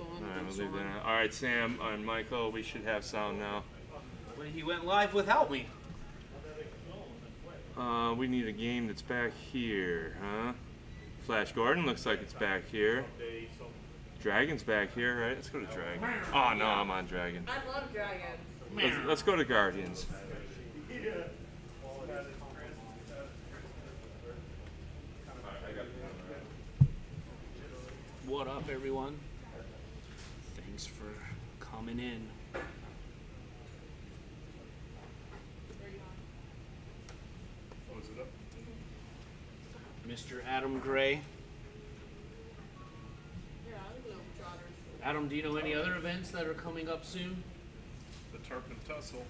Alright, we'll leave that. Alright, Sam and Michael, we should have sound now. Well, he went live without me. We need a game that's back here, huh? Flash Gordon looks like it's back here. Dragon's back here, right? Let's go to Dragon. Oh no, I'm on Dragon. I love Dragon. Let's go to Guardians. What up, everyone? Thanks for coming in. Mr. Adam Gray. Adam, do you know any other events that are coming up soon? The Tarpon Tussle.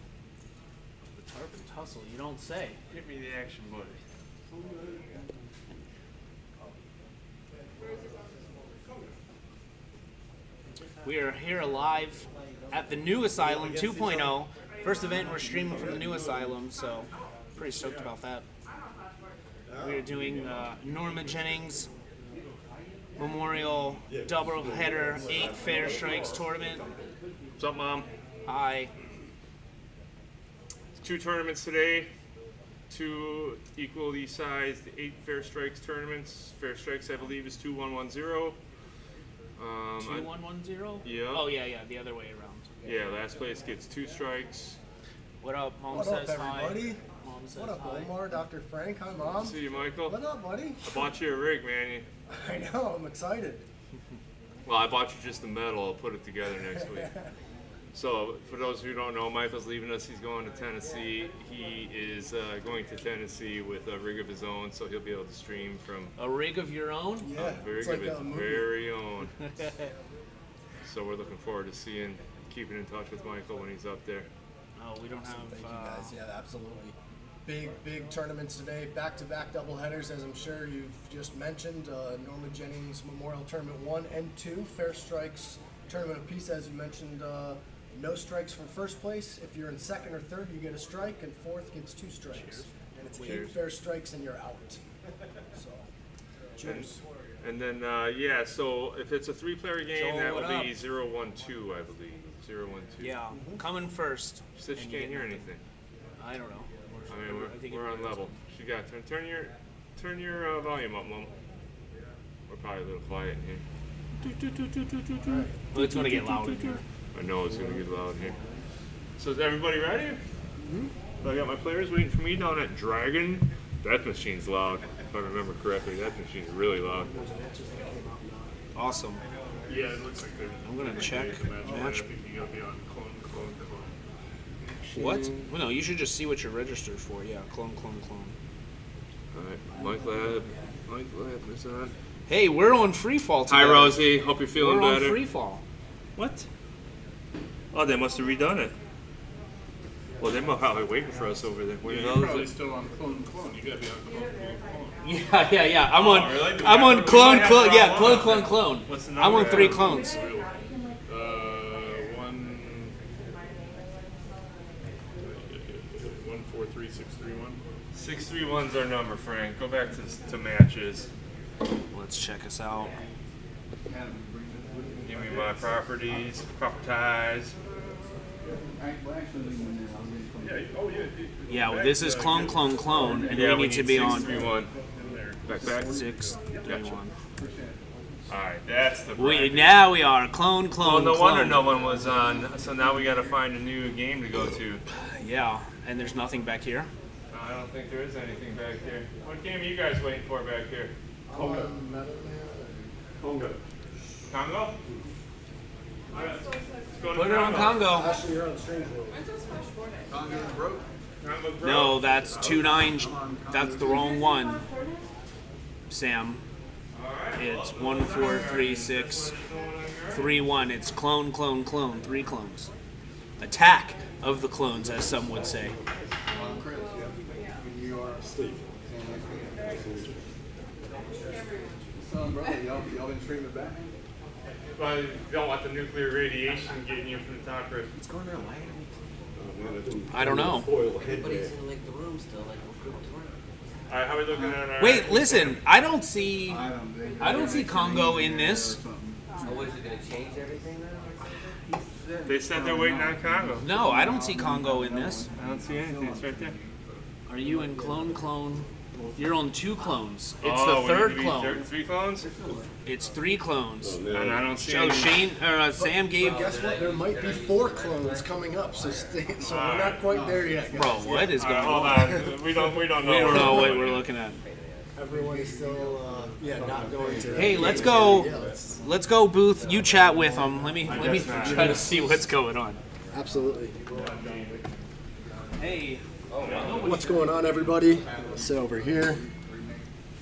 The Tarpon Tussle, you don't say. Hit me the action, buddy. We are here live at the new Asylum 2.0. First event we're streaming from the new Asylum, so pretty stoked about that. We are doing Norma Jennings Memorial Doubleheader 8 Fair Strikes Tournament. What's up, Mom? Hi. 2 tournaments today. 2 equally sized 8 Fair Strikes tournaments. Fair Strikes, I believe, is 2-1-1-0. 2-1-1-0? Yeah. Oh, yeah, the other way around. Yeah, last place gets 2 strikes. What up, Mom What says up, hi. everybody? Mom says What up, hi. Omar, Dr. Frank? Hi, Mom. See you, Michael. What up, buddy? I bought you a rig, man. I know, I'm excited. Well, I bought you just the metal. I'll put it together next week. So, for those who don't know, Michael's leaving us. He's going to Tennessee. He is going to Tennessee with a rig of his own, so he'll be able to stream from A rig of your own? Yeah, very it's good, like a movie. very own. So we're looking forward to keeping in touch with Michael when he's up there. Oh, we don't have... Thank you, guys. Yeah, absolutely. Big tournaments today. Back-to-back doubleheaders, as I'm sure you've just mentioned. Norma Jennings Memorial Tournament 1 and 2. Fair Strikes Tournament apiece, as you mentioned. No strikes for first place. If you're in second or third, you get a strike, and fourth gets 2 strikes. And it's 8 fair strikes, and you're out. So, cheers. And then, so if it's a 3-player game, Joel, that what will be up? 0-1-2, I believe. 0-1-2. Yeah, coming first. She said she And you can't get hear nothing. anything. I don't know. I mean, I think we're on level. She got turn your volume up, Mom. We're probably a little quiet in here. Well, it's going to get loud in here. I know it's gonna get loud here. So is everybody ready? So I got my players waiting for me down at Dragon. That machine's loud, if I remember correctly. That machine's really loud. Awesome. Yeah, it looks like they're. I'm going to check I match. think you gotta be on clone. What? Well, no, you should just see what you're registered for. Yeah, clone. Alright, Mike Lab is on. Hey, we're on free fall Hi together. Rosie, hope you're feeling We're on better. free fall. What? Oh, they must have redone it. Well, they're probably waiting for us over there. Where the You're hell probably is it? still on clone. You gotta be on clone. Yeah. I'm on. really? I'm on clone. We might have Yeah, the wrong clone. What's the I'm number? on 3 clones. 143-631. 631's our number, Frank. Go back to matches. Let's check us out. Give me my properties, properties. Yeah, well, this is clone, and Yeah, we need to be on 631. Back. 631. Alright, that's the Now we are clone. Oh, no wonder no one was on. So now we gotta find a new game to go to. Yeah, and there's nothing back here. I don't think there is anything back here. What game are you guys waiting for back here? Congo. Congo? Put it on Congo. Actually, you're on the strange world. Congo No, that's 29. That's the wrong one, Sam. It's 143631. It's clone. 3 clones. Attack of the clones, as some would say. You are Steve. So, brother, y'all been streaming back? Well, you don't want the nuclear radiation getting you from the top roof. What's going on? I don't know. Everybody's in like the room still, like we're touring. Alright, how are we looking at our... Wait, listen. I don't see Congo in this. Oh, what is it gonna change everything now? They said they're waiting on Congo. No, I don't see Congo in this. I don't see anything. It's right there. Are you in clone? You're on 2 clones. It's Oh, the we need third to be clone. 3 clones? It's 3 clones. And I don't see So any. Sam gave. Guess what? There might be 4 clones coming up, so so we're not quite there yet, guys. Bro, what is going Hold on? on. We don't know. We don't know what we're looking at. Everyone is still, not going to. Hey, let's go. Yeah, Let's go, Booth. You chat with them. Let me guess not. try to see what's going on. absolutely. Hey. What's going on, everybody? Let's sit over here.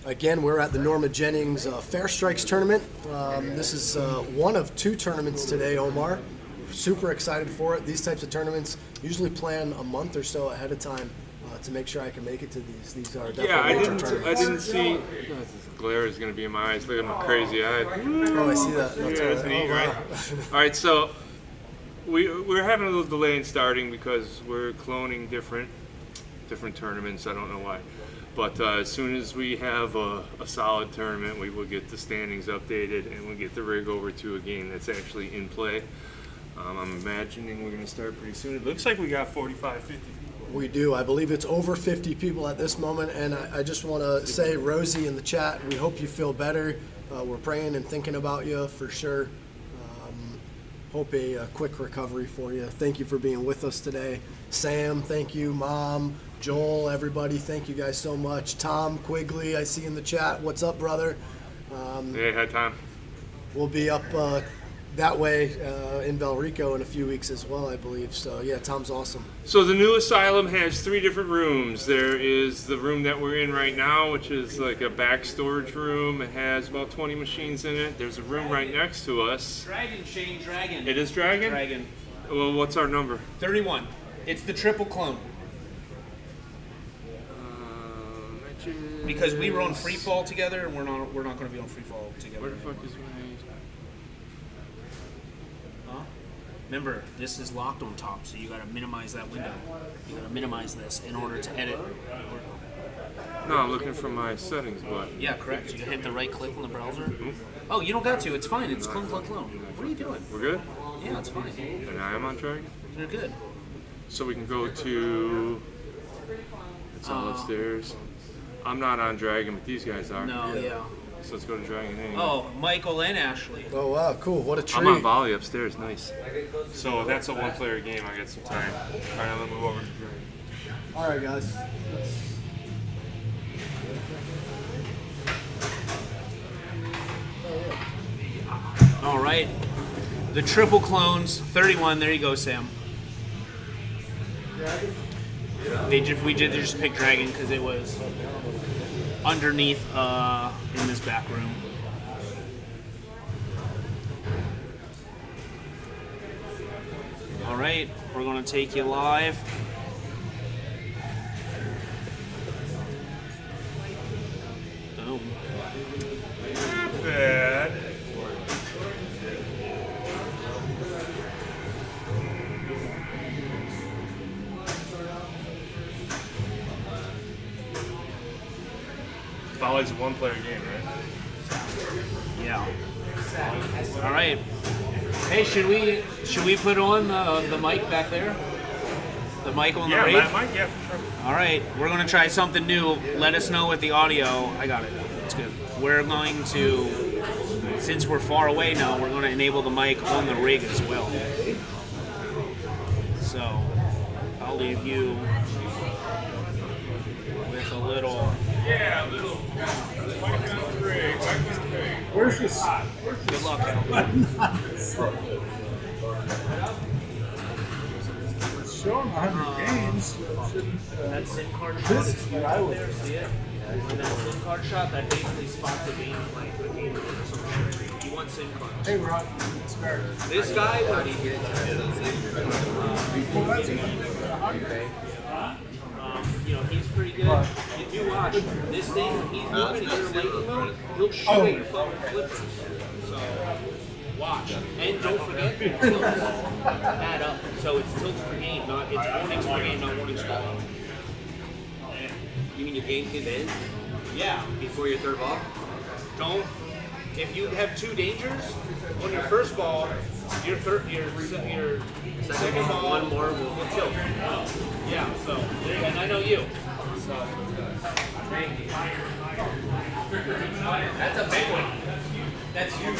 Again, we're at the Norma Jennings Fair Strikes tournament. This is one of 2 tournaments today, Omar. Super excited for it. These types of tournaments usually plan a month or so ahead of time to make sure I can make it to these. These are definitely Yeah, I major didn't tournaments. see. This glare is going to be in my eyes. Look at my crazy eyes. Oh, I see that. That's Yeah, it's all neat, right. right? Oh, wow. All right, so we're having a little delay in starting because we're cloning different tournaments. I don't know why, but as soon as we have a solid tournament, we will get the standings updated and we'll get the rig over to a game that's actually in play. I'm imagining we're going to start pretty soon. It looks like we got 45, 50 people. We do. I believe it's over 50 people at this moment, and I just want to say, Rosie in the chat, we hope you feel better. We're praying and thinking about you for sure. Hope a quick recovery for you. Thank you for being with us today. Sam, thank you. Mom, Joel, everybody, thank you guys so much. Tom Quigley, I see in the chat. What's up, brother? Hey, hi, Tom. We'll be up that way in Valrico in a few weeks as well, I believe. So, yeah, Tom's awesome. So the new Asylum has 3 different rooms. There is the room that we're in right now, which is like a back storage room. It has about 20 machines in it. There's a room right next to us. Dragon, Shane, Dragon. It is Dragon? Dragon. Well, what's our number? 31. It's the triple clone. Because we were on free fall together, and we're not going to be on free fall together. Where the fuck is my... Huh? Remember, this is locked on top, so you got to minimize that window. You got to minimize this in order to edit. No, I'm looking for my settings, but... Yeah, correct. You hit the right click on the browser. Oh, you don't got to. It's fine. It's clone. What are you doing? We're good? Yeah, it's fine. And I am on Dragon? You're good. So we can go to... It's all upstairs. I'm not on Dragon, but these guys are. No, yeah. So let's go to Dragon anyway. Oh, Michael and Ashley. Oh, wow, cool. What a treat. I'm on volley upstairs, nice. So that's a 1-player game, I got some time. All right, I'm gonna move over to Dragon. All right, guys. All right. The triple clones, 31. There you go, Sam. We did just pick Dragon because it was underneath in this back room. All right, we're gonna take you live. Boom. Not bad. Volley's a 1-player game, right? Yeah. All right. Hey, should we put on the mic back there? The mic on the rave? Yeah, Mike, yeah, for sure. All right, we're gonna try something new. Let us know with the audio. I got it. It's good. We're going to, since we're far away now, we're gonna enable the mic on the rig as well. So I'll leave you with a little. Yeah, a little. Where's this? Good luck, Al. It's showing 100 games. That SIM card shot This is is what I would. there, see it? And that SIM card shot, that basically spots a game like a game or something. You want SIM cards. Hey, Rob, start. This guy, Well, that's he's pretty good. If you watch this thing, he's moving in your lightning mode, he'll shoot at your phone and flip it. So, watch. And don't forget, tilts add up. So it's tilts per game, not, it's warnings per game, not warnings per game. You mean your game can end Yeah, before your third ball? don't if you have 2 dangers, on your first ball, your second ball, One more will kill. yeah. So, and I know you. So, That's a big one. That's huge.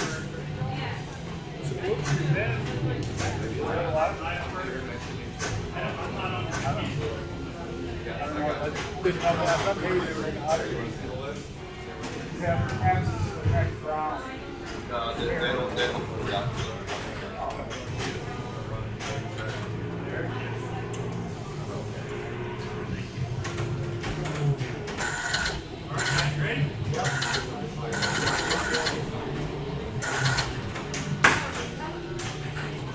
Didn't know that. Maybe they were have passes to the next round. No, they don't, yeah.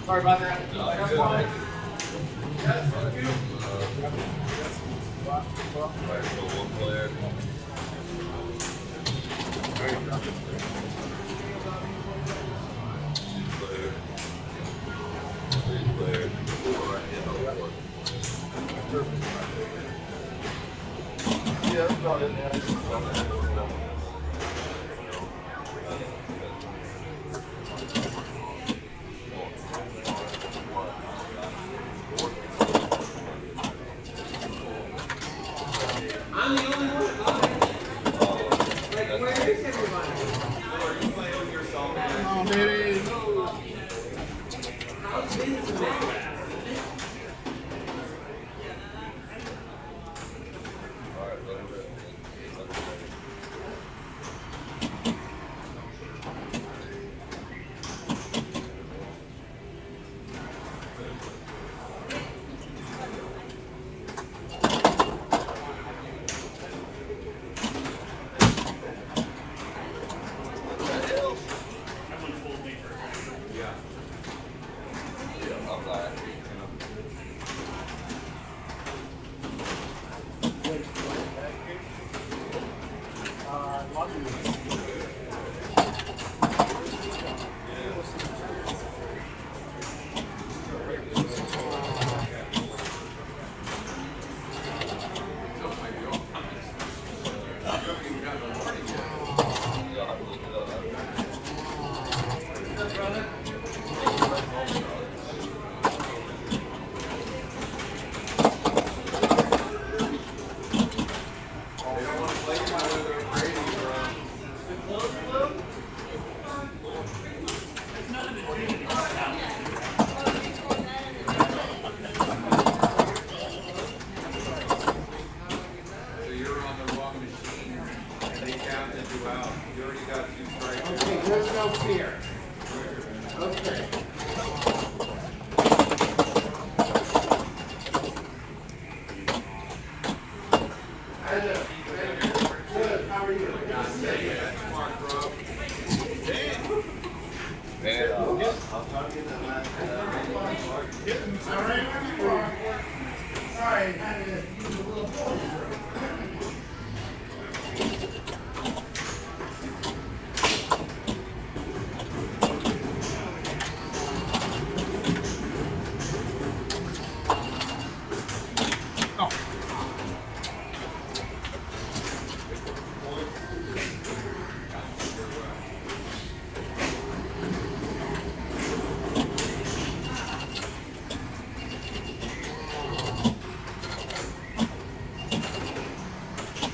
Sorry about that. I'm the only one. Like, where is everybody? Oh, maybe.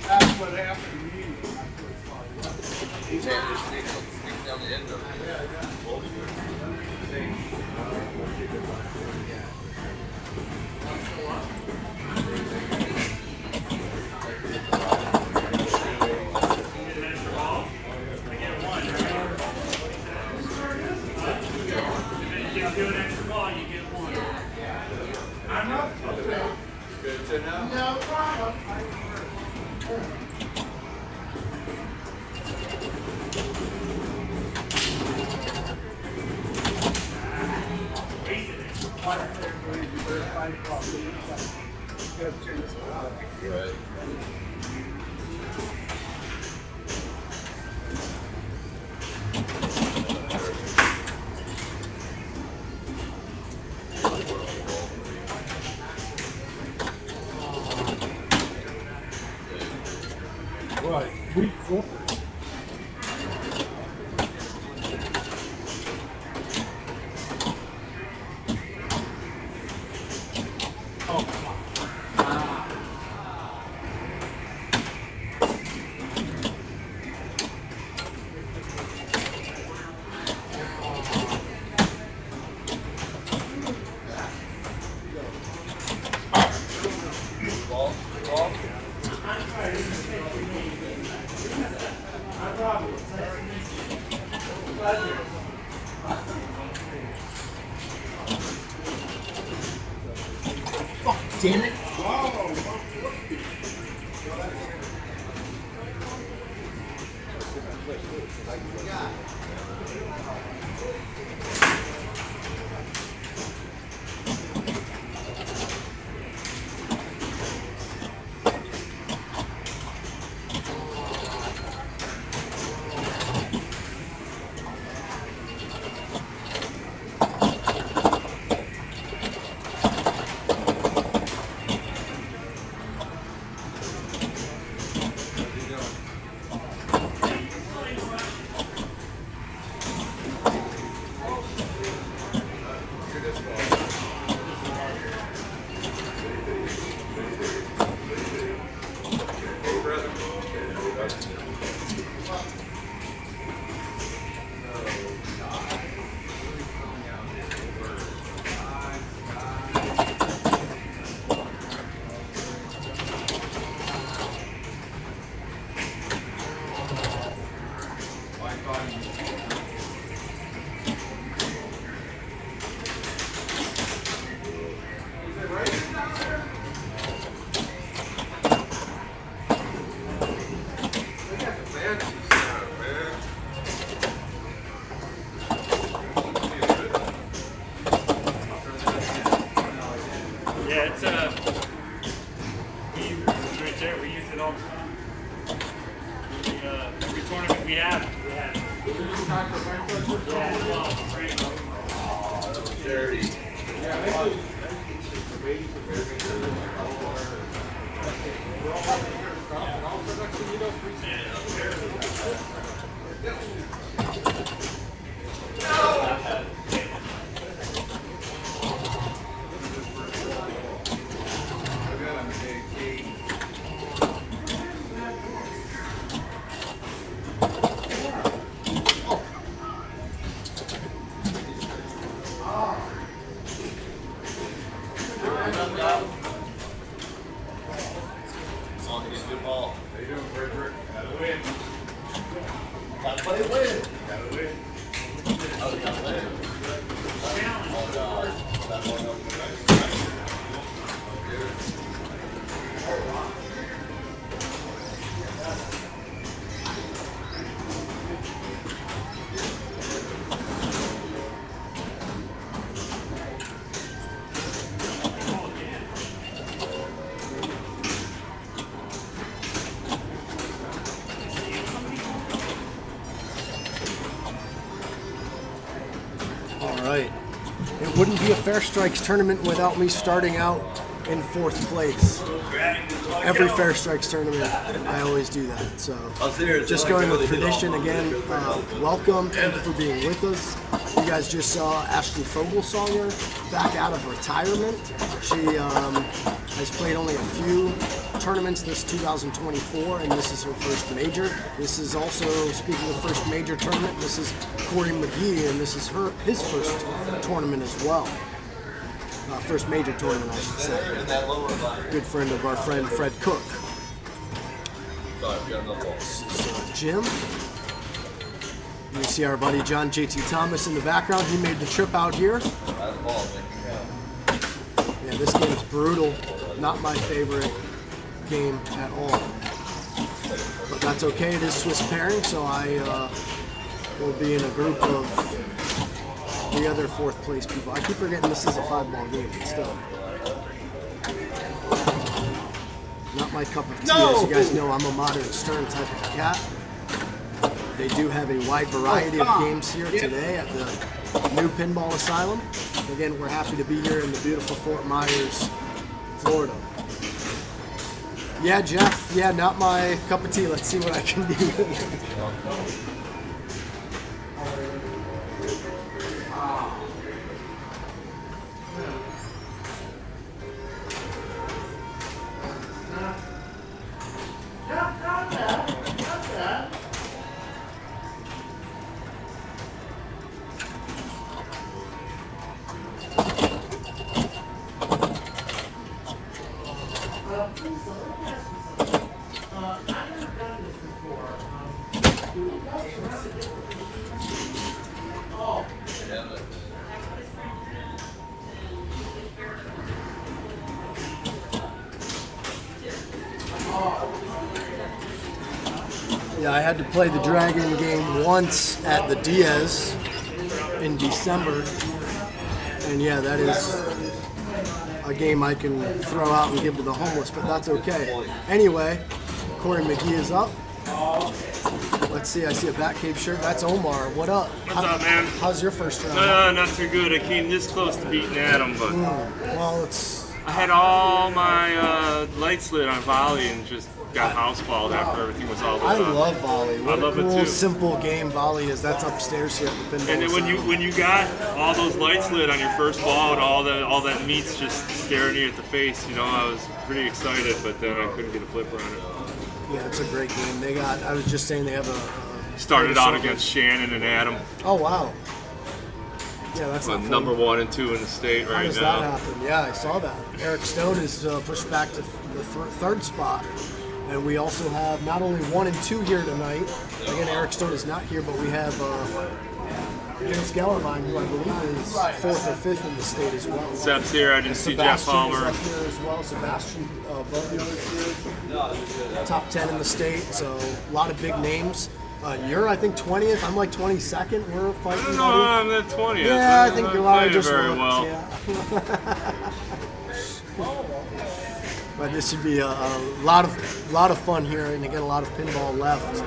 That's what happened to me. Right. Week 4. Fuck, damn it. Yeah, it's right there. We use it all the time. Every tournament we have. Yeah, well, Frank. Dirty. Right. It wouldn't be a Fair Strikes tournament without me starting out in 4th place. Every Fair Strikes tournament, I always do that. So just going with tradition again, welcome. Thank you for being with us. You guys just saw Ashley Fogelsonger back out of retirement. She has played only a few tournaments this 2024, and this is her first major. This is also, speaking of first major tournament, this is Corey McGee, and this is his first tournament as well. First major tournament, I should say. Good friend of our friend Fred Cook. So Jim. You see our buddy John JT Thomas in the background. He made the trip out here. Yeah, this game's brutal. Not my favorite game at all. But that's okay. It is Swiss pairing, so I will be in a group of the other 4th place people. I keep forgetting this is a 5-ball game, but still. Not my cup of tea. As you guys know, I'm a modern Stern type of cat. They do have a wide variety of games here today at the new Pinball Asylum. Again, we're happy to be here in the beautiful Fort Myers, Florida. Yeah, Jeff. Yeah, not my cup of tea. Let's see what I can do. I had to play the Dragon game once at the Diaz in December. And yeah, that is a game I can throw out and give to the homeless, but that's okay. Anyway, Corey McGee is up. Let's see, I see a Batcave shirt. That's Omar. What up? What's up, man? How's your first round? Not too good. I came this close to beating Adam, but Well, it's I had all my lights lit on volley and just got houseballed after everything was all lit I up. love volley. What love a it cool, too. simple game volley is. That's upstairs here at the pinball. And then Asylum. when you got all those lights lit on your first ball and all that meat's just staring you at the face, you know, I was pretty excited, but then I couldn't get a flipper on it. Yeah, it's a great game. They got. I was just saying they have a Started out against Shannon and Adam, Oh wow. Yeah, that's not fun. number 1 and 2 in the state How right does now. that happen? Yeah, I saw that. Eric Stone is pushed back to the third spot. And we also have not only 1 and 2 here tonight. Again, Eric Stone is not here, but we have Vince Gellermine, who I believe is 4th or 5th in the state as well. Sepp's here. I didn't see Jeff Sebastian Palmer. is up here as well. Sebastian Bogner is here. Top 10 in the state, so a lot of big names. You're, I think, 20th. I'm like 22nd. We're fighting. I don't know, I'm at 20th. Yeah, I think I'm you are playing just very once, well. yeah. But this should be a lot of fun here, and again, a lot of pinball left.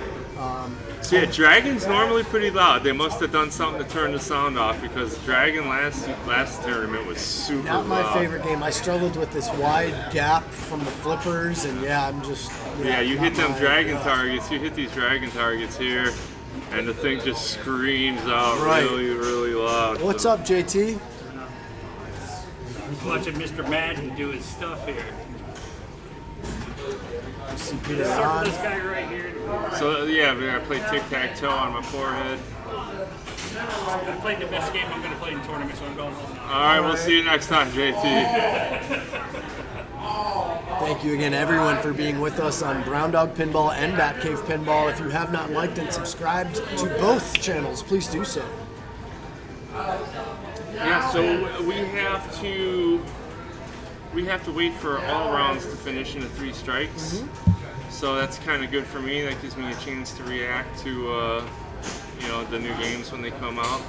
So yeah, Dragon's normally pretty loud. They must have done something to turn the sound off because Dragon last tournament was super Not my loud. favorite game. I struggled with this wide gap from the flippers, and yeah, I'm just. Yeah, you not hit them my- Dragon yeah. targets. You hit these Dragon targets here, and the thing just screams out Right. really, really loud. What's up, JT? He's watching Mr. Madden do his stuff here. See Peter Circle on. this guy right here. So yeah, I played tic-tac-toe on my forehead. I played the best game I'm going to play in tournament, so I'm going home now. All right, we'll see you next time, JT. Thank you again, everyone, for being with us on Brown Dog Pinball and Batcave Pinball. If you have not liked and subscribed to both channels, please do so. Yeah, so we have to wait for all rounds to finish into 3 strikes. So that's kind of good for me. That gives me a chance to react to the new games when they come out.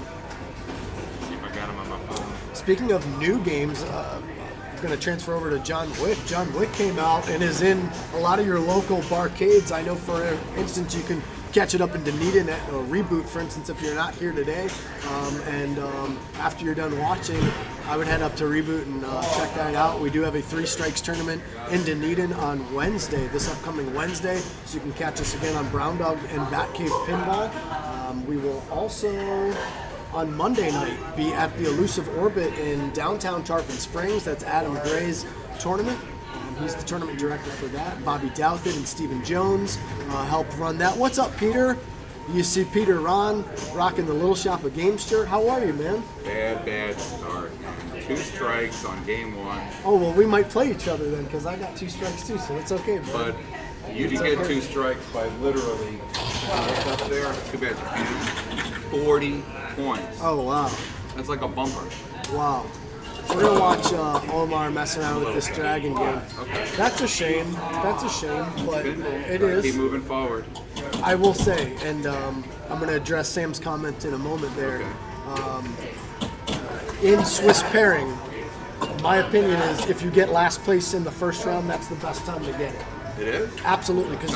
See if I got them on my phone. Speaking of new games, I'm going to transfer over to John Wick. John Wick came out and is in a lot of your local barcades. I know, for instance, you can catch it up in Dunedin at a Reboot, for instance, if you're not here today. After you're done watching, I would head up to Reboot and check that out. We do have a 3 strikes tournament in Dunedin on Wednesday, this upcoming Wednesday, so you can catch us again on Brown Dog and Batcave Pinball. We will also, on Monday night, be at the Elusive Orbit in downtown Tarpon Springs. That's Adam Gray's tournament. He's the tournament director for that. Bobby Douthit and Stephen Jones helped run that. What's up, Peter? You see Peter Ron rocking the Little Shop of Games shirt. How are you, man? Bad start. 2 strikes on game 1. Oh, well, we might play each other then, because I got 2 strikes too, so it's okay, bro. But you It's can get okay. 2 strikes by literally up there. Too bad you 40 points. Oh, wow. That's like a bumper. Wow. We're going to watch Omar mess around with this Dragon game. That's a shame. That's a shame, but it Gotta Keep is. moving forward. I will say, and I'm going to address Sam's comment in a moment there. In Swiss pairing, my opinion is if you get last place in the first round, that's the best time to get it. It is? Absolutely, because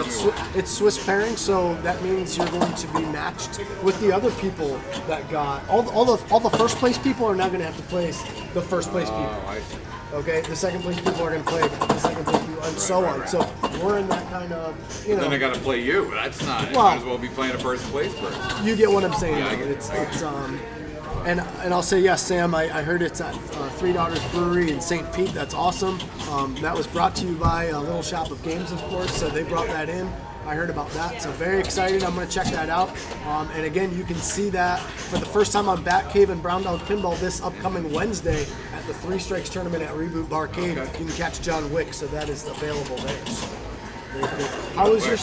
it's Swiss pairing, so that means you're going to be matched with the other people that got all the first place people are now going to have to place the first place people. Oh, I see. Okay, the second place people are going to play the second place people, and so on. right. So we're in that kind of, you Then I know, gotta play you. That's not. Well- Might as well be playing a first place person. you get what I'm saying. Yeah, I though. get it. It's and I'll say yes, Sam. I heard it's at Three Daughters Brewery in St. Pete. That's awesome. That was brought to you by Little Shop of Games, of course. So they brought that in. I heard about that, so very excited. I'm going to check that out. And again, you can see that for the first time on Batcave and Brown Dog Pinball this upcoming Wednesday at the 3 Strikes tournament at Reboot Barcade. You can catch John Wick, so that is available there. How was your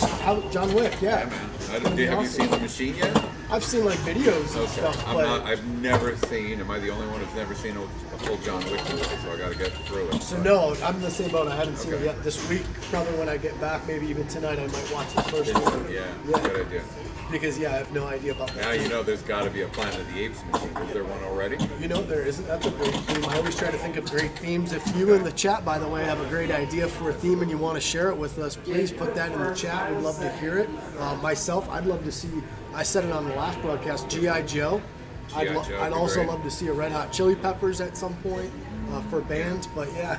John Wick? Yeah, Yeah. man. Pretty Have you awesome. seen the machine yet? I've seen like videos and Okay. stuff, but I've never seen. Am I the only one who's never seen a full John Wick movie? So I got to get through it. so no, I'm in the same boat. I haven't seen it Okay. yet this week. Probably when I get back, maybe even tonight, I might watch the first one. Yeah, Yeah. good idea. Because I have no idea about that. Now you know there's got to be a Planet of the Apes machine. Is there one already? You know, there isn't. That's a great theme. I always try to think of great themes. If you in the chat, by the way, have a great idea for a theme and you want to share it with us, please put that in the chat. We'd love to hear it. Myself, I'd love to see, I said it on the last broadcast, G.I. Joe. G.I. Joe would I'd be also great. love to see a Red Hot Chili Peppers at some point for bands, but yeah.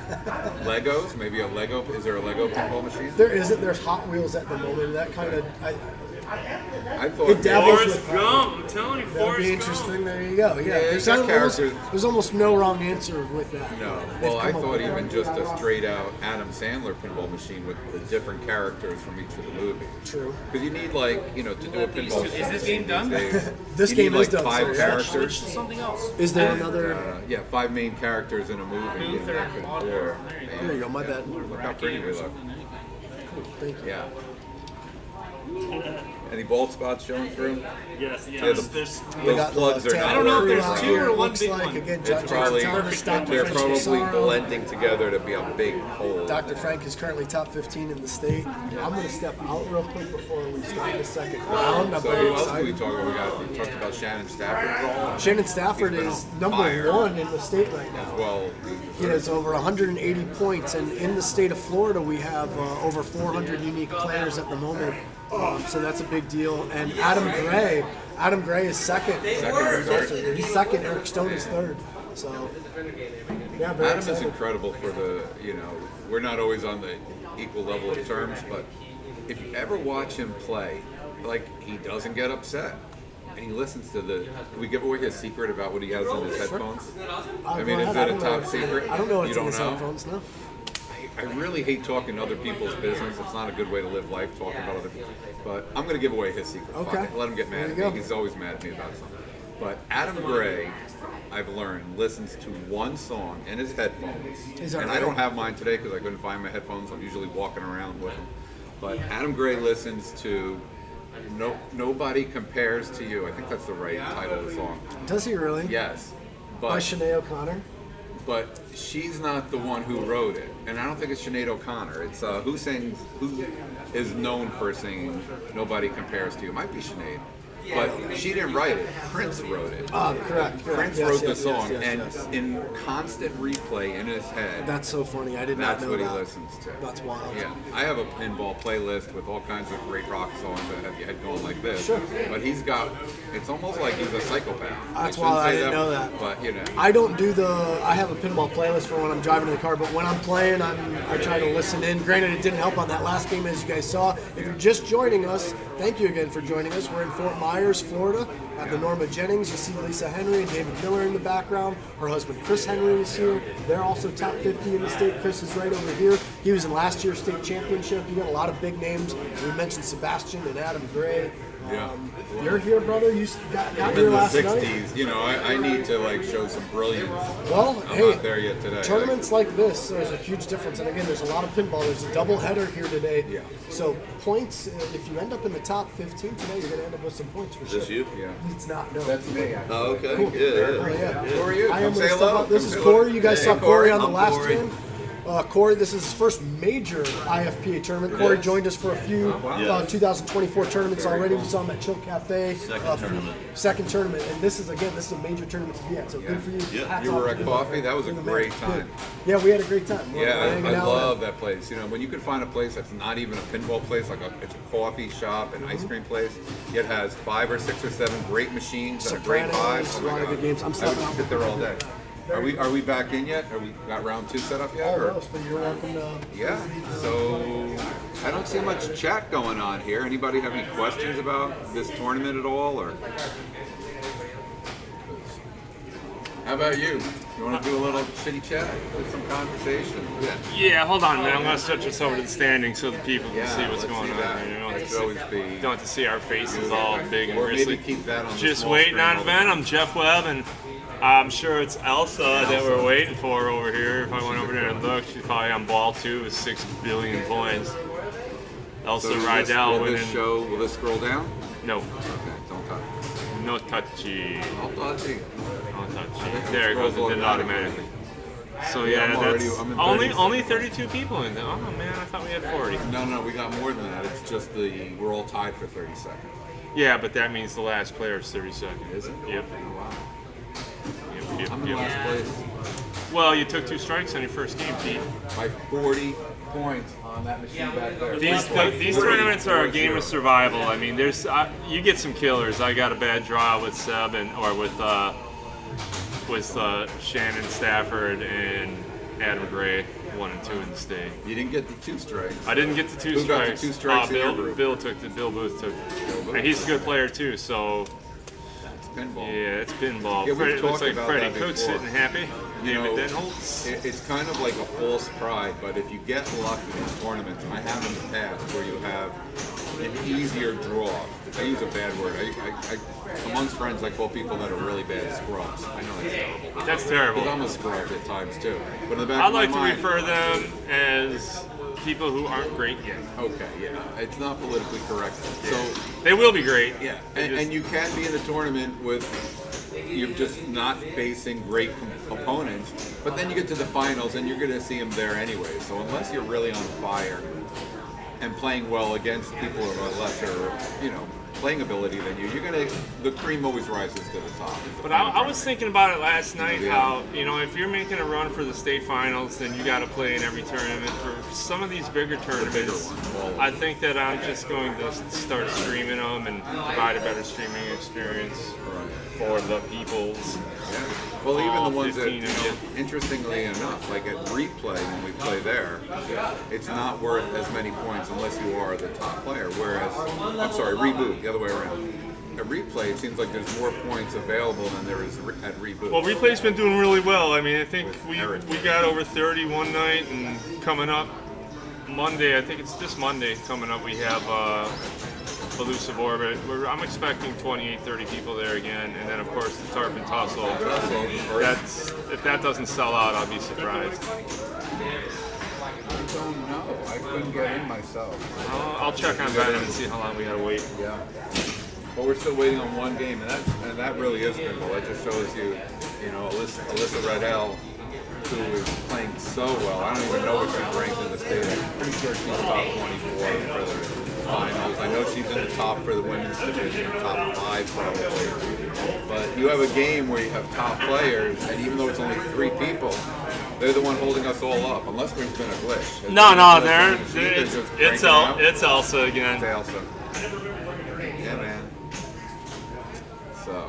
Legos? Maybe a Lego? Is there a Lego pinball machine? There isn't. There's Hot Wheels at the moment. That kind of, I thought. It dabbles Forrest with Gump. I'm telling you, that'd Forrest be Gump. interesting. There you go. Yeah, Yeah, there's, got almost, characters. there's almost no wrong answer with that. No. They've Well, I come up thought with even that. just a straight out Adam Sandler pinball machine with the different characters from each of the movies. True. Because you need to do a pinball. Is this game done? This you game need is like done, five sir, yeah. characters. Switch to something else. Is there another? Yeah, 5 main characters in a movie. Booth or and water. or- There you go. My bad. Look how pretty we look. Thank you. Yeah. Any bald spots showing through? Yes, Yeah, yes. the- There's Those plugs are not I don't know if working there's right. two or one Looks big like, one. again, It's John probably telling us Dr. they're French probably Sorrow. blending together to be a big hole. Dr. Frank is currently top 15 in the state. I'm going to step out real quick before we start the second round. I'm So very who else do we excited. talk about? We talked about Shannon Stafford. Shannon Stafford He's been is on number fire. 1 in the state right now. Well, He has over 180 points, and in the state of Florida, we have over 400 unique players at the moment. So that's a big deal. And Adam Gray is second. He's second. Eric Stone is third. So yeah, very Adam is excited. incredible for we're not always on the equal level of terms, but if you ever watch him play, like, he doesn't get upset. And he listens to can we give away his secret about what he has in his headphones? I mean, Go is ahead. that a don't know top what's- secret? I don't know what's You in don't his know? headphones, no. I really hate talking other people's business. It's not a good way to live life, talking about other people. But I'm going to give away his secret. Fuck Okay. it. Let him get There mad you at go. me. He's always mad at me about something. But Adam Gray, I've learned, listens to one song in his headphones. Is that And right? I don't have mine today because I couldn't find my headphones. I'm usually walking around with them. But Adam Gray listens to Nobody Compares to You. I think that's the right title of the song. Does he really? Yes. By But Sinead O'Connor. but she's not the one who wrote it, and I don't think it's Sinead O'Connor. It's who is known for singing "Nobody Compares to You." It might be Sinead, but she didn't write it. Prince wrote it. Correct. Prince Yes, wrote the yes, song, yes, and yes. in constant replay in his head, That's so funny. I did not that's know what that. he listens to. That's wild. Yeah, I have a pinball playlist with all kinds of great rock songs that have your head going like this. Sure. But he's got, it's almost like he's a psychopath. That's shouldn't why I say didn't know that. But I don't do I have a pinball playlist for when I'm driving in the car, but when I'm playing, I try to listen in. Granted, it didn't help on that last game, as you guys saw. If you're just joining us, thank you again for joining us. We're in Fort Myers, Florida, at the Norma Jennings. You see Lisa Henry and David Miller in the background. Her husband, Chris Henry, is here. They're also top 50 in the state. Chris is right over here. He was in last year's state championship. You got a lot of big names. We mentioned Sebastian and Adam Gray. Yeah. You're here, brother. You got I'm here in the last night. 60s, I need to show some brilliance. Well, I'm hey, not there yet today. tournaments like this, there's a huge difference. And again, there's a lot of pinball. There's a double header here today. Yeah. So points, if you end up in the top 15 today, you're going to end up with some points for sure. This you? Yeah. It's not, no. That's me. Oh, okay. Cool. Yeah. Oh, yeah. Who are you? I Come am say gonna step hello. out. This Come is say Corey. hello. You guys Hey, saw Corey on the I'm last Corey. game. Corey, this is his first major IFPA tournament. Corey joined us for a few Yeah. 2024 tournaments already. We saw him at Chill Cafe. Second tournament. Second tournament. And this is a major tournament to be at. So good for you. Yeah. Hats You off were to at you. Coffee? That was a You're the great man. time. Good. Yeah, we had a great time. We're Yeah, hanging I out. love that place. When you can find a place that's not even a pinball place, it's a coffee shop, an ice cream place, yet has 5 or 6 or 7 great machines and a great vibe. Sopranos, Oh a my lot of God. good games. I'm I would stepping just out. sit there all day. Are we back in yet? Are we got round 2 set up yet? or- Almost, but you're welcome to. Yeah. So I don't see much chat going on here. Anybody have any questions about this tournament at all, or? How about you? You want to do a little chitty chat, do some conversation? Yeah, hold on, man. I'm gonna switch us over to the standing so the people can see what's let's going see on. that. You don't That have should to always see, be. don't have to see our faces all big and Or maybe bristly. keep that on the Just small waiting screen on all the event. time. I'm Jeff Webb, and I'm sure it's Elsa that we're waiting for over here. If I went over there and looked, she's probably on ball 2 with 6 billion points. Elsa So Rydell will winning. this show? Will this scroll down? No, Okay, don't touch. no touchy. I'll touch it. No touchy. think There it goes. It scrolls did it automatically. So Yeah, yeah, I'm already- that's I'm in only 30 only 32 people in there. Oh man, I thought we had 40. No, we got more than that. It's just we're all tied for 30 seconds. Yeah, but that means the last player is 30 seconds. Is it? Yep. Wow. Yep. I'm in last place Well, you took 2 strikes on your first game, Pete. by 40 points on that machine back there. These tournaments are a game of survival. I mean, there's you get some killers. I got a bad draw with Seb with Shannon Stafford and Adam Gray, 1 and 2 in the state. You didn't get the 2 strikes. I didn't get the 2 Who got strikes. the 2 strikes in your Bill, group? Bill Booth took it. Booth. And he's a good player too, so It's pinball. yeah, it's pinball. Yeah, we've Freddie, looks talked like about Freddie that Cook's before. sitting happy. You know, David Denholtz. It's kind of like a false pride, but if you get lucky in tournaments, I have in the past where you have an easier draw. I use a bad word. Amongst friends, I call people that are really bad scrubs. I know that's terrible. That's terrible. Because I'm a scrub at times too. But in the back I of my like to mind, refer them as people who aren't great yet. okay, yeah, it's not politically correct. So They will be great. yeah, They just- and you can be in the tournament with you're just not facing great opponents, but then you get to the finals and you're going to see them there anyway. So unless you're really on fire and playing well against people of a lesser, playing ability than you, the cream always rises to the top. But I was thinking about it last night, Yeah. how, if you're making a run for the state finals, then you got to play in every tournament. For some of these bigger tournaments, ones. I think that I'm just going to start streaming them and provide a better streaming experience for the peoples. Yeah. Well, even All the ones that, 15 of you. interestingly enough, like at replay, when we play there, it's not worth as many points unless you are the top player. Whereas, I'm sorry, reboot, the other way around. At replay, it seems like there's more points available than there is at reboot. Well, replay's been doing really well. I mean, I think we got over 30 one night, and coming up Monday, I think it's this Monday coming up, we have Elusive Orbit. I'm expecting 28, 30 people there again, and then of course the Tarp and Tussle. If that doesn't sell out, I'll be surprised. I don't know. I couldn't get in myself. I'll check on Venom and see how long we gotta wait. Yeah. But we're still waiting on one game, and that really is pinball. That just shows you, Alyssa Rydell, who is playing so well. I don't even know what she's ranked in the state. I'm pretty sure she's top 24 for the finals. I know she's in the top for the women's division, top 5 probably. But you have a game where you have top players, and even though it's only 3 people, they're the one holding us all up, unless there's been a glitch. No, It's it's Elsa again. It's Elsa. Yeah, man. So.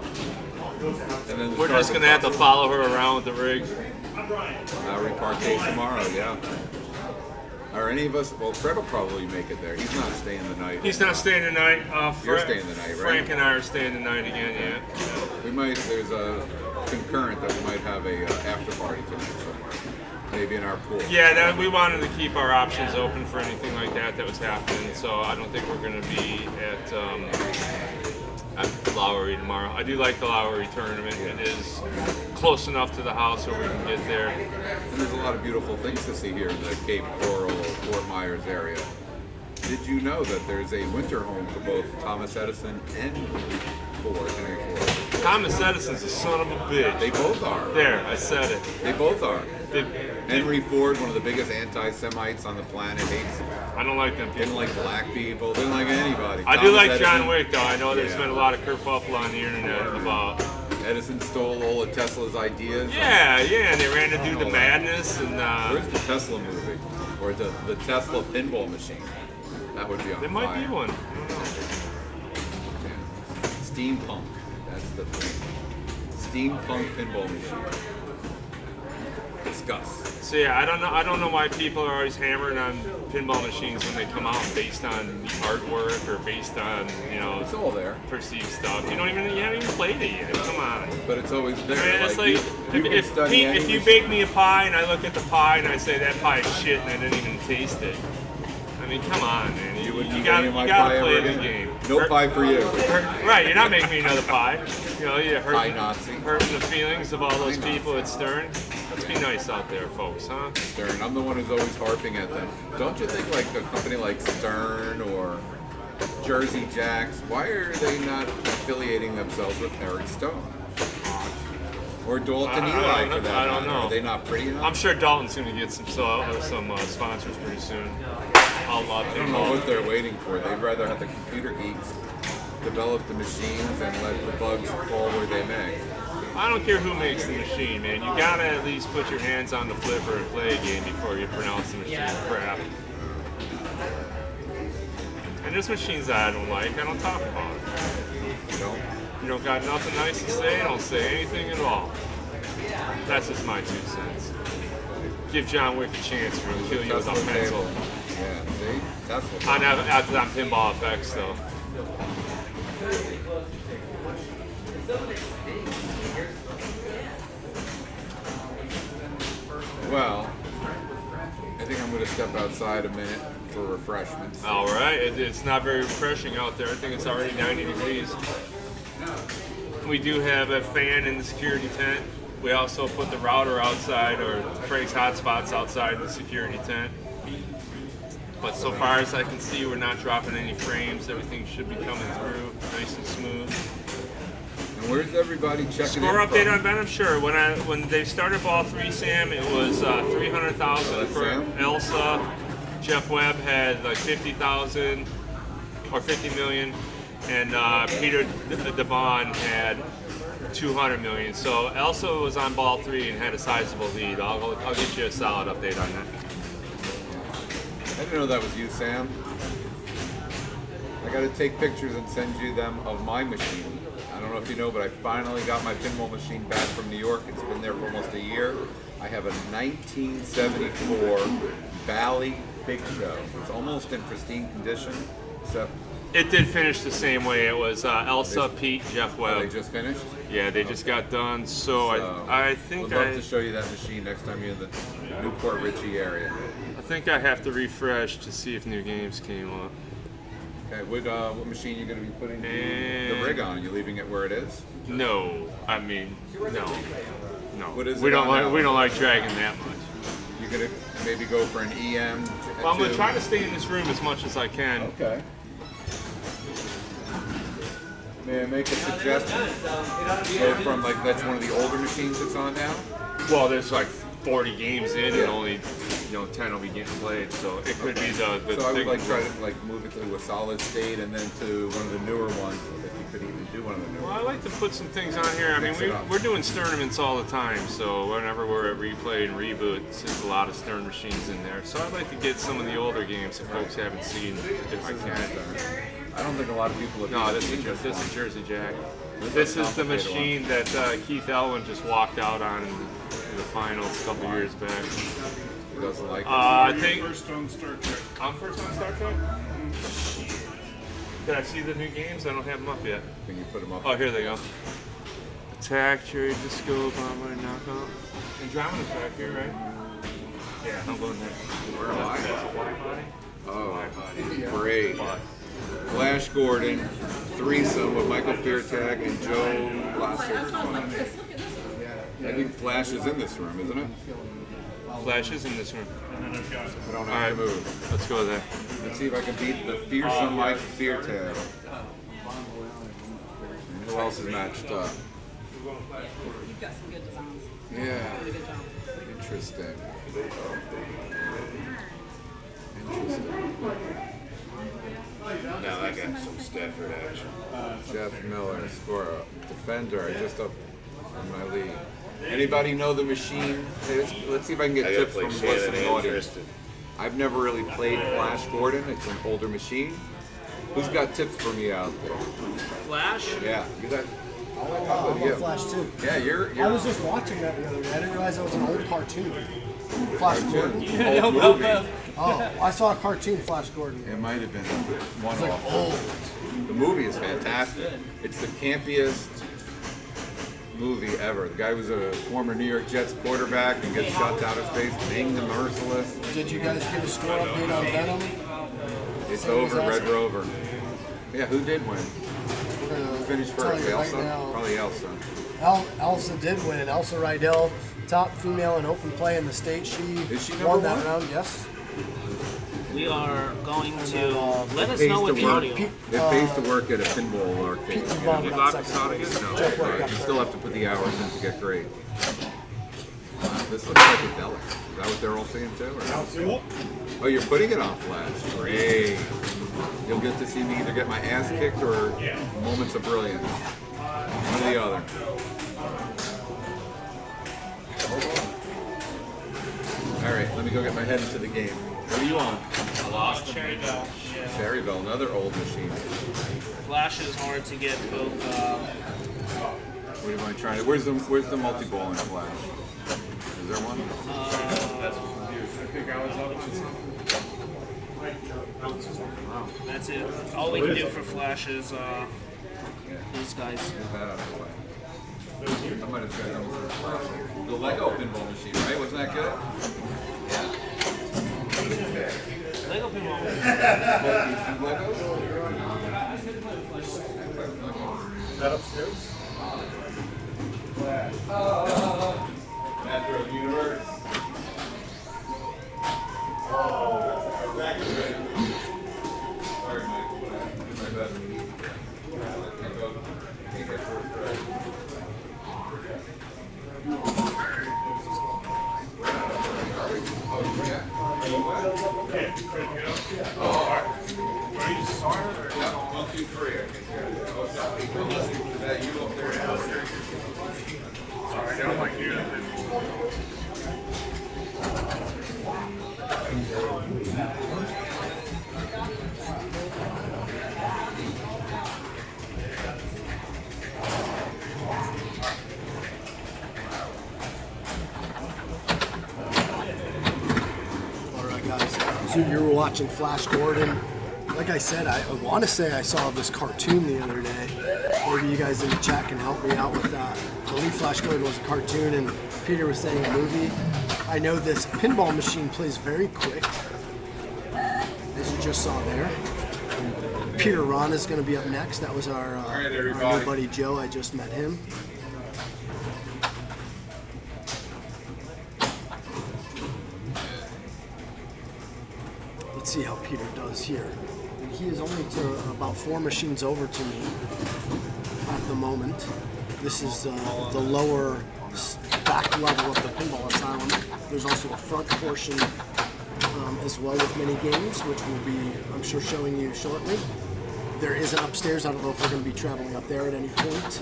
And then We're just gonna have to follow her around with the rig. Reparquet tomorrow, yeah. Are any of us? Well, Fred will probably make it there. He's not staying the night. He's not staying tonight. You're staying the night, right? Frank and I are staying the night again. Yeah. We might. There's a concurrent that we might have a after party tonight somewhere. Maybe in our pool. Yeah, we wanted to keep our options open for anything like that was happening. So I don't think we're going to be at Lowry tomorrow. I do like the Lowry tournament. Yeah. It is close enough to the house where we can get there. And there's a lot of beautiful things to see here in the Cape Coral, Fort Myers area. Did you know that there's a winter home for both Thomas Edison and Henry Ford? Thomas Edison's a son of a bitch. They both are. There, I said it. They both are. They- Henry Ford, one of the biggest anti-Semites on the planet, I don't like them didn't people. like black people, didn't like anybody. I do Thomas like Edison- John Wick, though. I know there's Yeah. been a lot of kerfuffle on the internet about. Edison stole all of Tesla's ideas. Yeah, and they ran to do the madness, and Where's the Tesla movie? Or the Tesla pinball machine? That would be on there might fire. be one. I don't know. Yeah. Steampunk. That's the thing. Steampunk pinball machine. Discuss. So yeah, I don't know why people are always hammering on pinball machines when they come out based on the artwork or based on It's all there. perceived stuff. You haven't even played it yet. Come on. But it's always there. I mean, it's like you can if study any Pete, if you machine. bake me a pie and I look at the pie and I say that pie is shit and I didn't even taste it. I mean, come on, man. You wouldn't gotta eat my pie play ever the again. game. No pie for you. Right, you're not making me another pie. You know, you're Pie Nazi. hurting the feelings of all those Pie people at Stern. Let's be nice out there, folks, huh? Stern. I'm the one who's always harping at them. Don't you think like a company like Stern or Jersey Jacks, why are they not affiliating themselves with Eric Stone? Or Dalton Eli for that I don't matter? know. Are they not pretty enough? I'm sure Dalton's going to get some sponsors pretty soon. I don't know what they're waiting for. They'd rather have the computer geeks develop the machines and let the bugs fall where they may. I don't care who makes the machine, man. You gotta at least put your hands on the flipper and play a game before you pronounce the machine crap. And there's machines that I don't like. I don't talk about it. You don't got nothing nice to say. Don't say anything at all. That's just my 2 cents. Give John Wick a chance for him to kill you with a Tesla pencil. table. Yeah, see? Tesla. On Pinball Effects, though. Well, I think I'm going to step outside a minute for refreshments. All right, it's not very refreshing out there. I think it's already 90 degrees. We do have a fan in the security tent. We also put the router outside, or Frank's hotspots outside the security tent. But so far as I can see, we're not dropping any frames. Everything should be coming through nice and smooth. And where's everybody checking Score in update from? on Venom? Sure. When they started Ball 3, Sam, it was 300,000 That's for Sam? Elsa. Jeff Webb had like 50,000 or 50 million, and Peter DeBon had 200 million. So Elsa was on Ball 3 and had a sizable lead. I'll get you a solid update on that. I didn't know that was you, Sam. I got to take pictures and send you them of my machine. I don't know if you know, but I finally got my pinball machine back from New York. It's been there for almost a year. I have a 1974 Valley Big Show. It's almost in pristine condition. So It did finish the same way. It was Elsa, Pete, Jeff they Webb. just finished. Yeah, they just got done. So I think would love to show you that machine next time you're in the Newport Richie area. I think I have to refresh to see if new games came up. Okay, what machine you going to be putting the And- rig on? You leaving it where it is? No, I mean no. What is we it don't on now? we don't like dragging that much. You going to maybe go for an EM? Well, I'm gonna try to stay in this room as much as I can. Okay. May I make a suggestion? Go from like that's one of the older machines that's on now. Well, there's like 40 games in, and only 10 will be getting played. So it could be the So I would big like try to like move it to a solid state and then to one of the newer ones. If you could even do one of the newer Well, I like to put some things on here. I mean, Mix it up. we're doing tournaments all the time, so whenever we're at replay and reboot, there's a lot of Stern machines in there. So I'd like to get some of the older games that folks haven't seen, if I can. I don't think a lot of people have No, seen this is Jersey Jack. This This is a is the complicated machine that Keith Elwin just walked out on in the finals a couple years back. Who doesn't like it. I think First on Star Trek. I'm first on Star Trek. Did I see the new games? I don't have them up yet. Can you put them up? Oh, here they go. Attack, Cherry Disco, Bomber, Knockout. Andromeda's back here, right? Yeah, I'm going there. Where am I? That's a wide body. Oh, great. Flash Gordon, threesome with Michael Feartag and Joe Lasser. I think Flash is in this room, isn't it? Flash is in this room. And then I've got I don't All have right, to move. let's go there. Let's see if I can beat the fearsome Mike Feartag. And who else is matched up? You've got some good designs. Yeah, Really good job. interesting. Interesting. Now I got some Stafford action. Jeff Miller, scorer, defender, just up in my league. Anybody know the machine? Hey, let's see if I can get I gotta tips play from Shannon listening and audience. Tristan. I've never really played Flash Gordon. It's an older machine. Who's got tips for me out there? Flash? Yeah, you got. Oh, I love Flash too. Yeah, you're. I was just watching that the other day. I didn't realize that was an old cartoon. Flash Gordon. Old movie. Oh, I saw a cartoon, Flash Gordon. It might have been one It's like off. old. The movie is fantastic. It's the campiest movie ever. The guy was a former New York Jets quarterback and gets shot down his face. Bing the Merciless. Did you guys get a score update on Venom? It's over, Red Rover. Yeah, who did win? We're gonna Who finished tell first? you right Elsa? now. Probably Elsa. Elsa did win. Elsa Rydell, top female in open play in the state. She Is she won number that one? round. Yes. We are going to let us Pays know to what the work. audio. It pays to work at a pinball arcade. Pete You know? Vaughn got second. No, Jeff White right. got You third. still have to put the hours in to get great. Wow, this looks psychedelic. Is that what they're all saying too? Or? Oh, you're putting it on flash. Great. You'll get to see me either get my ass kicked or moments of brilliance. One or the other. All right, let me go get my head into the game. What are you on? Cherry Bell. Yeah. Cherryville, another old machine. Flash is hard to get both. What am I trying to? Where's the multi-ball in Flash? Is there one? That's it. All we can do for Flash is these guys. Get that out of the way. I might have tried Flash. The Lego pinball machine, right? Wasn't that good? Lego pinball. Legos? That upstairs? Metro Universe. Sorry, Mike. Do my best. One, two, three. Is that you up there? Sorry, I don't like you. All right, guys. So you were watching Flash Gordon. Like I said, I want to say I saw this cartoon the other day. Maybe you guys in the chat can help me out with that. I believe Flash Gordon was a cartoon, and Peter was saying a movie. I know this pinball machine plays very quick, as you just saw there. Peter Ron is going to be up next. That was our new buddy Joe. I just met him. Let's see how Peter does here. And he is only to about 4 machines over to me at the moment. This is the lower back level of the Pinball Asylum. There's also a front portion as well with mini games, which we'll be, I'm sure, showing you shortly. There is an upstairs. I don't know if we're going to be traveling up there at any point.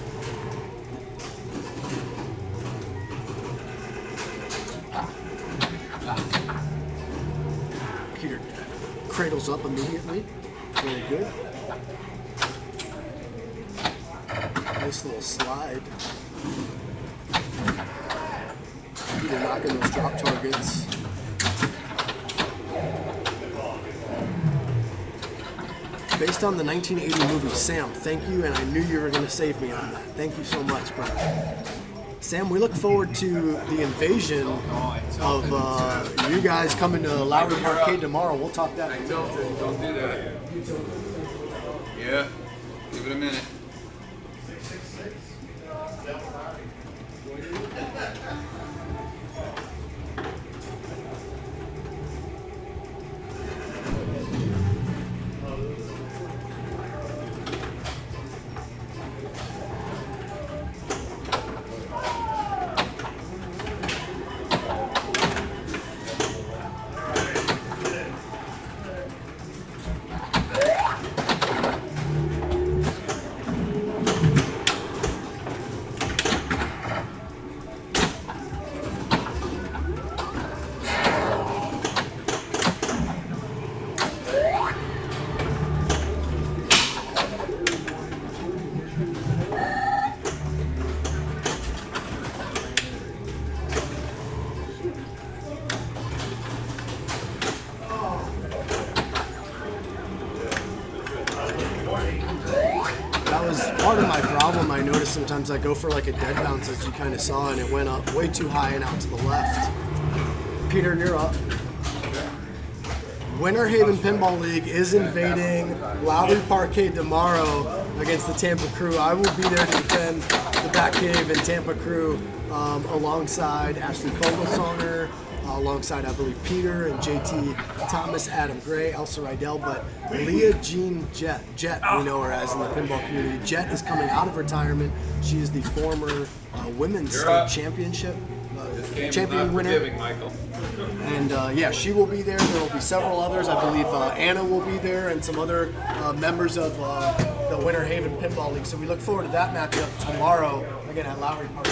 Peter cradles up immediately. Very good. Nice little slide. Peter knocking those drop targets. Based on the 1980 movie Sam, thank you, and I knew you were going to save me on that. Thank you so much, brother. Sam, we look forward to the invasion of you guys coming to Lowry Parkade tomorrow. We'll talk that. Don't do that. Yeah. Give it a minute. That was part of my problem. I noticed sometimes I go for like a dead bounce, as you kind of saw, and it went up way too high and out to the left. Peter, you're up. Winter Haven Pinball League is invading Lowry Parquet tomorrow against the Tampa Crew. I will be there to defend the Batcave and Tampa Crew alongside Ashley Fogelsonger, alongside, I believe, Peter and JT Thomas, Adam Gray, Elsa Rydell, but Leah Jean Jet, we know her as in the pinball community. Jet is coming out of retirement. She is the former women's state championship champion winner. Michael. And yeah, she will be there. There will be several others. I believe Anna will be there and some other members of the Winter Haven Pinball League. So we look forward to that matchup tomorrow, again at Lowry Park.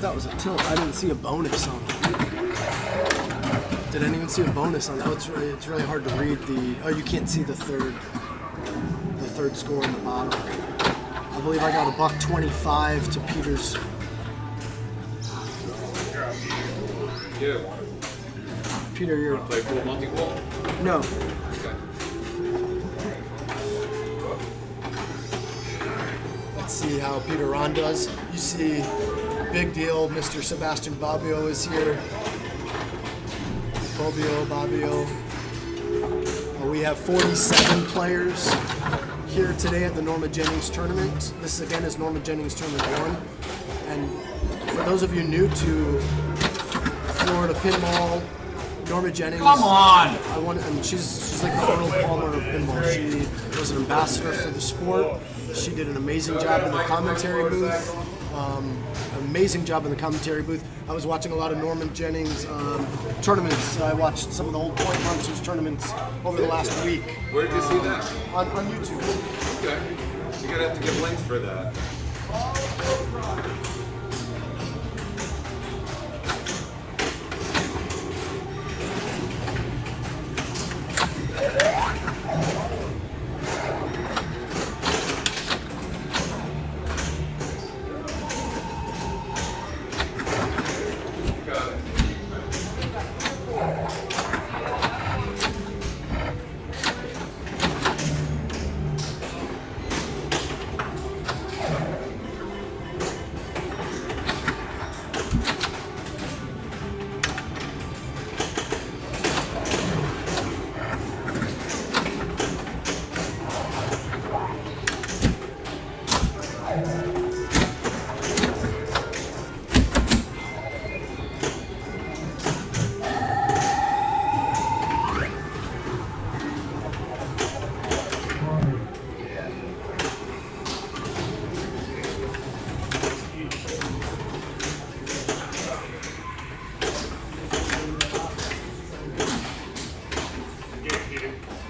That was a tilt. I didn't see a bonus on that. Did anyone see a bonus on that? Oh, it's really hard to read the. Oh, you can't see the third score in the bottom. I believe I got a $125 to Peter's. Yeah. Peter, you're. Play pool, multi-pool? No. Okay. Let's see how Peter Ron does. You see. Big deal, Mr. Sebastian Bobbio is here. Bobbio. We have 47 players here today at the Norma Jennings tournament. This again is Norma Jennings Tournament 1. And for those of you new to Florida pinball, Norma Jennings. Come on! She's like the Arnold Palmer of pinball. She was an ambassador for the sport. She did an amazing job in the commentary booth. Amazing job in the commentary booth. I was watching a lot of Norma Jennings tournaments. I watched some of the old Point Monsters tournaments over the last week. Where did you see that? On YouTube. Okay. You're gonna have to give links for that.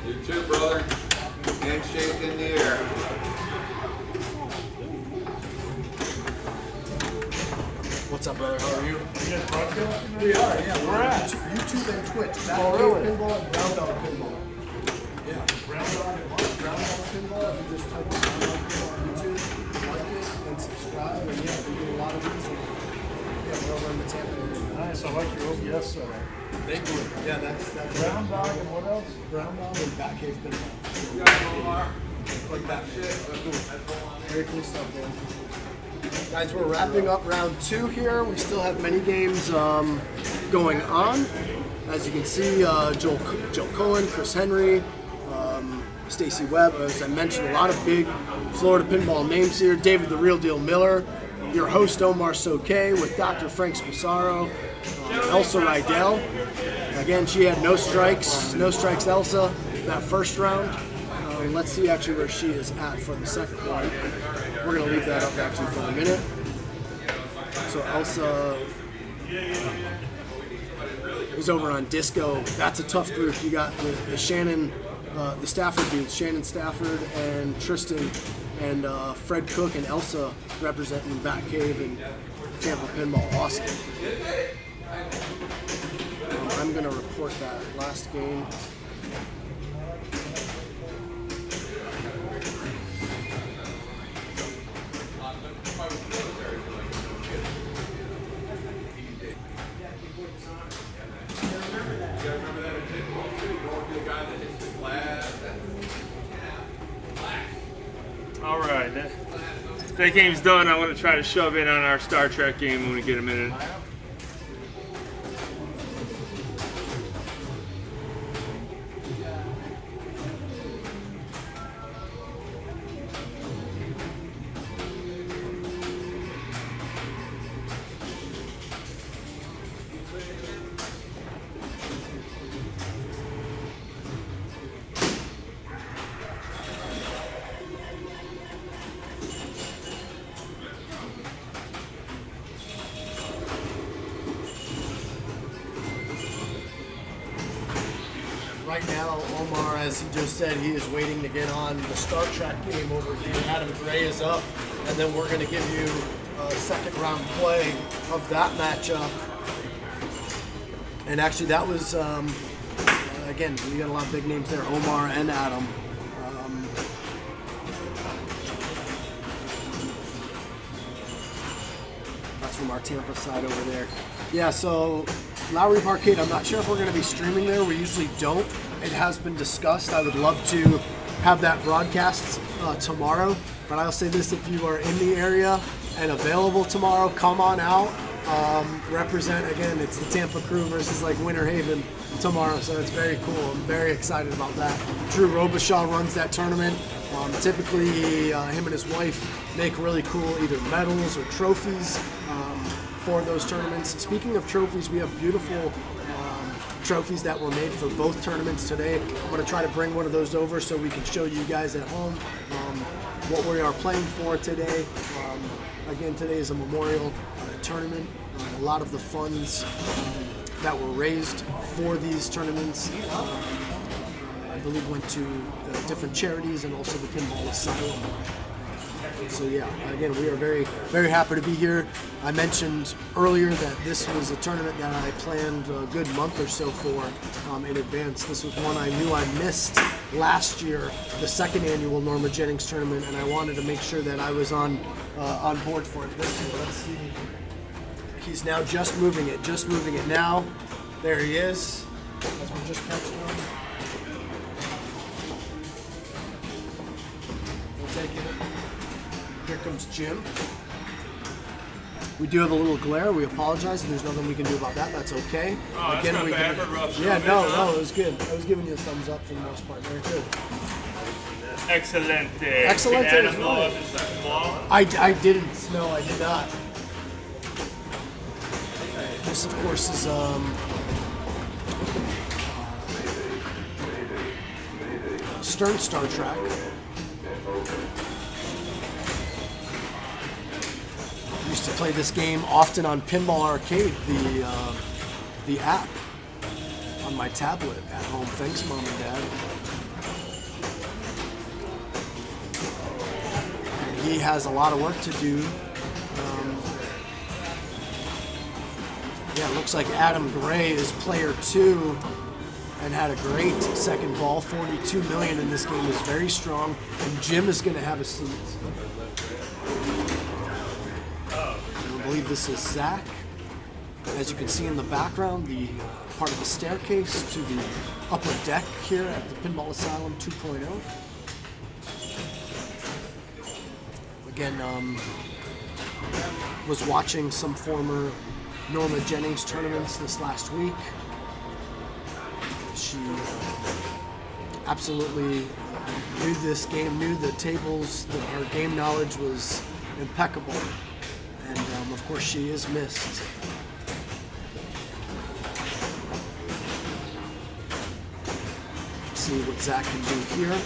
You too, brother. Handshake in the air. What's up, brother? How are you? You guys broadcasting? We are, yeah. We're at YouTube and Twitch. Batcave Pinball and Brown Dog Pinball. Yeah. Brown Dog Pinball. If you just type in Brown Dog Pinball on YouTube, like it, and subscribe. And yeah, we do a lot of these. And, yeah, we're over in the Tampa area. Nice, I like your OBS setup. Thank you. Yeah, that's Brown Dog and what else? Brown Dog and Batcave Pinball. Like that. Very cool stuff, man. Guys, we're wrapping up round 2 here. We still have many games going on. As you can see, Joel Cohen, Chris Henry, Stacy Webb. As I mentioned, a lot of big Florida pinball names here. David the Real Deal Miller, your host Omar Soke with Dr. Frank Spasaro, Elsa Rydell, Again, she had no strikes Elsa that first round. Let's see actually where she is at for the second one. We're going to leave that up actually for a minute. So Elsa is over on Disco. That's a tough group. You got the Shannon, the Stafford dudes, Shannon Stafford and Tristan and Fred Cook and Elsa representing Batcave and Tampa Pinball. Awesome. I'm going to report that last game. All right, that game's done. I'm going to try to shove in on our Star Trek game when we get a minute. Right now, Omar, as he just said, he is waiting to get on the Star Trek game over here. Adam Gray is up, and then we're going to give you a second round play of that matchup. And actually, that was, again, we got a lot of big names there, Omar and Adam. That's from our Tampa side over there. Yeah, so Lowry Parkade, I'm not sure if we're going to be streaming there. We usually don't. It has been discussed. I would love to have that broadcast tomorrow. But I'll say this, if you are in the area and available tomorrow, come on out. Represent, again, it's the Tampa crew versus like Winter Haven tomorrow. So it's very cool. I'm very excited about that. Drew Robichaud runs that tournament. Typically, him and his wife make really cool either medals or trophies for those tournaments. Speaking of trophies, we have beautiful trophies that were made for both tournaments today. I'm going to try to bring one of those over so we can show you guys at home what we are playing for today. Again, today is a memorial tournament. A lot of the funds that were raised for these tournaments I believe went to different charities and also the Pinball Asylum. So yeah, again, we are very, very happy to be here. I mentioned earlier that this was a tournament that I planned a good month or so for in advance. This was one I knew I missed last year, the second annual Norma Jennings tournament, and I wanted to make sure that I was on board for it this year. Let's see. He's now just moving it now. There he is, as we're just catching him. We'll take it. Here comes Jim. We do have a little glare. We apologize. There's nothing we can do about that. That's okay. Oh, that's Again, not we bad can, for rough yeah, showing, no, huh? it was good. I was giving you a thumbs up for the most part. Very good. Excelente. Excelente Did is Adam go right. up in second ball? I didn't. No, I did not. This, of course, is Stern Star Trek. Used to play this game often on Pinball Arcade, the app on my tablet at home. Thanks, Mom and Dad. And he has a lot of work to do. Yeah, it looks like Adam Gray is player 2 and had a great second ball. 42 million in this game is very strong, and Jim is going to have a seat. I believe this is Zach. As you can see in the background, the part of the staircase to the upper deck here at the Pinball Asylum 2.0. Again, was watching some former Norma Jennings tournaments this last week. She absolutely knew this game, knew the tables, her game knowledge was impeccable. And of course she is missed. see what Zach can do here.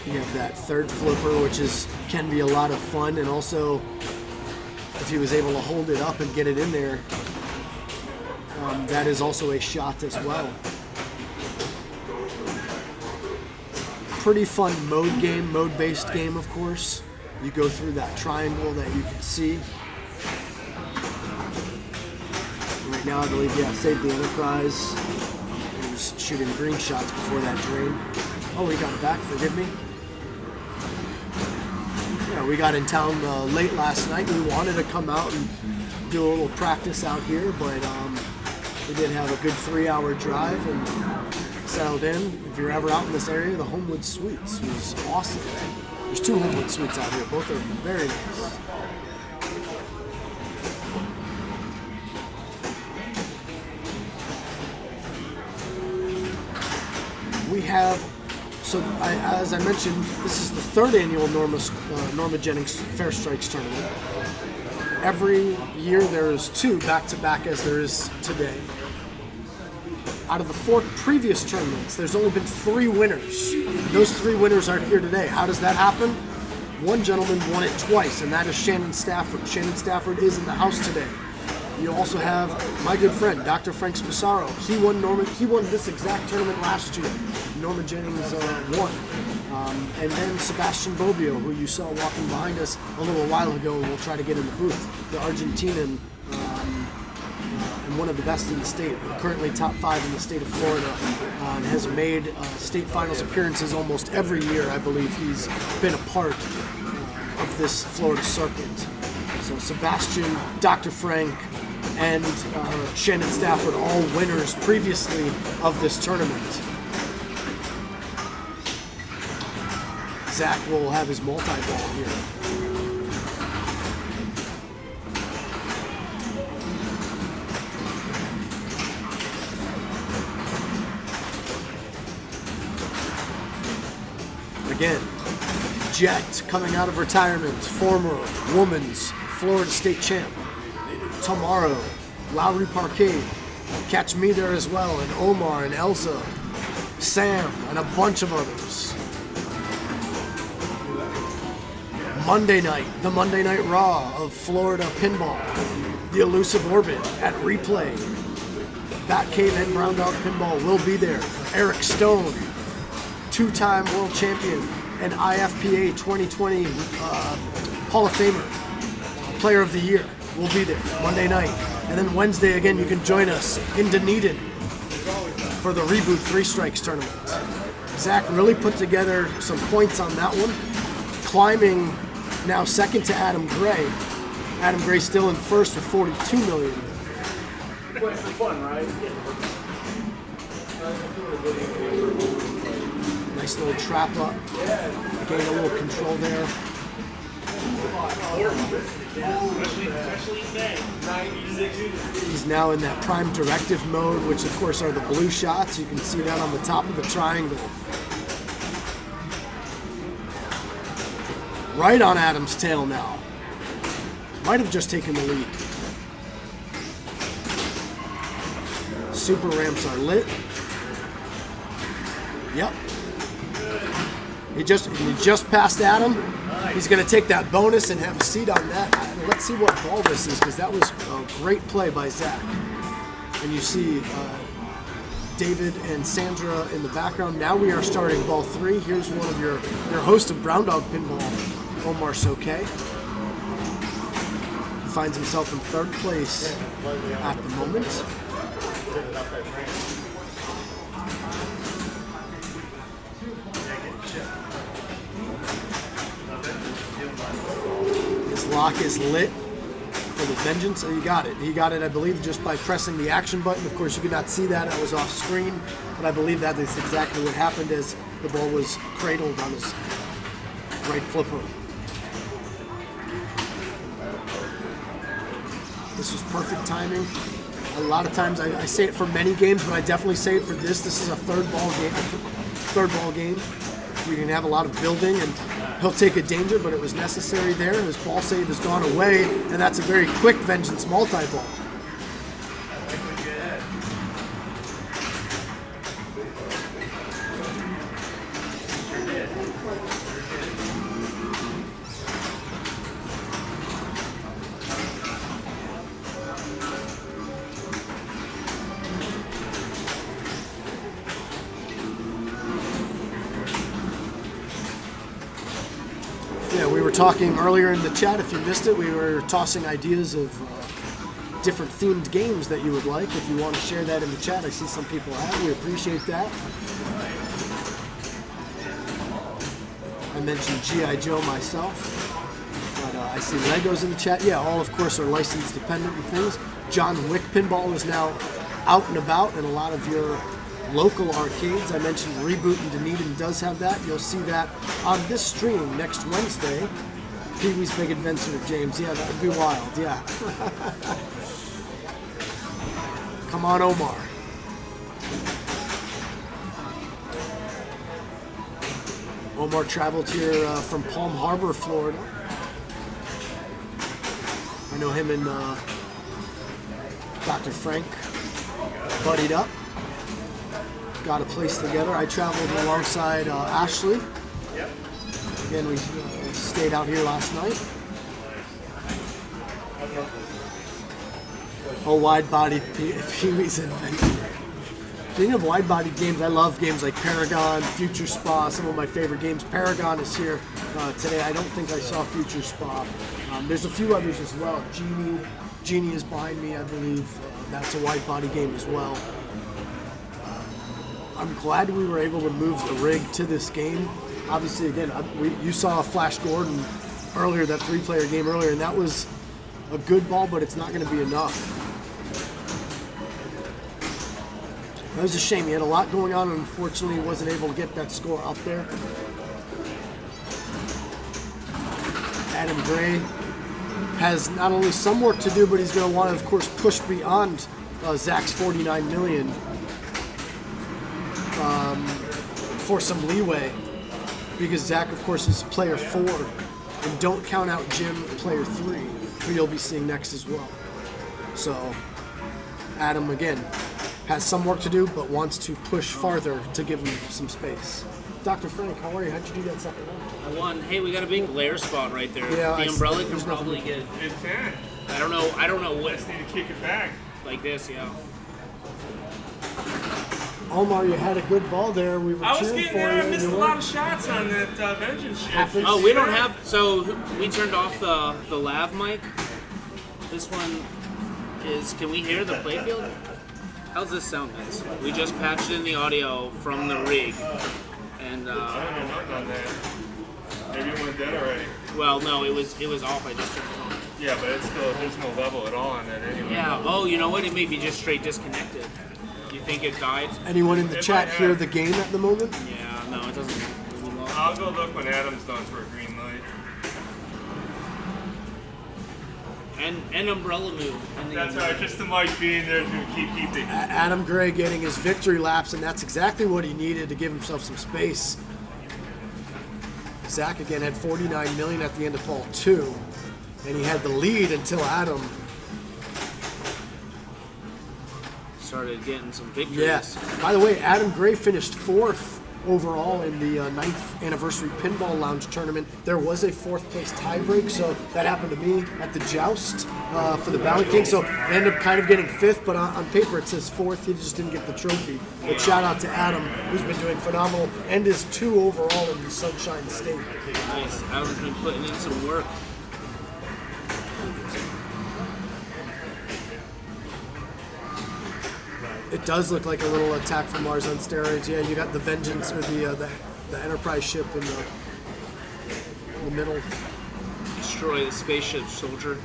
You have that third flipper, which can be a lot of fun, and also if he was able to hold it up and get it in there, that is also a shot as well. Pretty fun mode-based game, of course. You go through that triangle that you can see. Right now, I believe, saved the Enterprise. He was shooting green shots before that drain. Oh, he got it back, forgive me. Yeah, we got in town late last night. We wanted to come out and do a little practice out here, but we did have a good 3-hour drive and settled in. If you're ever out in this area, the Homewood Suites was awesome. There's 2 Homewood Suites out here. Both are very nice. We have, as I mentioned, this is the 3rd annual Norma Jennings Fair Strikes tournament. Every year there's 2 back-to-back as there is today. Out of the 4 previous tournaments, there's only been 3 winners. Those 3 winners are here today. How does that happen? One gentleman won it twice, and that is Shannon Stafford. Shannon Stafford is in the house today. You also have my good friend, Dr. Frank Sposaro. He won this exact tournament last year. Norma Jennings won. And then Sebastian Bobbio, who you saw walking behind us a little while ago, and we'll try to get in the booth. The Argentinian, and one of the best in the state, currently top 5 in the state of Florida, and has made state finals appearances almost every year. I believe he's been a part of this Florida circuit. So Sebastian, Dr. Frank, and Shannon Stafford, all winners previously of this tournament. Zach will have his multi-ball here. Again, Jet coming out of retirement, former women's Florida State champ. Tomorrow, Lowry Parquet, catch me there as well, and Omar and Elsa, Sam, and a bunch of others. Monday night, the Monday Night Raw of Florida Pinball, the Elusive Orbit at Replay. Batcave and Brown Dog Pinball will be there. Eric Stone, 2-time world champion and IFPA 2020 Hall of Famer, Player of the Year, will be there Monday night. And then Wednesday again, you can join us in Dunedin for the Reboot 3 Strikes tournament. Zach really put together some points on that one, climbing now second to Adam Gray. Adam Gray still in first with 42 million. Went for fun, right? Nice little trap up. Getting a little control there. He's now in that prime directive mode, which of course are the blue shots. You can see that on the top of the triangle. Right on Adam's tail now. Might have just taken the lead. Super ramps are lit. Yep. He just passed Adam. He's going to take that bonus and have a seat on that. Let's see what ball this is, because that was a great play by Zach. And you see David and Sandra in the background. Now we are starting ball 3. Here's one of your host of Brown Dog Pinball, Omar Soke. He finds himself in 3rd place at the moment. His lock is lit for the Vengeance. So you got it. He got it, I believe, just by pressing the action button. Of course, you could not see that. It was off screen. But I believe that is exactly what happened as the ball was cradled on his right flipper. This was perfect timing. A lot of times I say it for many games, but I definitely say it for this. This is a third ball game. We didn't have a lot of building, and he'll take a danger, but it was necessary there. And his ball save has gone away, and that's a very quick Vengeance multi-ball. Yeah, we were talking earlier in the chat. If you missed it, we were tossing ideas of different themed games that you would like. If you want to share that in the chat, I see some people have. We appreciate that. I mentioned G.I. Joe myself, but I see Legos in the chat. Yeah, all of course are license dependent and things. John Wick Pinball is now out and about in a lot of your local arcades. I mentioned Reboot in Dunedin does have that. You'll see that on this stream next Wednesday. Pee-wee's Big Adventure, James. Yeah, that would be wild. Yeah. Come on, Omar. Omar traveled here from Palm Harbor, Florida. I know him and Dr. Frank buddied up. Got a place together. I traveled alongside Ashley. Again, we stayed out here last night. Oh, wide-bodied Pee-wee's Adventure. Speaking of wide-bodied games, I love games like Paragon, Future Spa, some of my favorite games. Paragon is here today. I don't think I saw Future Spa. There's a few others as well. Genie is behind me, I believe. That's a wide-body game as well. I'm glad we were able to move the rig to this game. Obviously, again, you saw Flash Gordon earlier, that 3-player game earlier, and that was a good ball, but it's not going to be enough. That was a shame. He had a lot going on, and unfortunately wasn't able to get that score up there. Adam Gray has not only some work to do, but he's going to want to, of course, push beyond Zach's 49 million for some leeway, because Zach, of course, is player 4, and don't count out Jim, player 3, who you'll be seeing next as well. So Adam, again, has some work to do, but wants to push farther to give him some space. Dr. Frank, how are you? How'd you do that second round? I won. Hey, we got a big glare spot right there. Yeah, the umbrella can probably get. It can. I don't know what. Just need to kick it back. Like this, yeah. Omar, you had a good ball there. We were I was cheering getting for there. you. I missed You a were- lot of shots on that Vengeance shit. Happens. Oh, we don't have. So we turned off the lav mic. This one is. Can we hear the playfield? How's this sound, guys? We just patched in the audio from the rig, and I don't know nothing on that. Maybe it went dead already. well, no, it was off. I just turned it on. Yeah, but it's still there's no level at all on that anyway. Yeah. Oh, you know what? It may be just straight disconnected. You think it died? Anyone in the It chat might hear have. the game at the moment? Yeah. No, it doesn't. We lost I'll go look when Adam's done for a green light. and umbrella move. And the That's right, just the mic being there to keep the. Adam Gray getting his victory laps, and that's exactly what he needed to give himself some space. Zach again had 49 million at the end of ball 2, and he had the lead until Adam. started getting some victories. Yes. By the way, Adam Gray finished 4th overall in the 9th anniversary Pinball Lounge tournament. There was a 4th place tiebreak, so that happened to me at the joust for the Bounty King. So I ended up kind of getting 5th, but on paper it says 4th. He just didn't get the trophy. But shout out to Adam, who's been doing phenomenal, and is 2 overall in the Sunshine State. Nice. Adam's been putting in some work. It does look like a little attack from Mars on steroids. Yeah, you got the Vengeance or the Enterprise ship in the middle. Destroy the spaceship soldier.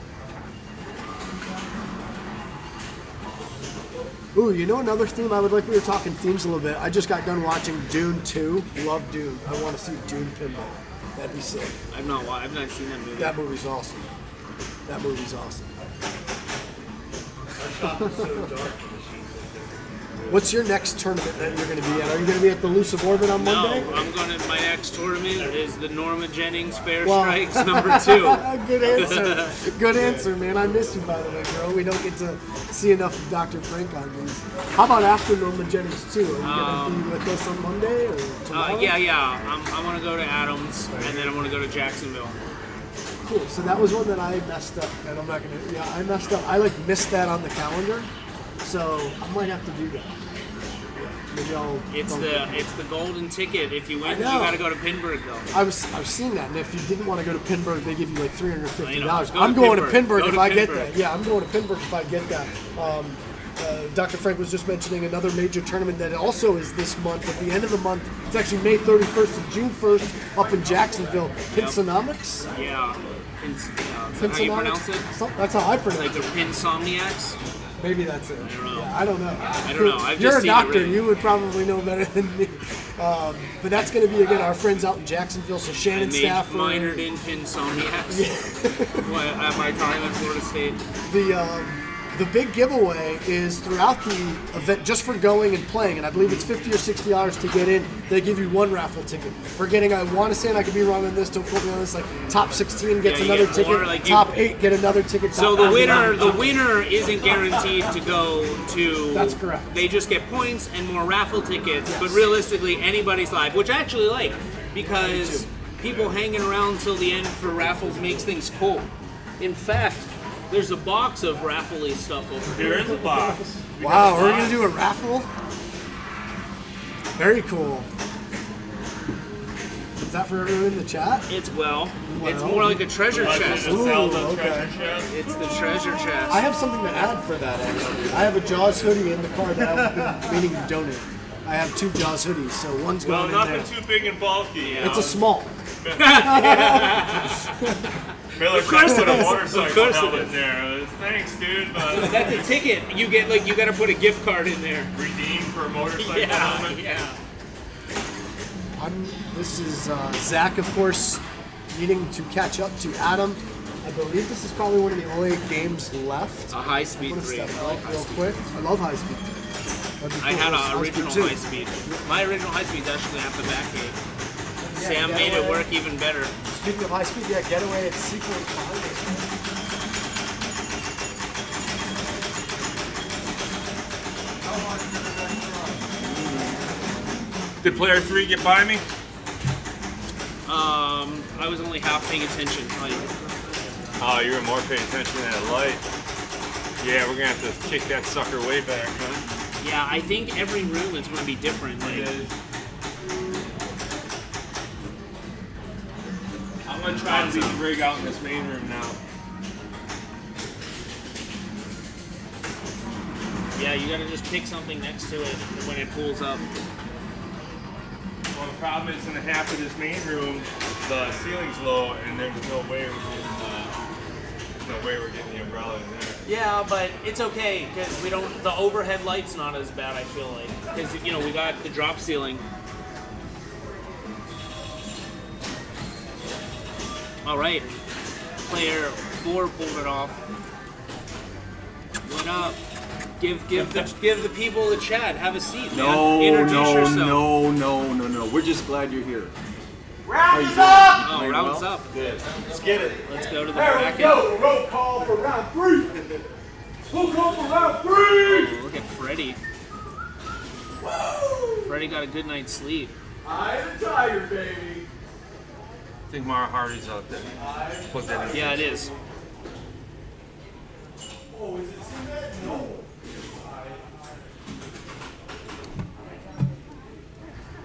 Ooh, you know another theme I would like? We were talking themes a little bit. I just got done watching Dune 2. Love Dune. I want to see Dune pinball. That'd be sick. I've not seen that movie. That movie's awesome. That movie's awesome. What's your next tournament that you're going to be at? Are you going to be at the Elusive Orbit on Monday? No, I'm going to. My next tournament is the Norma Jennings Fair Well- Strikes #2. Good answer. Good answer, man. I miss you, by the way, girl. We don't get to see enough of Dr. Frank on these. How about after Norma Jennings, too? Are you going to be with us on Monday or tomorrow? Yeah. I want to go to Adams, and then I want to go to Jacksonville. Cool. So that was one that I messed up, and I'm not gonna. Yeah, I messed up. I missed that on the calendar, so I might have to do that. Yeah, maybe I'll. It's the golden ticket. If you win, you know. got to go to Pinburg though. I've seen that, and if you didn't want to go to Pinburg, they give you like $350. Go to I'm going to Pinburg. Pinburg Go if to I get Pinburg. that. Yeah, I'm going to Pinburg if I get that. Dr. Frank was just mentioning another major tournament that also is this month. At the end of the month, it's actually May 31st and June 1st up in Jacksonville. Pinsonomics? Yeah. Is that how you pronounce it? That's how I pronounce Like the it. Pinsomniacs? Maybe that's it. don't know. Yeah, I don't know. I don't know. I've You're just a seen it doctor. written. You would probably know better than me. But that's going to be, again, our friends out in Jacksonville. So I Shannon Stafford. minored in Pinsomniacs at my time at Florida State. The big giveaway is throughout the event, just for going and playing, and I believe it's $50 or $60 to get in. They give you one raffle ticket. For getting, I want to say, and I could be wrong on this, don't quote me on this, like top 16 gets Yeah, you another get ticket, more, like top 8 get another ticket. So top the 9 winner isn't guaranteed to go to. That's correct. They just get points and more raffle tickets. Yes. But realistically, anybody's live, which I actually like, because people hanging around till the end for raffles makes things cool. In fact, there's a box of raffle-y stuff over here. There is a box. Wow, we're going to do a raffle? Very cool. Is that for everyone in the chat? It's more like a treasure chest. Ooh, Zelda okay. treasure chest. It's the treasure chest. I have something to add for that, actually. I have a Jaws hoodie in the car that I've been meaning to donate. I have 2 Jaws hoodies, so one's Well, going in there. nothing too big and bulky. It's a small. Miller tried to put a Of motorcycle course it helmet is. in there. Thanks, dude, but That's a ticket. You got to put a gift card in there. redeem for a motorcycle Yeah, helmet. yeah. This is Zach, of course, needing to catch up to Adam. I believe this is probably one of the only games left. A high-speed I'm gonna 3. step out real quick. I love high speed. That'd be I cool. had High an original speed too. high speed. My original high speed's actually at the back gate. Sam yeah, made it yeah. work even better. Speaking of high speed, yeah, getaway at Seaport's behind us. Did player 3 get by me? I was only half paying attention. Oh, you were more paying attention to that light. Yeah, we're gonna have to kick that sucker way back, huh? Yeah, I think every room is going to be different. Like, I'm gonna try to leave the rig out in this main room now. yeah, you got to just pick something next to it when it pulls up. Well, the problem is in the half of this main room, the ceiling's low, and there's no way we're getting the umbrella in there. Yeah, but it's okay because we don't. The overhead light's not as bad. I feel like because we got the drop ceiling. All right, player 4 pulled it off. Went up. Give the people the chat. Have a seat, man. Introduce yourself. No. We're just glad you're here. Round is up! Oh, round's up. Good. Let's get it. Let's go to the There we bracket. go. Roll call for round 3. Roll call for round 3. Oh, look at Freddie. Freddie got a good night's sleep. I'm a tiger, baby. I think Mara Hardy's out there. Put that in. Yeah, it is. Oh, is it cement? No.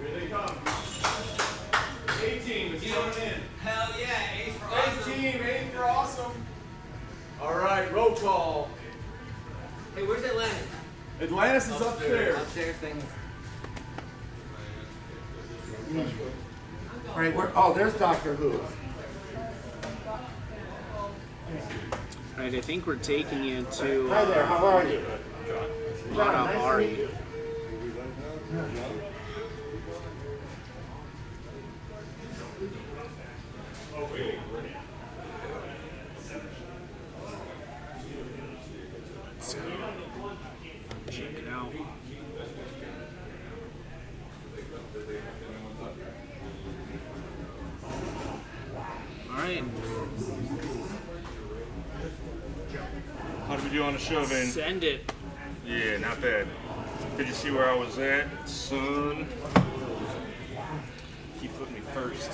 Here they come. 18 is coming in. Hell yeah, ace for awesome. 18, aim for awesome. All right, roll call. Hey, where's Atlantis? Atlantis is upstairs. Upstairs thing. All right, there's Doctor Who. All right, I think we're taking you to Hi there, how are you? Matahari. Let's check it out. we do on the shoving. Send it. Yeah, not bad. Did you see where I was at, son? He put me first.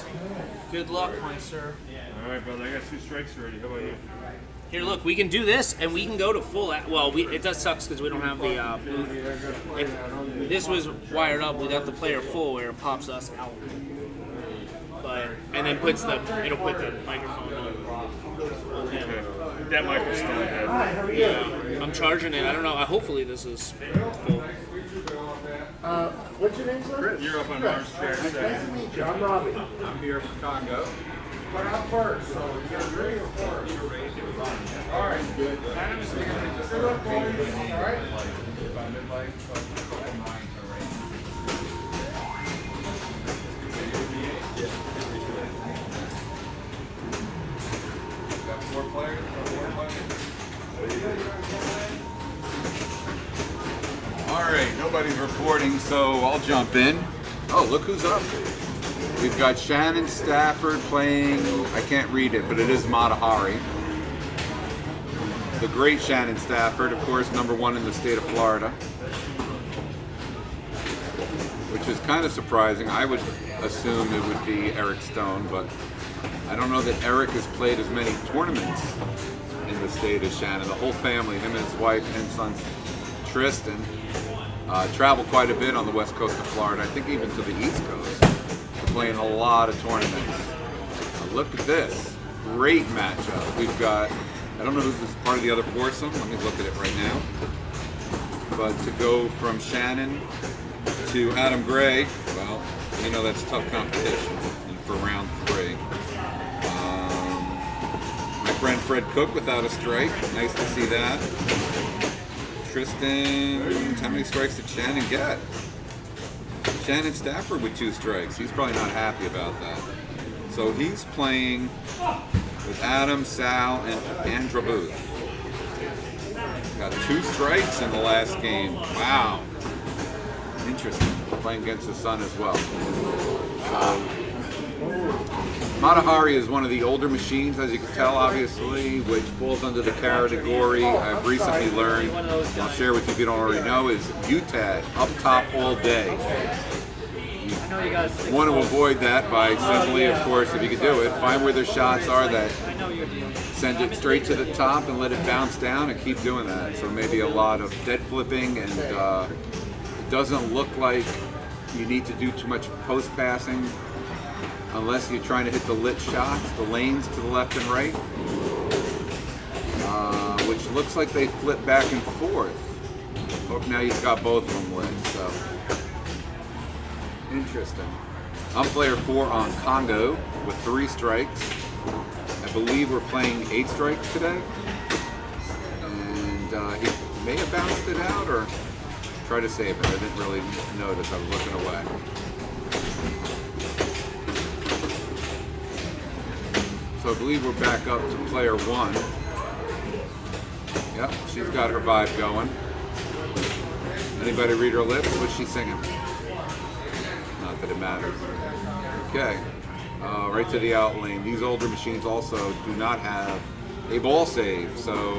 Good luck, my sir. All right, brother. I got 2 strikes already. How about you? Here, look, we can do this, and we can go to full. Well, it does suck because we don't have the booth. If this was wired up, we got the player full where it pops us out. But and then it'll put the microphone on him. Okay. That mic is still dead. Yeah, I'm charging it. I don't know. Hopefully this is full. What's your name, sir? You're up on Mars track. Nice to meet you. I'm Robbie. I'm here from Congo. But I'm first, so you're ready or first? All right, good. Good luck, boys. All right. Got 4 players? All right, nobody's reporting, so I'll jump in. Oh, look who's up. We've got Shannon Stafford playing, I can't read it, but it is Matahari. The great Shannon Stafford, of course, #1 in the state of Florida. Which is kind of surprising. I would assume it would be Eric Stone, but I don't know that Eric has played as many tournaments in the state as Shannon. The whole family, him and his wife and son Tristan, travel quite a bit on the west coast of Florida, I think even to the east coast. They're playing a lot of tournaments. Now look at this. Great matchup. We've got, I don't know who's this part of the other foursome. Let me look at it right now. But to go from Shannon to Adam Gray, well, you know that's tough competition for round 3. My friend Fred Cook without a strike. Nice to see that. Tristan, how many strikes did Shannon get? Shannon Stafford with 2 strikes. He's probably not happy about that. So he's playing with Adam, Sal, and Andra Booth. Got 2 strikes in the last game. Wow. Interesting. Playing against his son as well. So, Matahari is one of the older machines, as you can tell, obviously, which falls under the category I've recently learned, I'll share with you if you don't already know, is UTAD, up top all day. You want to avoid that by simply, of course, if you can do it, find where their shots are that send it straight to the top and let it bounce down and keep doing that. So maybe a lot of dead flipping, and it doesn't look like you need to do too much post passing unless you're trying to hit the lit shots, the lanes to the left and right, which looks like they flip back and forth. Hope now you've got both of them lit, so interesting. I'm player 4 on Congo with 3 strikes. I believe we're playing 8 strikes today, and he may have bounced it out or tried to save it. I didn't really notice. I was looking away. So I believe we're back up to player 1. Yep, she's got her vibe going. Anybody read her lips? What's she singing? Not that it matters. Okay, right to the out lane. These older machines also do not have a ball save, so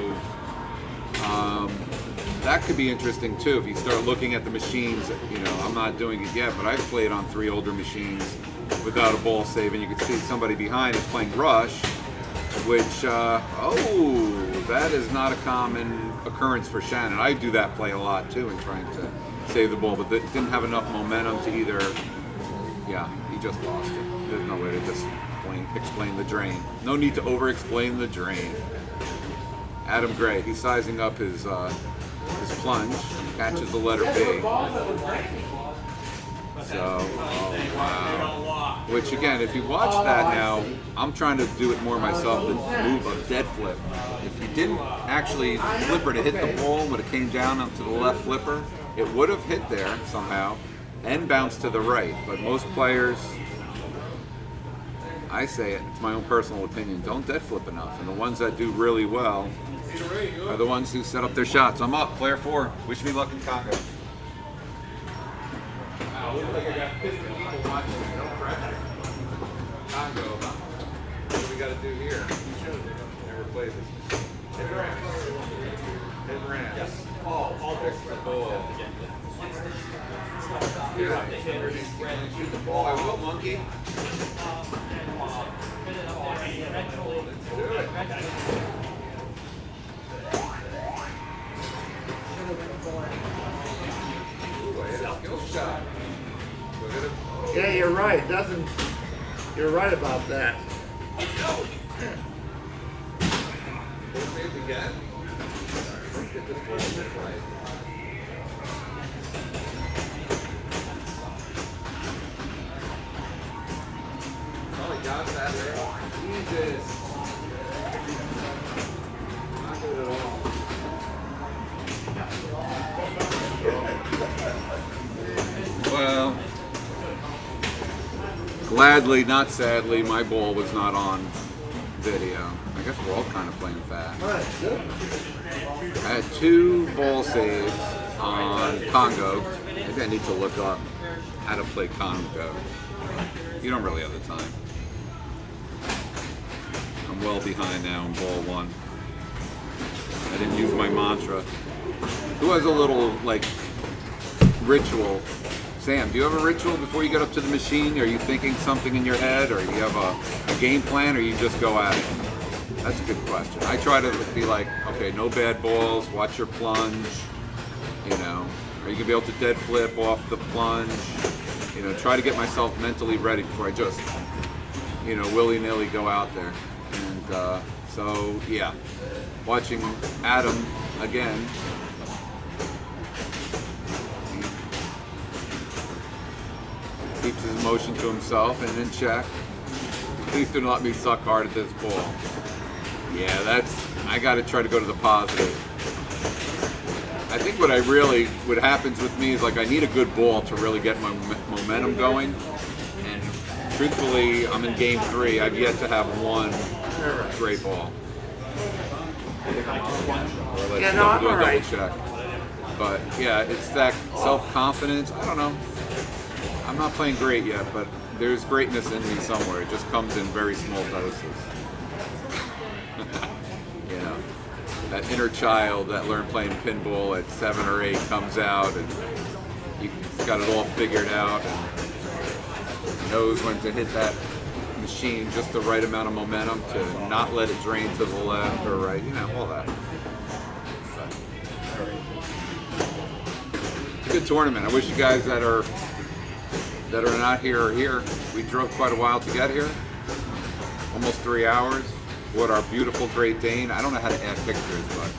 that could be interesting too. If you start looking at the machines, you know, I'm not doing it yet, but I've played on 3 older machines without a ball save, and you can see somebody behind is playing Rush, which, that is not a common occurrence for Shannon. I do that play a lot too in trying to save the ball, but it didn't have enough momentum to either, yeah, he just lost it. There's no way to just explain the drain. No need to over-explain the drain. Adam Gray, he's sizing up his plunge, catches the letter B. So, oh wow. Which again, if you watch that now, I'm trying to do it more myself, the move of dead flip. If you didn't actually flipper to hit the ball when it came down onto the left flipper, it would have hit there somehow and bounced to the right. But most players, I say it, it's my own personal opinion, don't dead flip enough. And the ones that do really well are the ones who set up their shots. I'm up, player 4. Wish me luck in Congo. Looks like I got 50 people watching. No pressure. Congo, huh? What do we got to do here? Never played this. Hit ramps. Extra ball. Shoot the ball. I will, monkey. Let's do it. Ooh, I hit a skill shot. Yeah, you're right. You're right about that. Save again. Get this ball this way. Oh, he got that there. Jesus. Not good at all. Well, gladly, not sadly, my ball was not on video. I guess we're all kind of playing fast. I had 2 ball saves on Congo. Maybe I need to look up how to play Congo. You don't really have the time. I'm well behind now in ball 1. I didn't use my mantra. Who has a little, like, ritual? Sam, do you have a ritual before you get up to the machine? Are you thinking something in your head, or do you have a game plan, or you just go at it? That's a good question. I try to be like, okay, no bad balls, watch your plunge, you know. Are you going to be able to dead flip off the plunge? You know, try to get myself mentally ready before I just, you know, willy-nilly go out there. And so, yeah, watching Adam again. Keeps his emotion to himself and in check. Please do not let me suck hard at this ball. Yeah, I got to try to go to the positive. I think what happens with me is, like, I need a good ball to really get my momentum going. And truthfully, I'm in game 3. I've yet to have one great ball. Or let's do a double check. But yeah, it's that self-confidence. I don't know. I'm not playing great yet, but there's greatness in me somewhere. It just comes in very small doses. You know, that inner child that learned playing pinball at 7 or 8 comes out, and he's got it all figured out and knows when to hit that machine just the right amount of momentum to not let it drain to the left or right. You know, all that. It's a good tournament. I wish you guys that are not here are here. We drove quite a while to get here, almost 3 hours. What our beautiful Great Dane. I don't know how to add pictures, but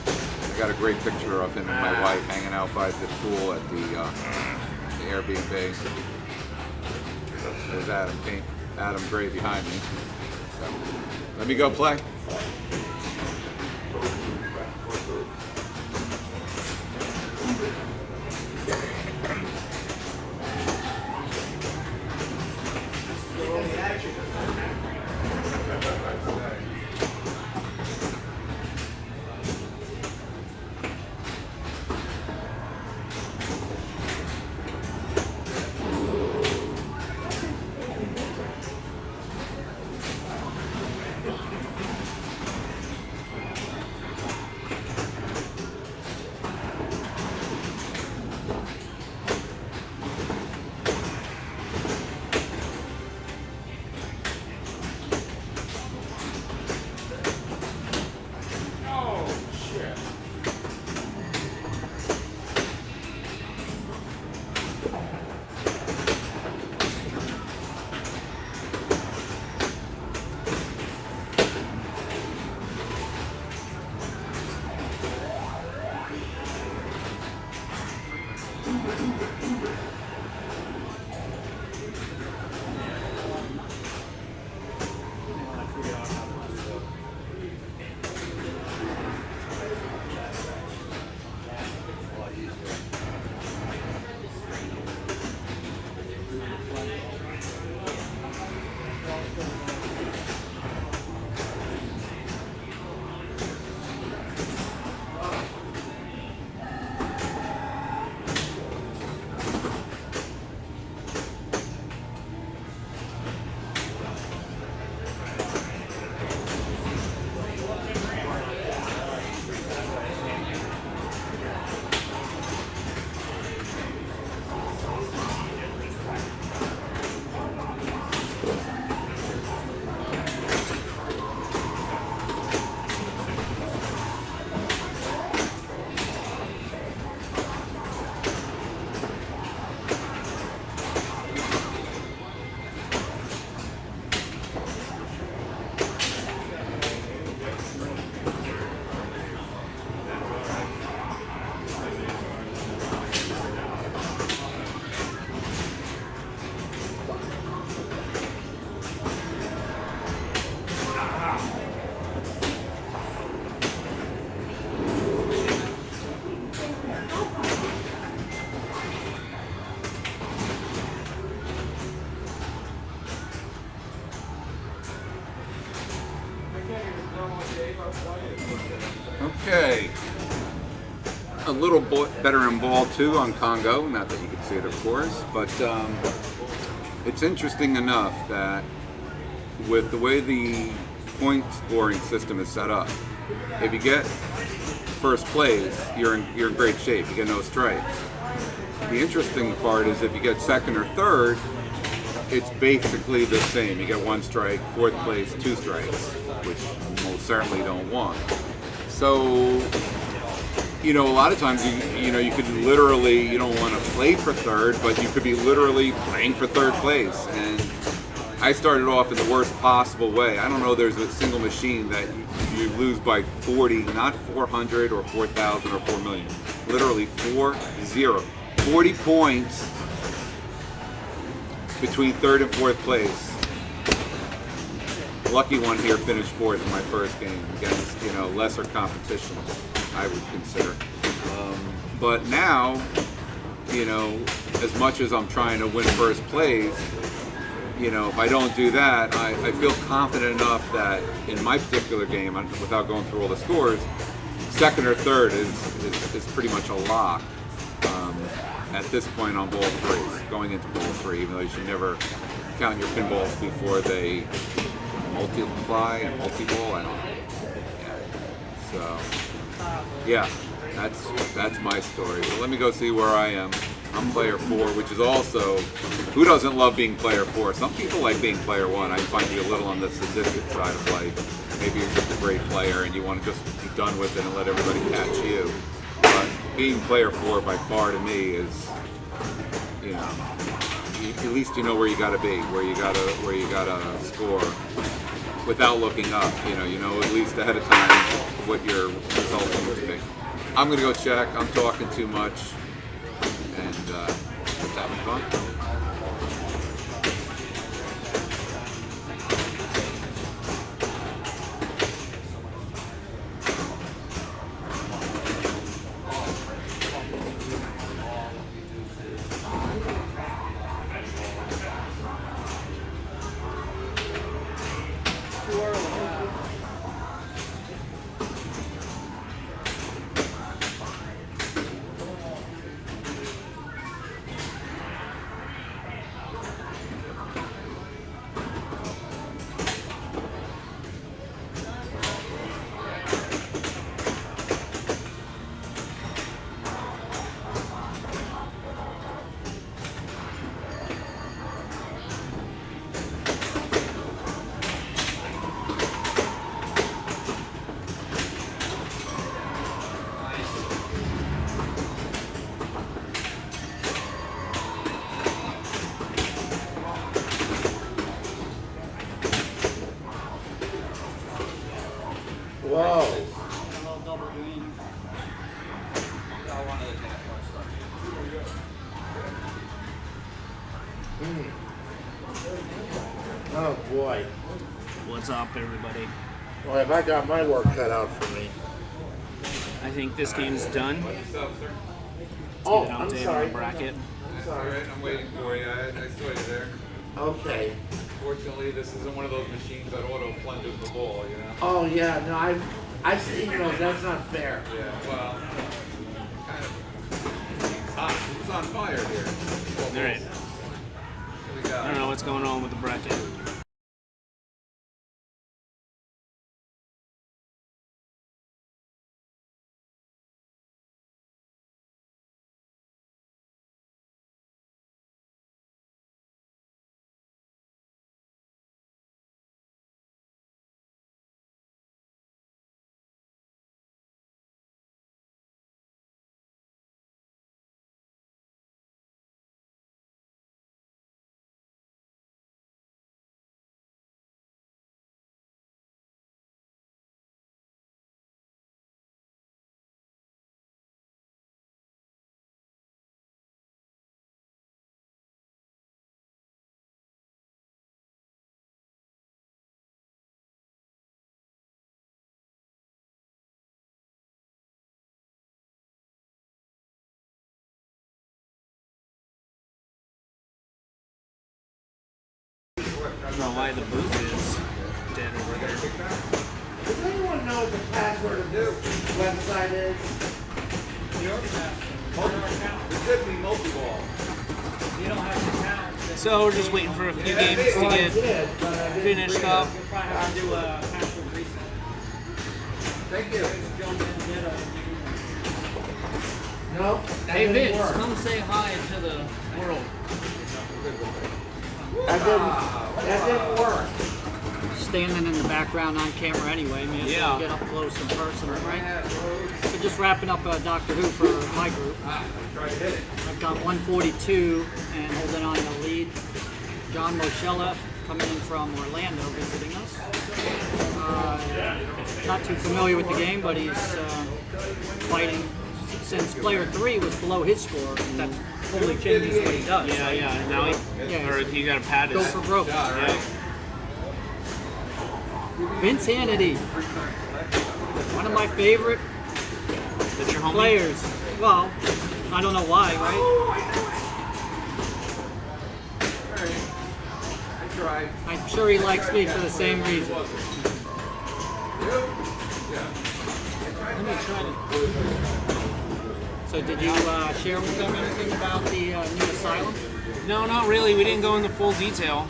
I got a great picture of him and my wife hanging out by the pool at the Airbnb. There's Adam Gray behind me. So, let me go play. Okay. A little better in ball two on Congo. Not that you can see it, of course, but it's interesting enough that with the way the point scoring system is set up, if you get first place, you're in great shape. You get no strikes. The interesting part is if you get second or third, it's basically the same. You get one strike, fourth place, two strikes, which you most certainly don't want. So, you know, a lot of times you could literally, you don't want to play for third, but you could be literally playing for third place. And I started off in the worst possible way. I don't know there's a single machine that you lose by 40, not 400 or 4,000 or 4 million. Literally 4-0. 40 points between third and fourth place. Lucky one here finished fourth in my first game against, you know, lesser competition, I would consider. But now, you know, as much as I'm trying to win first place, you know, if I don't do that, I feel confident enough that in my particular game, without going through all the scores, second or third is pretty much a lock at this point on ball three, going into ball three, even though you should never count your pinballs before they multiply and multi-ball. I don't know. Yeah. So, yeah, that's my story. So let me go see where I am. I'm player 4, which is also, who doesn't love being player 4? Some people like being player 1. I find you a little on the sadistic side of life. Maybe you're just a great player and you want to just be done with it and let everybody catch you. But being player 4 by far to me is, you know, at least you know where you got to be, where you gotta score without looking up. You know at least ahead of time what your result is going to be. I'm gonna go check. I'm talking too much, and just having fun. Oh boy. What's up, everybody? Well, have I got my work cut out for me? I think this game's done. Oh, Get an I'm update on sorry. the bracket. Sorry, I'm waiting for you. I saw you there. Okay. Fortunately, this isn't one of those machines that auto plunges the ball, you know? Oh yeah, no, I've seen those. That's not fair. Yeah, well, kind of. It's hot. It's on fire here. All right. Here we go. I don't know what's going on with the bracket. I don't know why the booth is dead over there. Does anyone know what the password of this website is? It should be multi-ball. You don't have to count. So we're just waiting for a few games to get finished up. You'll probably have to do a password reset. Thank you. Jump in, ditto. No? That Hey didn't Vince, work. come say hi to the world. That didn't work. Standing in the background on camera anyway, man. Yeah. So get up close and personal, right? So just wrapping up Doctor Who for my group. I've got 142 and holding on the lead. John Moschella coming in from Orlando visiting us. Not too familiar with the game, but he's fighting. Since player 3 was below his score, that's totally changes what he does. Yeah, yeah. Now he got a pad. Go for broke. Yeah. Vince Hannity, one of my favorite That's your homie? players. Well, I don't know why, right? I tried. I'm sure he likes me for the same reason. Let me try to. So did you share with them anything about the new Asylum? No, not really. We didn't go into full detail.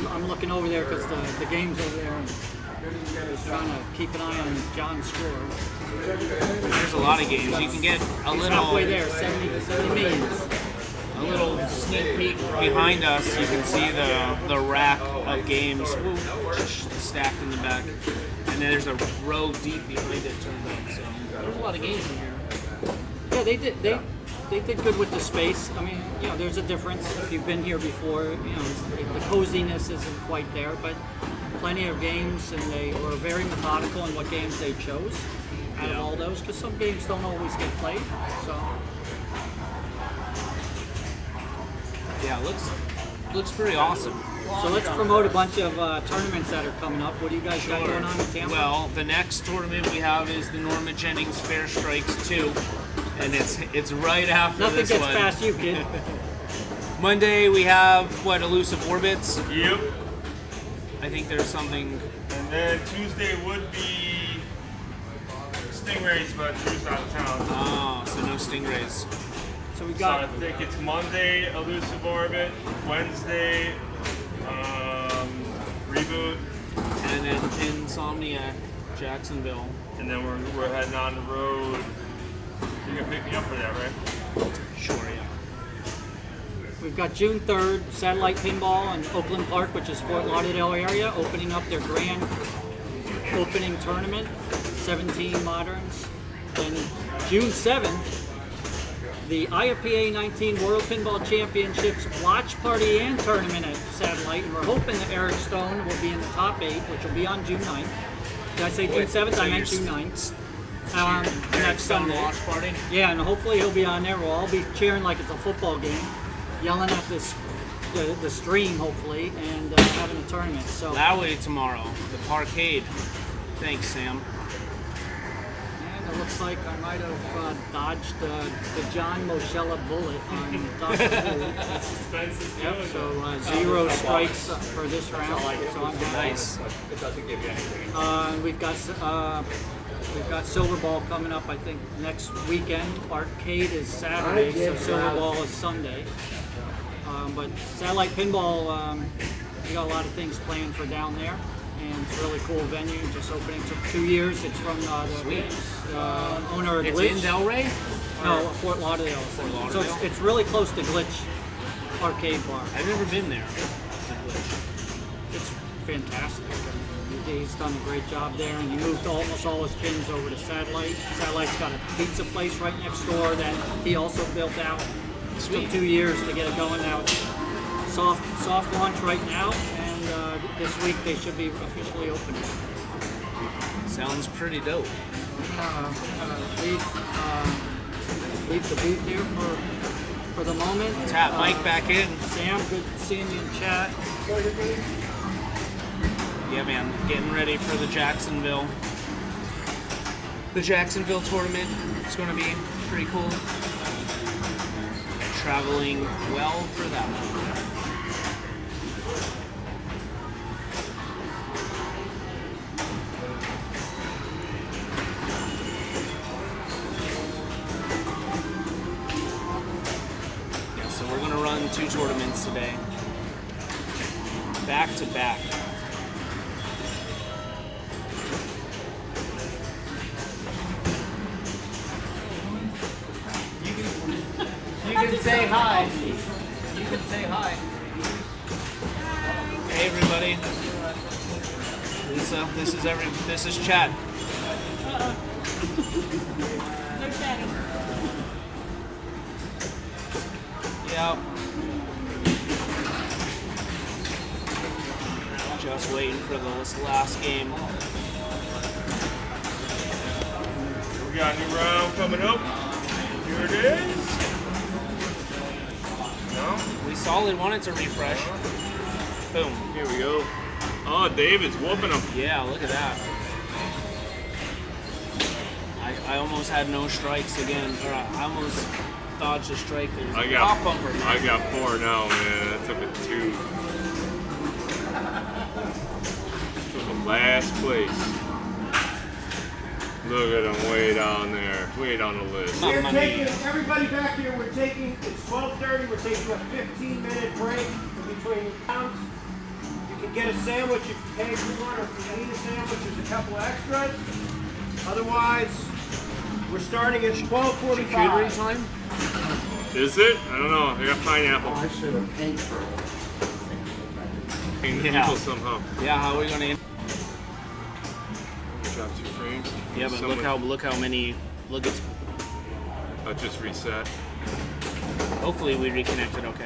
I'm looking over there because the game's over there and just trying to keep an eye on John's score. There's a lot of games. You can get a He's little. halfway there, 70 millions. A little sneak peek behind us. You can see the rack of games stacked in the back, and then there's a row deep behind it turned up. So there's a lot of games in here. Yeah, they did. They did good with the space. I mean, you know, there's a difference. If you've been here before, you know, the coziness isn't quite there, but plenty of games, and they were very methodical in what games they chose out of all those, because some games don't always get played. So Yeah, it looks pretty awesome. So let's promote a bunch of tournaments that are coming up. What do you guys got going on in Tampa? Well, the next tournament we have is the Norma Jennings Fair Strikes 2, and it's right after Nothing this gets one. past you, kid. Monday we have Elusive Orbits. Yep. I think there's something. And then Tuesday would be Stingrays, but Drew's out of town. Oh, so no Stingrays. So we So I got think it's Monday, Elusive Orbit, Wednesday, Reboot, And then Insomniac, Jacksonville. and then we're heading on the road. You're gonna pick me up for that, right? Sure, yeah. We've got June 3rd, Satellite Pinball in Oakland Park, which is Fort Lauderdale area, opening up their grand opening tournament, 17 moderns. And June 7th, the IFPA 19 World Pinball Championships watch party and tournament at Satellite. And we're hoping that Eric Stone will be in the top 8, which will be on June 9th. Did I say June 7th? I meant June 9th. And that's Sunday. Watch party. Yeah, and hopefully he'll be on there. We'll all be cheering like it's a football game, yelling at the stream, hopefully, and having a tournament. So That way tomorrow, the Parkade. Thanks, Sam. and it looks like I might have dodged the John Moschella bullet on Doctor Who. Yep, so 0 strikes for this round. So I'm happy. Nice. We've got Silver Ball coming up, I think, next weekend. Arcade is Saturday, so Silver Ball is Sunday. But Satellite Pinball, we got a lot of things planned for down there, and it's a really cool venue. Just opening, took 2 years. It's from the owner of It's Glitch. in Delray? No, Fort Lauderdale. So it's really close to Glitch Arcade Bar. I've never been there. It's fantastic. He's done a great job there, and he moved almost all his pins over to Satellite. Satellite's got a pizza place right next door that he also built out. It took 2 years to get it going now. It's soft launch right now, and this week they should be officially opening. Sounds pretty dope. Leave the booth here for the moment. Tap Mike back in. Sam, good seeing you in chat. Yeah, man. Getting ready for the Jacksonville tournament. It's going to be pretty cool. Traveling well for that one. back to back. You can say hi. You can say hi. Hey everybody. This is Chad. No chatting. Yep. Just waiting for this last game. We got a new round coming up. Here it is. No? We solid wanted to refresh. Boom. Here we go. Oh, David's whooping him. Yeah, look at that. I almost had no strikes again. Or I almost dodged a strike. There's I a got pop bumper. I got 4 now, man. That took a 2. Took him last place. Look at him way down there, way down the list. Mamma We're mia. taking, everybody back here, it's 12:30, we're taking a 15-minute break between rounds. You can get a sandwich if you pay for one, or if you need a sandwich, there's a couple extras. Otherwise, we're starting at 12:45. Charcuterie time? Is it? I don't know. I got pineapple. I should have paid for it. People Yeah. somehow. Yeah, how are we gonna? Drop 2 frames. Yeah, but look how many. Look, it's. I just reset. Hopefully we reconnected. Okay.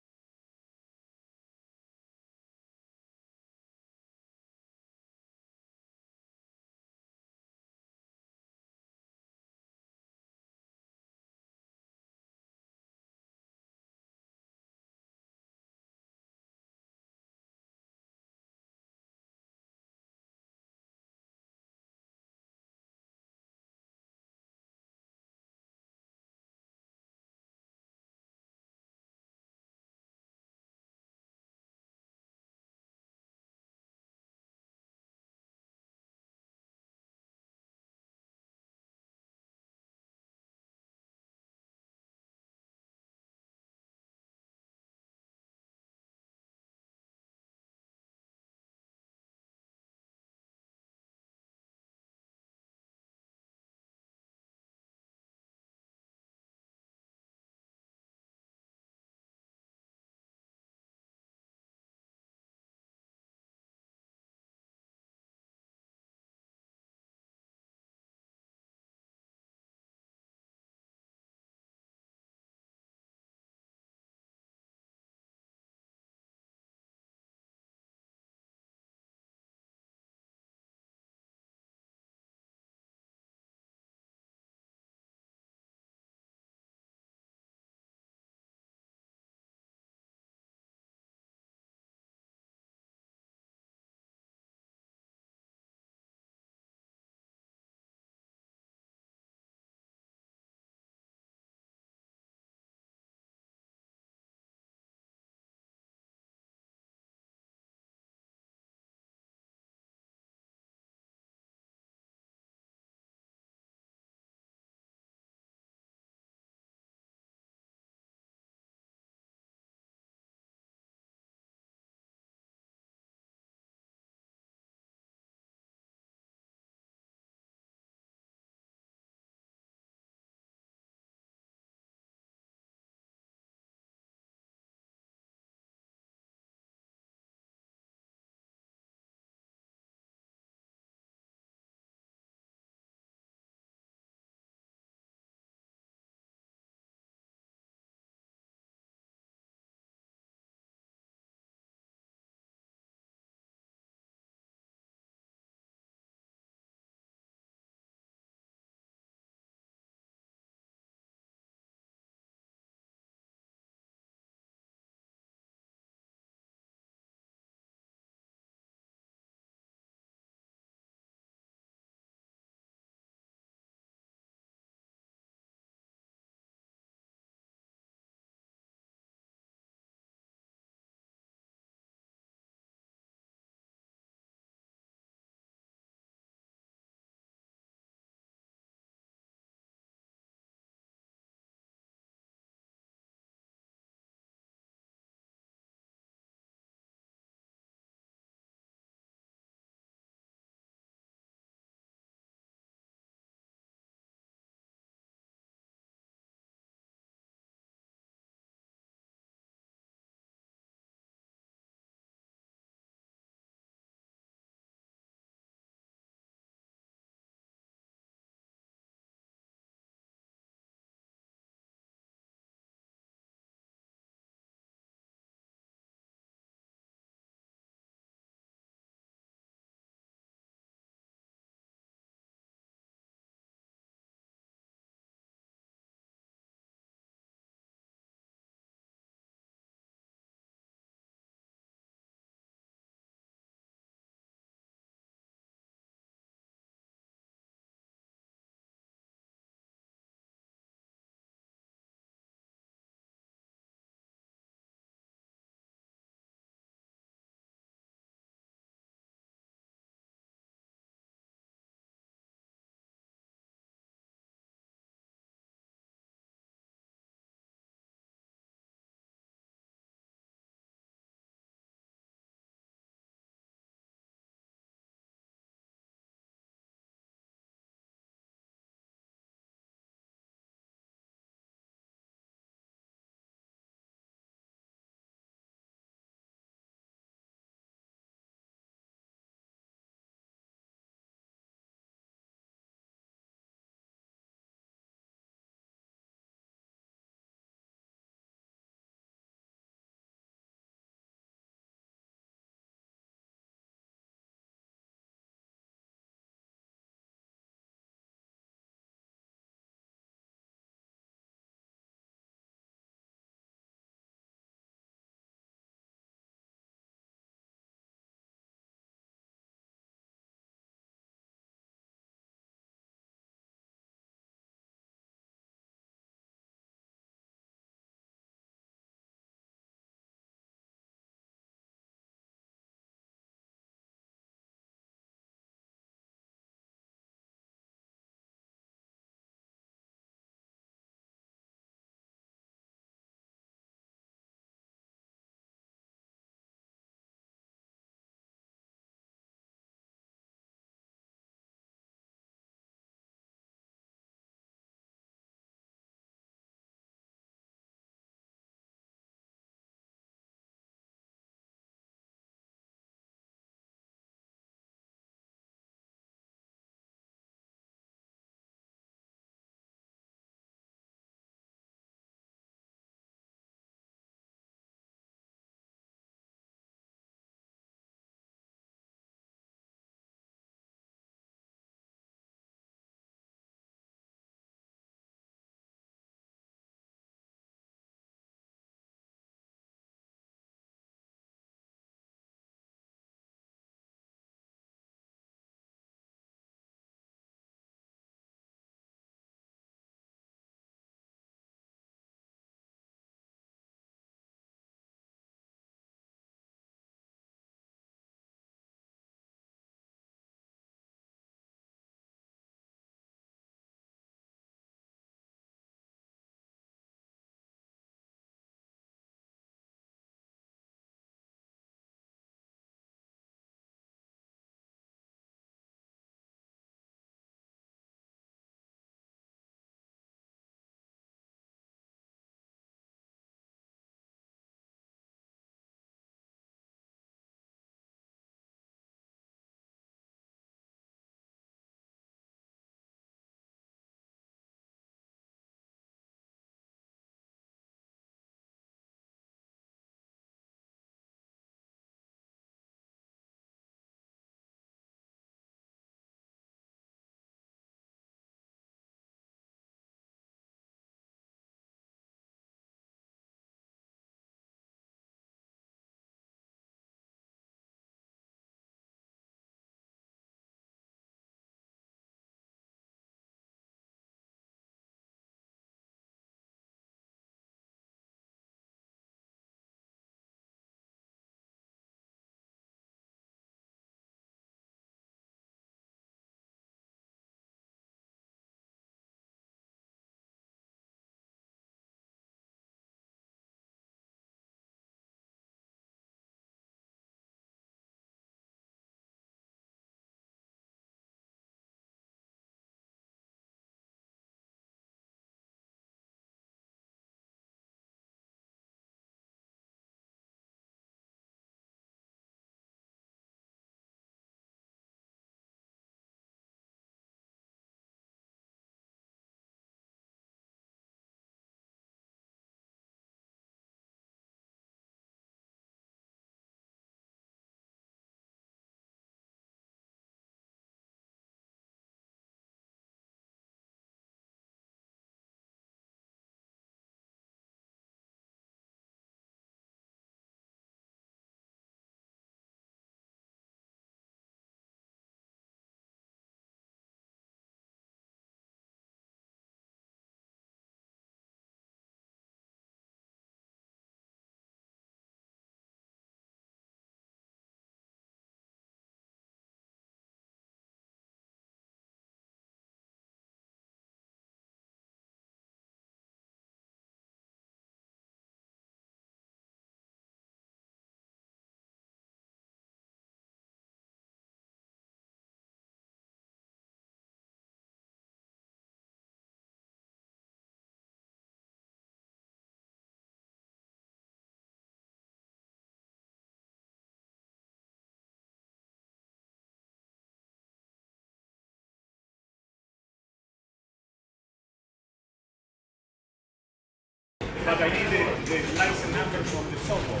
But I need the license number from the software.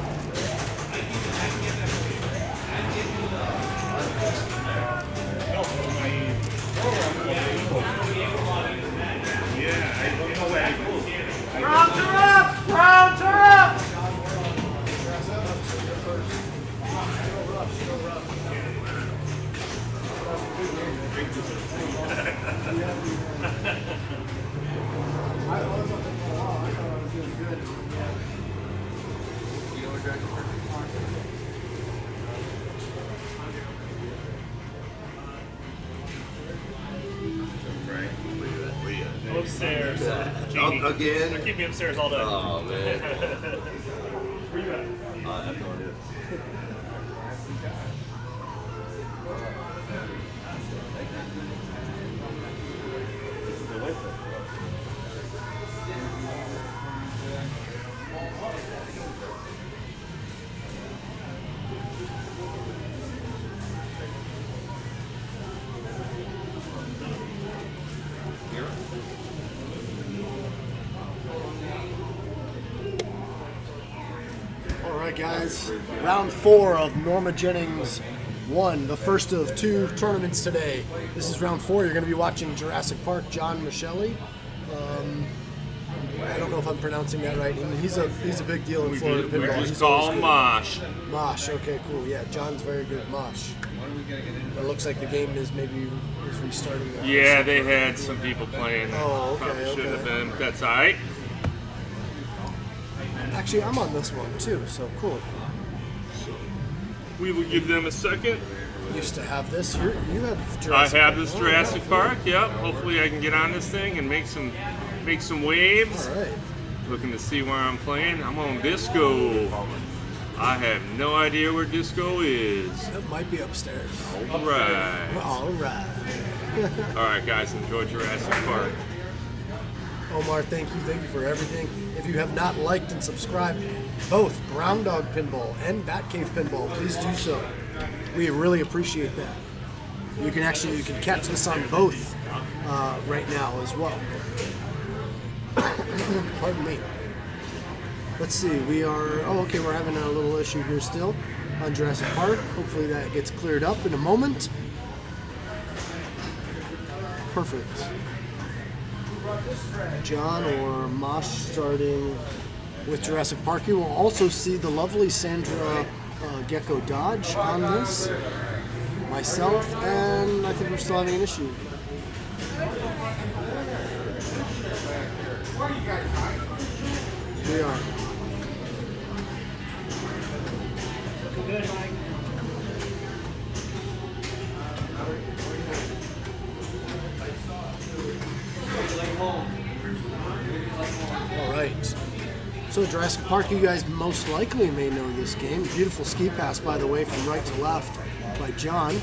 No, from my program for the invoice. Yeah, I don't know where I go. Rounds are up! Rounds are up! Upstairs. Again? Keep me upstairs all day. Oh, man. Where you at? I have no idea. All right, guys. Round 4 of Norma Jennings 1, the first of 2 tournaments today. This is round 4. You're going to be watching Jurassic Park, John Michelli. I don't know if I'm pronouncing that right. He's a big deal in Florida We pinball. just He's call always him good. Mosh. Mosh. Okay, cool. Yeah, John's very good. Mosh. It looks like the game is restarting. Now. Yeah, they had some people playing. Oh, okay, Probably should have okay. been. That's all right. Actually, I'm on this one too, so cool. We will give them a second. Used to have this. You have I Jurassic have Park. this Oh, Jurassic yeah. Park. Yep. Hopefully, I can get on this thing and make some waves. All right. Looking to see where I'm playing. I'm on Disco. I have no idea where Disco is. It might be upstairs. All right. All right. All right, guys. Enjoy Jurassic Park. Omar, thank you for everything. If you have not liked and subscribed both Brown Dog Pinball and Batcave Pinball, please do so. We really appreciate that. You can catch this on both right now as well. Pardon me. Let's see, we're having a little issue here still on Jurassic Park. Hopefully that gets cleared up in a moment. Perfect. John or Mosh starting with Jurassic Park. You will also see the lovely Sandra Gecko Dodge on this. Myself, and I think we're still having an issue. We are. All right. So Jurassic Park, you guys most likely may know this game. Beautiful ski pass, by the way, from right to left by John.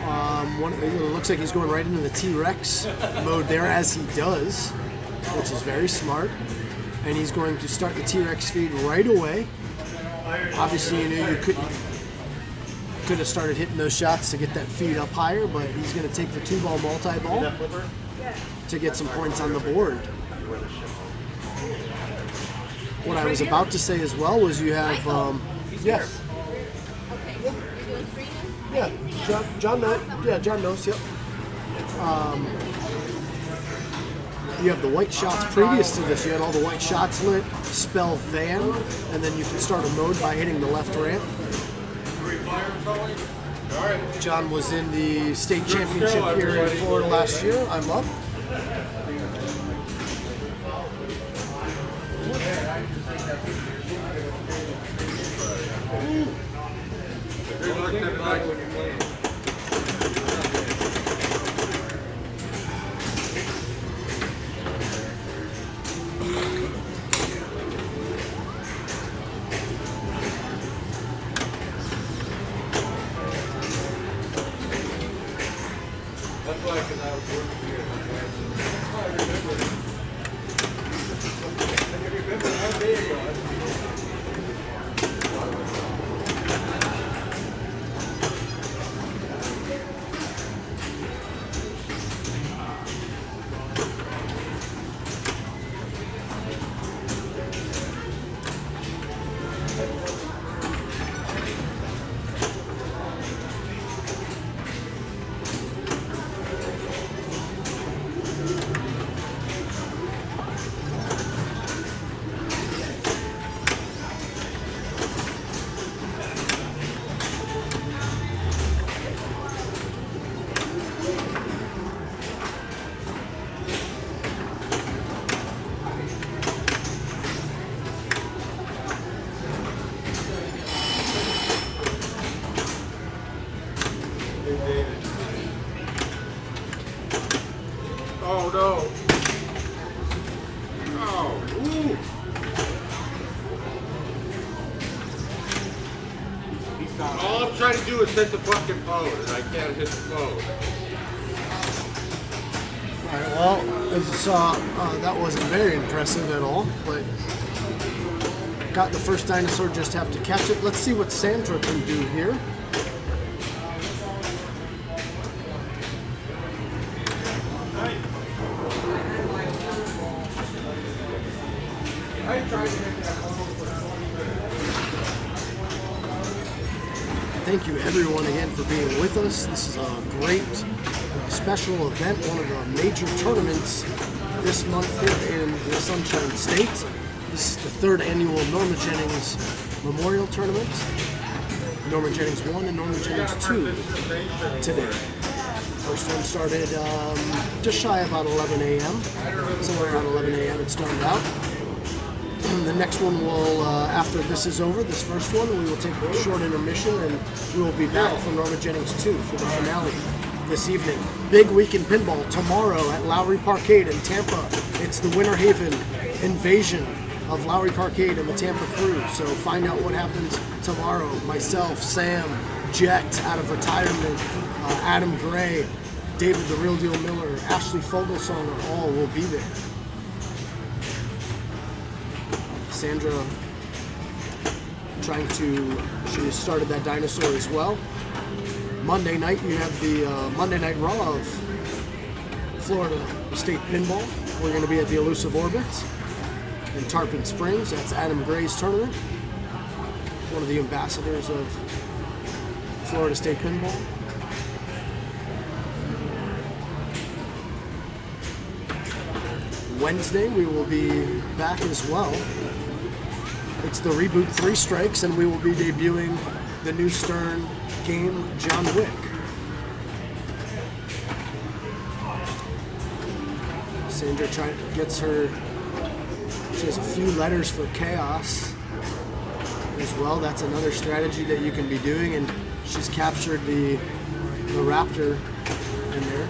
It looks like he's going right into the T-Rex mode there, as he does, which is very smart. And he's going to start the T-Rex feed right away. Obviously, you could have started hitting those shots to get that feed up higher, but he's going to take the 2-ball multi-ball to get some points on the board. What I was about to say as well was you have, yes. Yeah, John knows. Yeah, John knows. Yep. You have the white shots previous to this. You had all the white shots lit. Spell van, and then you can start a mode by hitting the left ramp. John was in the state championship here in Florida last year. I'm up. trying to do is hit the fucking phone, and I can't hit the phone. All right, well, as you saw, that wasn't very impressive at all, but got the first dinosaur, just have to catch it. Let's see what Sandra can do here. Thank you everyone again for being with us. This is a great special event, one of the major tournaments this month here in the Sunshine State. This is the third annual Norma Jennings Memorial Tournament. Norma Jennings 1 and Norma Jennings 2 today. First one started just shy about 11 a.m. Somewhere around 11 a.m. it started out. The next one will, after this is over, this first one, we will take a short intermission and we will be back for Norma Jennings 2 for the finale this evening. Big week in pinball tomorrow at Lowry Parkade in Tampa. It's the Winter Haven invasion of Lowry Parkade and the Tampa crew. So find out what happens tomorrow. Myself, Sam, Jet out of retirement, Adam Gray, David the Real Deal Miller, Ashley Fogelsonger, all will be there. Sandra she started that dinosaur as well. Monday night, you have the Monday Night Raw of Florida State Pinball. We're going to be at the Elusive Orbit in Tarpon Springs. That's Adam Gray's tournament, one of the ambassadors of Florida State Pinball. Wednesday, we will be back as well. It's the Reboot 3 Strikes, and we will be debuting the new Stern game, John Wick. Sandra gets her, she has a few letters for chaos as well. That's another strategy that you can be doing, and she's captured the raptor in there,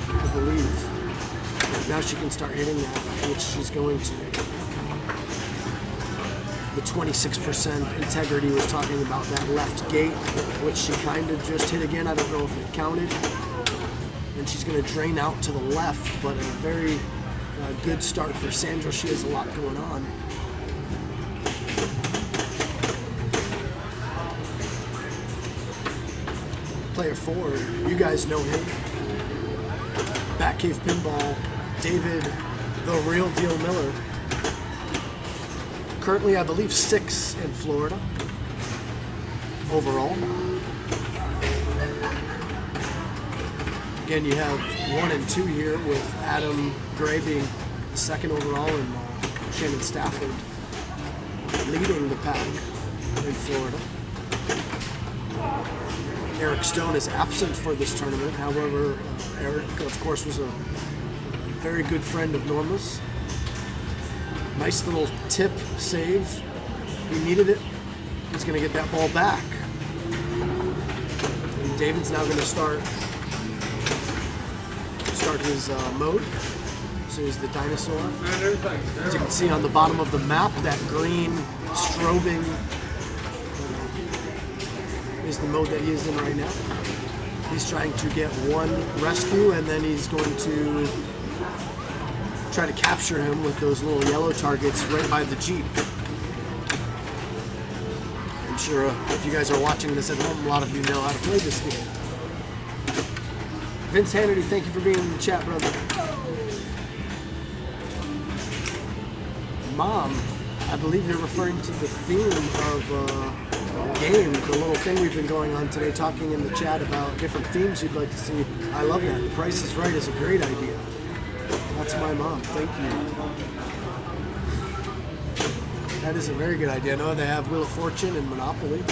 I believe. Now she can start hitting that, which she's going to. The 26% integrity was talking about that left gate, which she kind of just hit again. I don't know if it counted. And she's going to drain out to the left, but a very good start for Sandra. She has a lot going on. Player 4, you guys know him. Batcave Pinball, David the Real Deal Miller. Currently, I believe 6 in Florida overall. Again, you have 1 and 2 here with Adam Gray being the second overall and Shannon Stafford leading the pack in Florida. Eric Stone is absent for this tournament. However, Eric, of course, was a very good friend of Norma's. Nice little tip save. He needed it. He's going to get that ball back. And David's now going to start his mode. So he's the dinosaur. As you can see on the bottom of the map, that green strobing is the mode that he is in right now. He's trying to get 1 rescue, and then he's going to try to capture him with those little yellow targets right by the Jeep. I'm sure if you guys are watching this at home, a lot of you know how to play this game. Vince Hannity, thank you for being in the chat, brother. Mom, I believe you're referring to the theme of game, the little thing we've been going on today, talking in the chat about different themes you'd like to see. I love that. The Price is Right is a great idea. That's my mom. Thank you. That is a very good idea. I know they have Wheel of Fortune and Monopoly.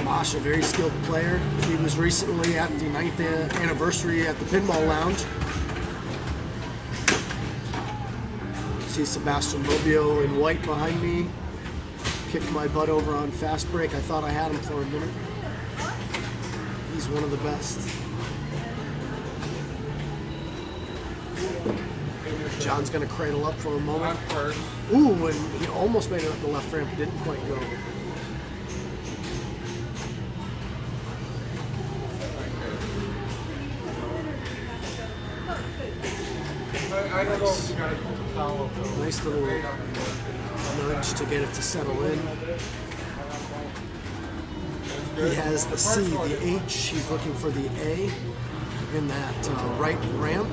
Mosh, a very skilled player. He was recently at the 9th anniversary at the Pinball Lounge. See Sebastian Mobio in white behind me. Kicked my butt over on Fast Break. I thought I had him for a minute. He's one of the best. John's going to cradle up for a moment. Ooh, and he almost made it up the left ramp, didn't quite go. Nice little nudge to get it to settle in. He has the C, the H. He's looking for the A in that right ramp.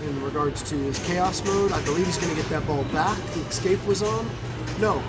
In regards to his chaos mode, I believe he's going to get that ball back. The escape was on. No.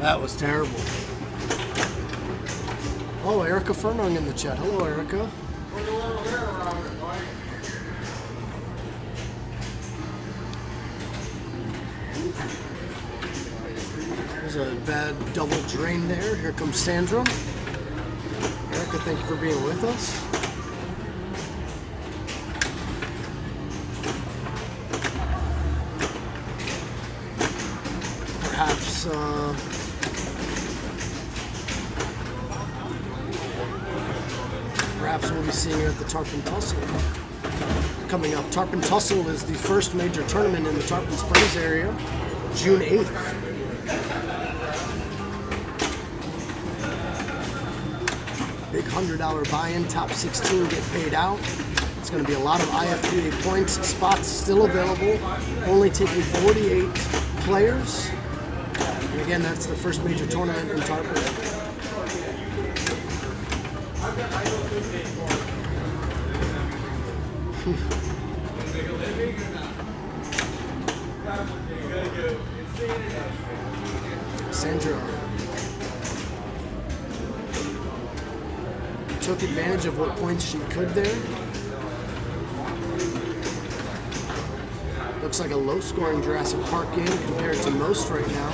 That was terrible. Oh, Erica Furnong in the chat. Hello, Erica. There's a bad double drain there. Here comes Sandra. Erica, thank you for being with us. Perhaps we'll be seeing her at the Tarpon Tussle coming up. Tarpon Tussle is the first major tournament in the Tarpon Springs area, June 8th. Big $100 buy-in, top 16 get paid out. It's going to be a lot of IFBA points. Spots still available, only taking 48 players. And again, that's the first major tournament in Tarpon. Sandra took advantage of what points she could there. Looks like a low-scoring Jurassic Park game compared to most right now.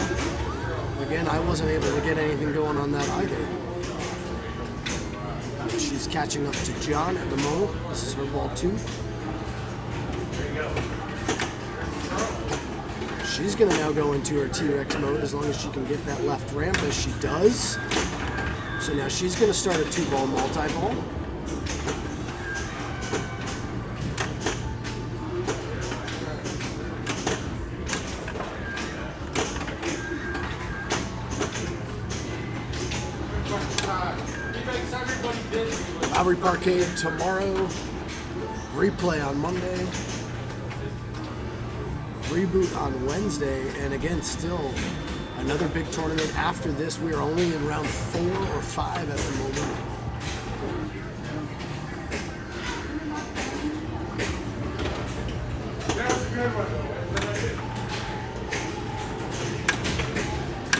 Again, I wasn't able to get anything going on that either. She's catching up to John at the moment. This is her ball 2. She's going to now go into her T-Rex mode as long as she can get that left ramp, as she does. So now she's going to start a 2-ball multi-ball. Lowry Parkade tomorrow, replay on Monday, reboot on Wednesday, and again, still another big tournament after this. We are only in round 4 or 5 at the moment.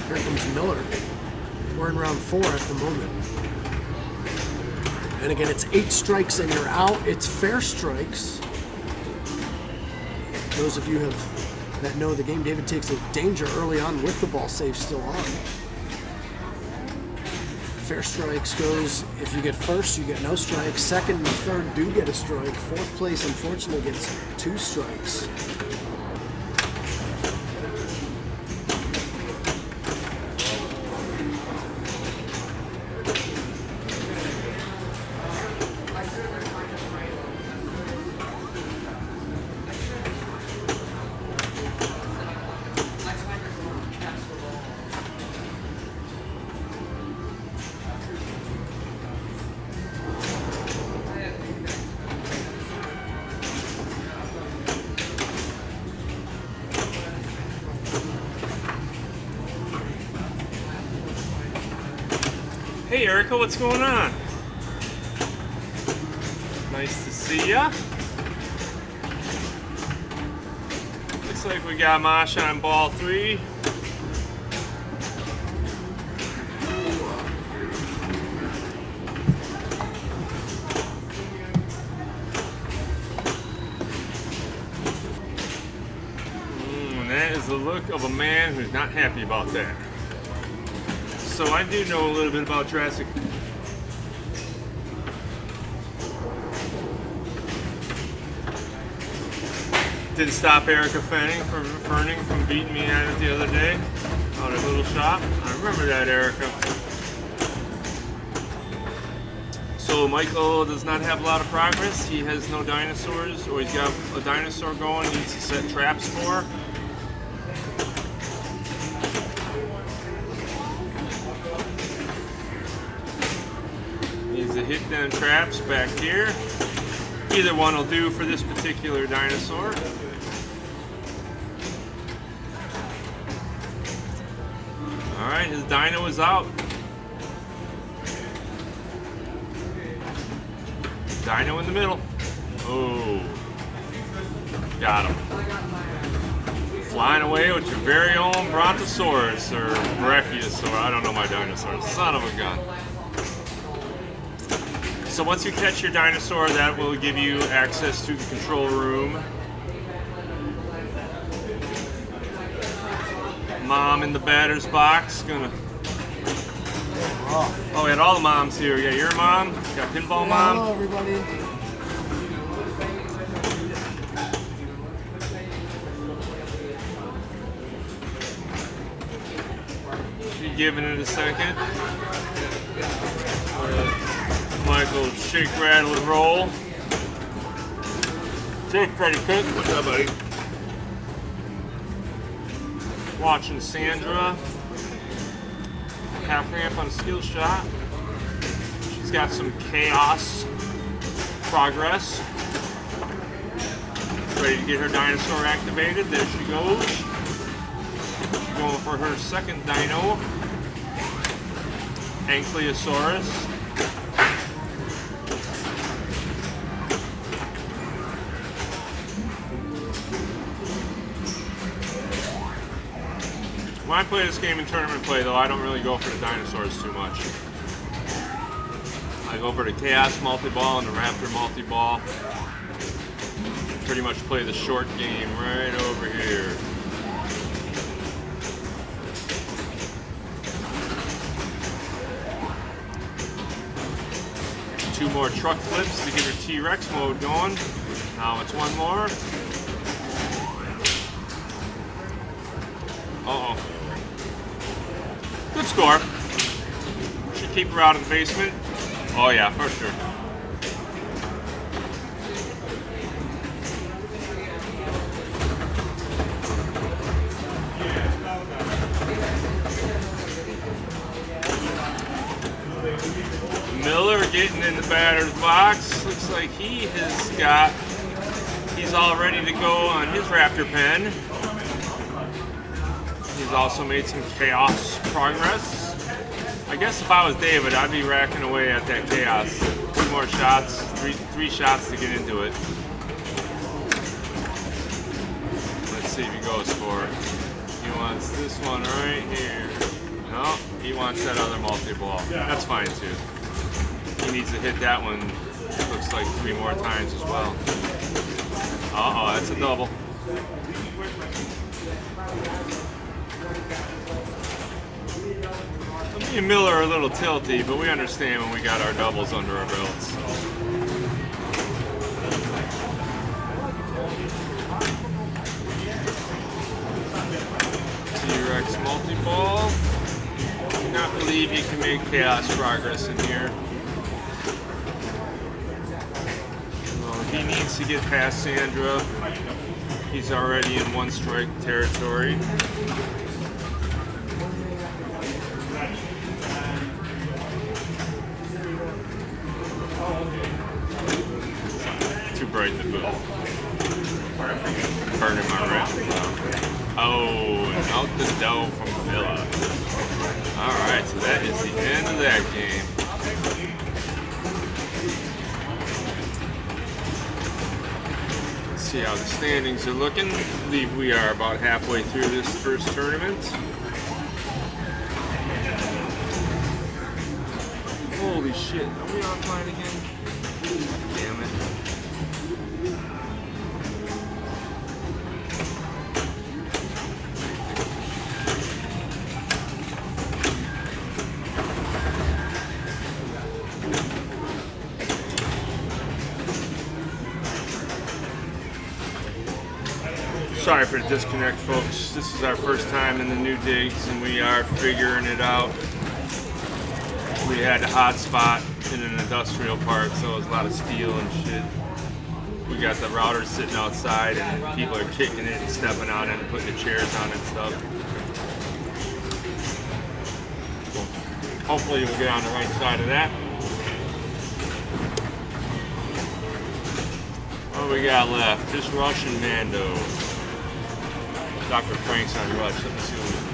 Here comes Miller. We're in round 4 at the moment. And again, it's 8 strikes and you're out. It's fair strikes. Those of you that know the game, David takes a danger early on with the ball safe still on. Fair strikes goes, if you get first, you get no strikes. Second and third do get a strike. Fourth place, unfortunately, gets 2 strikes. Hey Erica, what's going on? Nice to see ya. Looks like we got Mosh on ball 3. And that is the look of a man who's not happy about that. So I do know a little bit about Jurassic. Didn't stop Erica Ferning from beating me at it the other day out at Little Shop. I remember that, Erica. So Michael does not have a lot of progress. He has no dinosaurs, or he's got a dinosaur going he needs to set traps for. Needs to hit them traps back here. Either one will do for this particular dinosaur. Alright, his dino is out. Dino in the middle. Oh. Got him. Flying away with your very own Brontosaurus or Brachiosaur. I don't know my dinosaurs. Son of a gun. So once you catch your dinosaur, that will give you access to the control room. Mom in the batter's box, gonna. Oh, we had all the moms here. We got your mom, got Pinball Mom. Hello, everybody. She's giving it a second. Michael, shake, rattle, and roll. Hey, Freddy Cook. What's up, buddy? Watching Sandra. Half ramp on a skill shot. She's got some chaos progress. Ready to get her dinosaur activated. There she goes. She's going for her second dino. Ankylosaurus. When I play this game in tournament play, though, I don't really go for the dinosaurs too much. I go for the Chaos multi-ball and the Raptor multi-ball. Pretty much play the short game right over here. Two more truck flips to get her T-Rex mode going. Now it's one more. Uh-oh. Good score. Should keep her out of the basement. Oh yeah, for sure. Miller getting in the batter's box. Looks like he's all ready to go on his Raptor pen. He's also made some chaos progress. I guess if I was David, I'd be racking away at that chaos. 2 more shots, three shots to get into it. Let's see if he goes for it. He wants this one right here. No, he wants that other multi-ball. That's fine too. He needs to hit that one, looks like 3 more times as well. Uh-oh, that's a double. Me and Miller are a little tilty, but we understand when we got our doubles under our belts. T-Rex multi-ball. I do not believe you can make chaos progress in here. Well, he needs to get past Sandra. He's already in 1-strike territory. Too bright in the booth. Burning my red. Oh, out the dough from Villa. Alright, so that is the end of that game. Let's see how the standings are looking. I believe we are about halfway through this first tournament. Holy shit, are we offline again? Damn it. Sorry for the disconnect, folks. This is our first time in the new digs and we are figuring it out. We had a hot spot in an industrial park, so it was a lot of steel and shit. We got the router sitting outside and people are kicking it and stepping on it and putting the chairs on it and stuff. Hopefully we'll get on the right side of that. What do we got left? Just Rush and Mando. Dr. Frank's on Rush. Let me see what we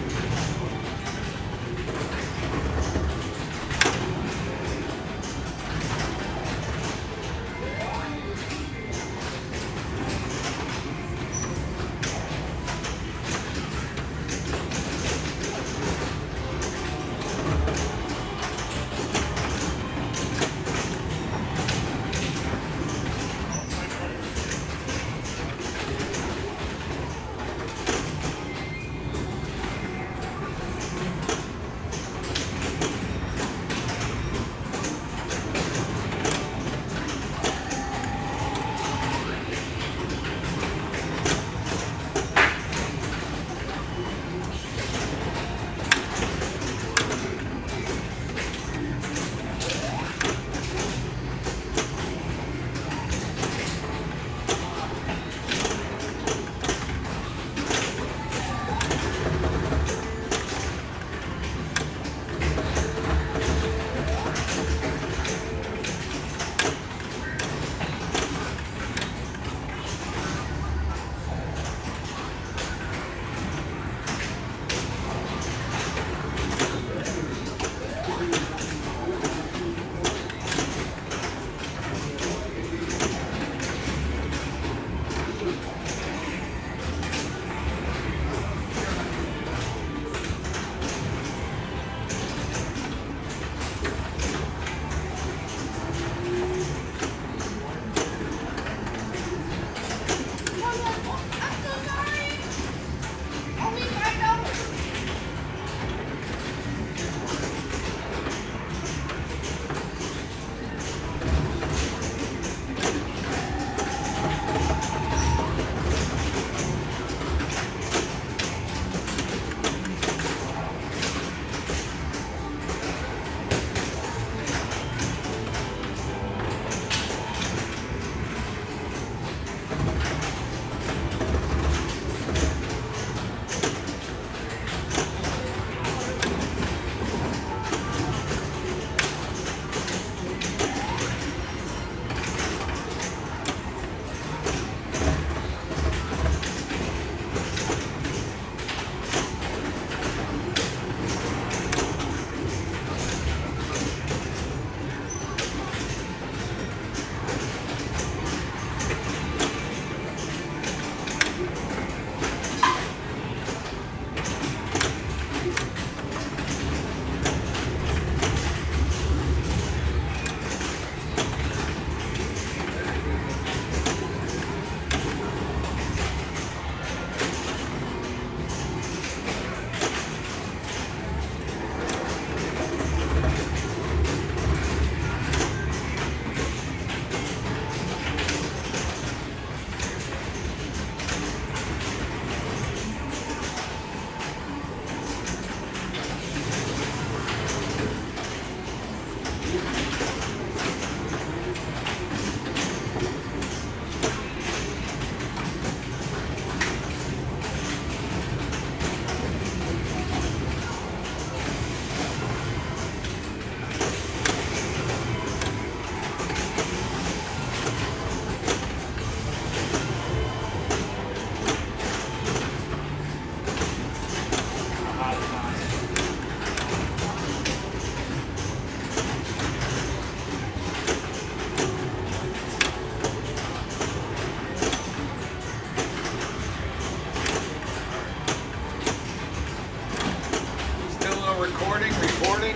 Recording.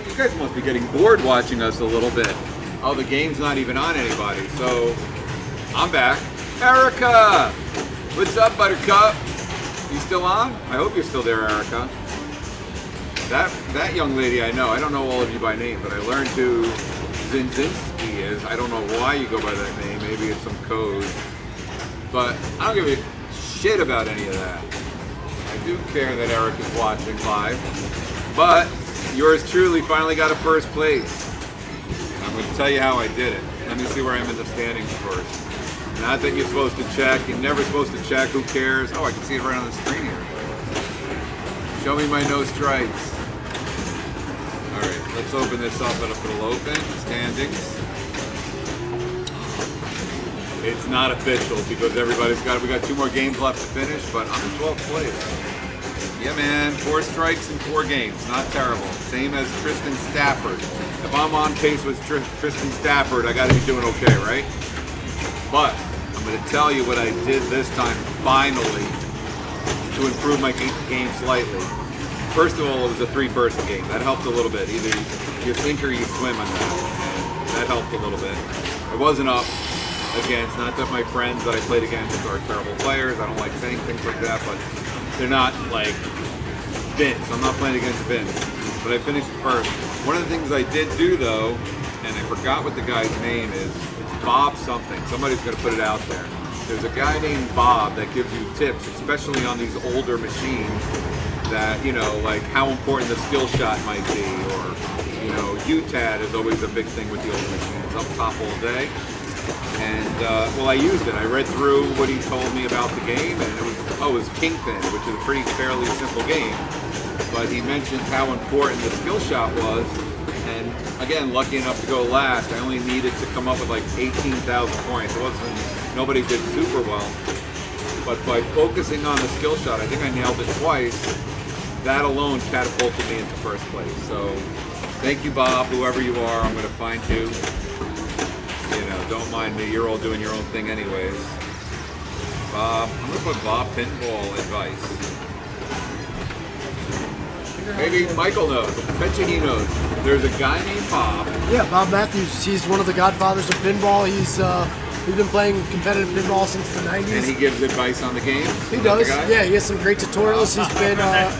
You guys must be getting bored watching us a little bit. Oh, the game's not even on anybody, so I'm back. Erica! What's up, Buttercup? You still on? I hope you're still there, Erica. That young lady I know. I don't know all of you by name, but I learned who Zinzinski is. I don't know why you go by that name. Maybe it's some code. But I don't give a shit about any of that. I do care that Eric is watching live. But yours truly finally got a first place. I'm going to tell you how I did it. Let me see where I'm in the standings first. Not that you're supposed to check. You're never supposed to check. Who cares? Oh, I can see it right on the screen here. Show me my no strikes. All right, let's open this up and it'll open. Standings. It's not official because we got 2 more games left to finish, but I'm in 12th place. Yeah, man, 4 strikes in 4 games. Not terrible. Same as Tristan Stafford. If I'm on pace with Tristan Stafford, I got to be doing okay, right? But I'm going to tell you what I did this time, finally, to improve my game slightly. First of all, it was a 3-person game. That helped a little bit. Either you sink or you swim on that. And that helped a little bit. I wasn't up against, not that my friends that I played against are terrible players. I don't like saying things like that, but they're not like Vince. I'm not playing against Vince. But I finished first. One of the things I did do, though, and I forgot what the guy's name is, it's Bob something. Somebody's going to put it out there. There's a guy named Bob that gives you tips, especially on these older machines, that, you know, like how important the skill shot might be, or, you know, UTAD is always a big thing with the older machines, up top all day. And, well, I used it. I read through what he told me about the game, and it was Kingpin, which is a pretty fairly simple game. But he mentioned how important the skill shot was, and again, lucky enough to go last. I only needed to come up with like 18,000 points. Nobody did super well. But by focusing on the skill shot, I think I nailed it twice. That alone catapulted me into first place. So thank you, Bob, whoever you are. I'm going to find you. You know, don't mind me. You're all doing your own thing anyways. Bob, I'm going to put Bob Pinball Advice. Maybe Michael knows. I bet you he knows. There's a guy named Bob. Yeah, Bob Matthews. He's one of the godfathers of pinball. He's been playing competitive pinball since the 90s. And he gives advice on the game? He does. Yeah, he has some great tutorials.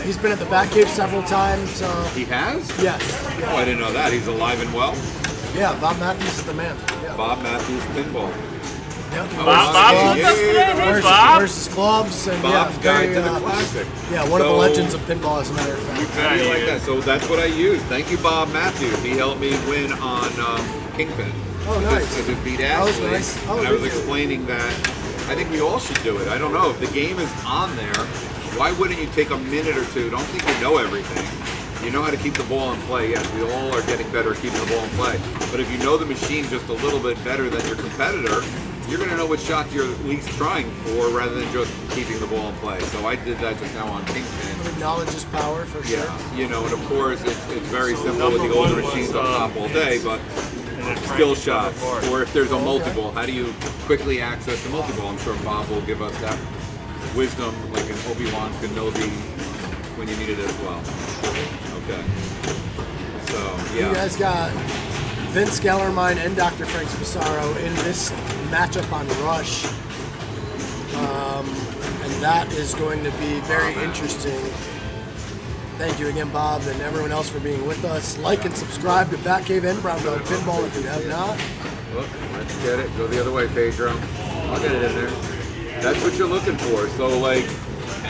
He's been at the Batcave several times. He has? Yes. Oh, I didn't know that. He's alive and well? Yeah, Bob Matthews is the man. Yeah. Bob Matthews Pinball. Yep. Bob. Wears his gloves. And Bob's yeah, Guide to the Classic. Yeah, one of the legends of pinball, as a matter of fact. How do you like that? So that's what I used. Thank you, Bob Matthews. He helped me win on Kingpin. Oh, nice. Because it beat That was Ashley. nice. Oh, and I was really? explaining that I think we all should do it. I don't know. If the game is on there, why wouldn't you take a minute or two? Don't think you know everything. You know how to keep the ball in play. Yes, we all are getting better at keeping the ball in play. But if you know the machine just a little bit better than your competitor, you're going to know what shot you're at least trying for rather than just keeping the ball in play. So I did that just now on Kingpin. Knowledge is power, for sure. Yeah, you know, and of course it's very simple with the older machines on top all day, but skill shots, or if there's a multi-ball, how do you quickly access the multi-ball? I'm sure Bob will give us that wisdom, like an Obi-Wan Kenobi, when you need it as well. Okay. So, yeah. You guys got Vince Gellermine and Dr. Frank Spicaro in this matchup on Rush. And that is going to be very interesting. Thank you again, Bob, and everyone else for being with us. Like and subscribe to Batcave and Brown Dog Pinball if you have not. Look, let's get it. Go the other way, Pedro. I'll get it in there. That's what you're looking for. So, like,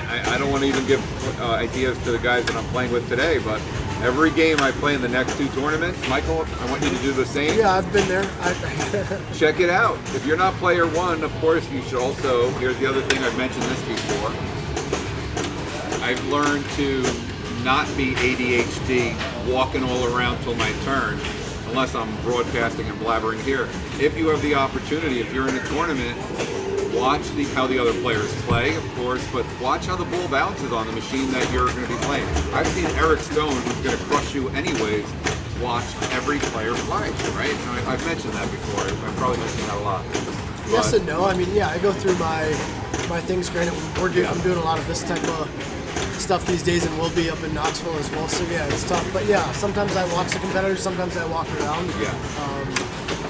I don't want to even give ideas to the guys that I'm playing with today, but every game I play in the next 2 tournaments, Michael, I want you to do the same. Yeah, I've been there. Check it out. If you're not player 1, of course, you should also, here's the other thing, I've mentioned this before. I've learned to not be ADHD, walking all around till my turn, unless I'm broadcasting and blabbering here. If you have the opportunity, if you're in a tournament, watch how the other players play, of course, but watch how the ball bounces on the machine that you're going to be playing. I've seen Eric Stone, who's going to crush you anyways, watch every player play, right? And I've mentioned that before. I've probably mentioned that a lot. Yes and no. I mean, yeah, I go through my things. Granted, I'm doing a lot of this type of stuff these days, and we'll be up in Knoxville as well. So yeah, it's tough. But yeah, sometimes I watch the competitors, sometimes I walk around. Yeah.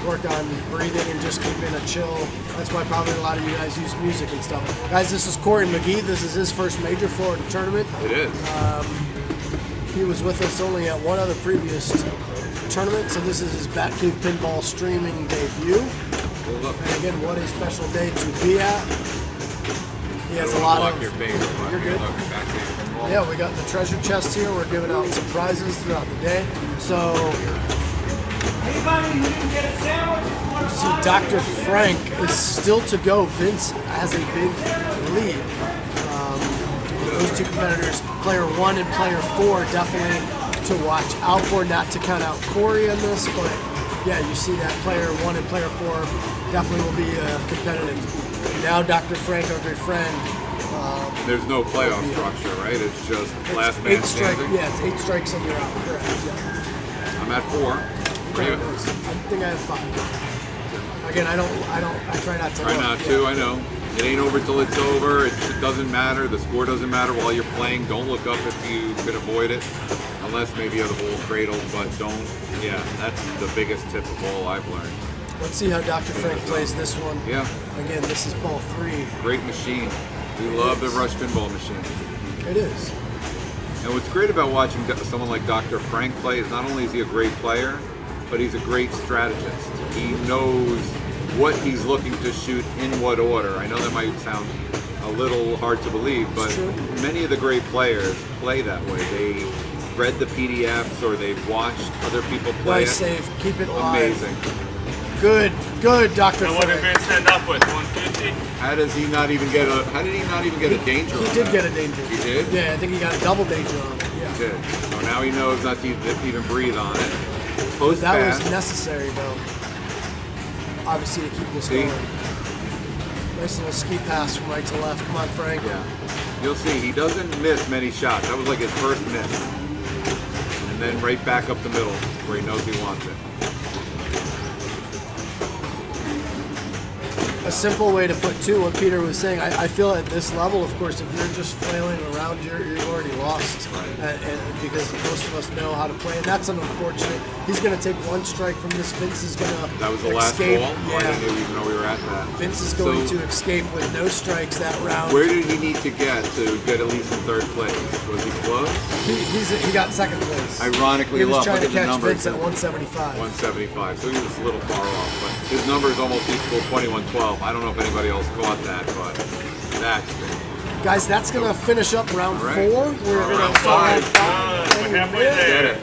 Work on breathing and just keeping a chill. That's why probably a lot of you guys use music and stuff. Guys, this is Corey McGee. This is his first major Florida tournament. It is. He was with us only at one other previous tournament, so this is his Batcave Pinball streaming debut. And again, what a special day to be at. He has a lot of. Your face, You're good. Yeah, we got the treasure chest here. We're giving out some prizes throughout the day. So. Anybody who didn't get a sandwich, if you want to See, Dr. Frank is still to go. Vince has a big lead. Those two competitors, player 1 and player 4, definitely to watch out for. Not to count out Corey on this, but yeah, you see that player 1 and player 4 definitely will be competitive. And now Dr. Frank, our good friend. There's no playoff structure, right? It's just last man 8 strike. standing. Yeah, it's 8 strikes and you're out. Correct. Yeah. I'm at 4. I think I have 5. Again, I try not to. Try look. not to, I know. It ain't over till it's over. It doesn't matter. The score doesn't matter while you're playing. Don't look up if you could avoid it. Unless maybe you have the whole cradle, but don't. Yeah, that's the biggest tip of all I've learned. Let's see how Dr. Frank plays this one. Yeah. Again, this is ball 3. Great machine. We love the Rush Pinball machine. It is. And what's great about watching someone like Dr. Frank play is not only is he a great player, but he's a great strategist. He knows what he's looking to shoot in what order. I know that might sound a little hard to believe, but many of the great players play that way. They read the PDFs or they've watched other people play Nice save. Keep it alive. Amazing. Good, Dr. And what did Frank. Vince end up with? 150? How did he not even get a danger on He did that? get a danger. He did? Yeah, I think he got a double danger on it. Yeah. He did. So now he knows not to even breathe on it. Post That pass. was necessary, though. Obviously, to keep this See? going. Nice little ski pass from right to left. Come on, Frank. Yeah. You'll see, he doesn't miss many shots. That was like his first miss. And then right back up the middle where he knows he wants it. A simple way to put two, what Peter was saying, I feel at this level, of course, if you're just flailing around, you're already lost. And because most of us know how to play, and that's unfortunate. He's going to take one strike from this. Vince is going to That was the escape. last ball? Yeah. I didn't even know we were at that. Vince is going So, to escape with no strikes that round. where did he need to get at least in third place? Was he close? He got second place. Ironically he was enough, trying to look at the catch numbers. Vince at 175. 175, so he was a little far off, but his number is almost equal 21-12. I don't know if anybody else caught that, but that's big. Guys, that's going to finish up round All right. 4. We're going Round to five. We're halfway Get there. it.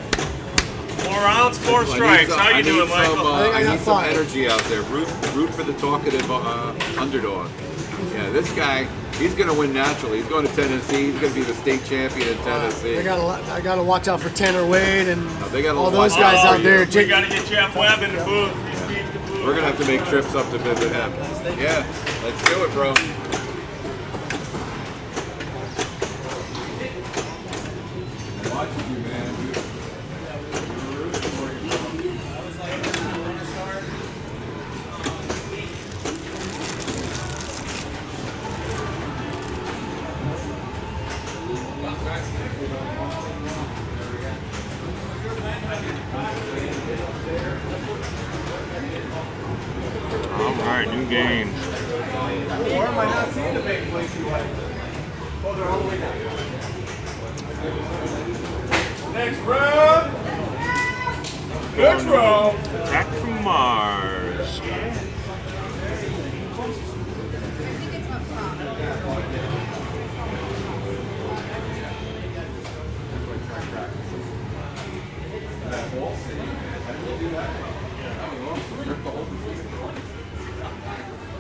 4 rounds, 4 strikes. How you doing, Michael? I I got need some 5. energy out there. Root for the talkative underdog. Yeah, this guy, he's going to win naturally. He's going to Tennessee. He's going to be the state champion in Tennessee. I got to watch out for Tanner Wade and they gotta all watch those guys out out for there. you. We got to get Jeff Webb in the booth. He speaks the booth. We're going to have to make trips up to visit him. Yeah, let's do it, bro. Watching you, man. All right, new games. Or am I not seeing the big place you like? Oh, they're all the way down. Next round. Next round. Back from Mars.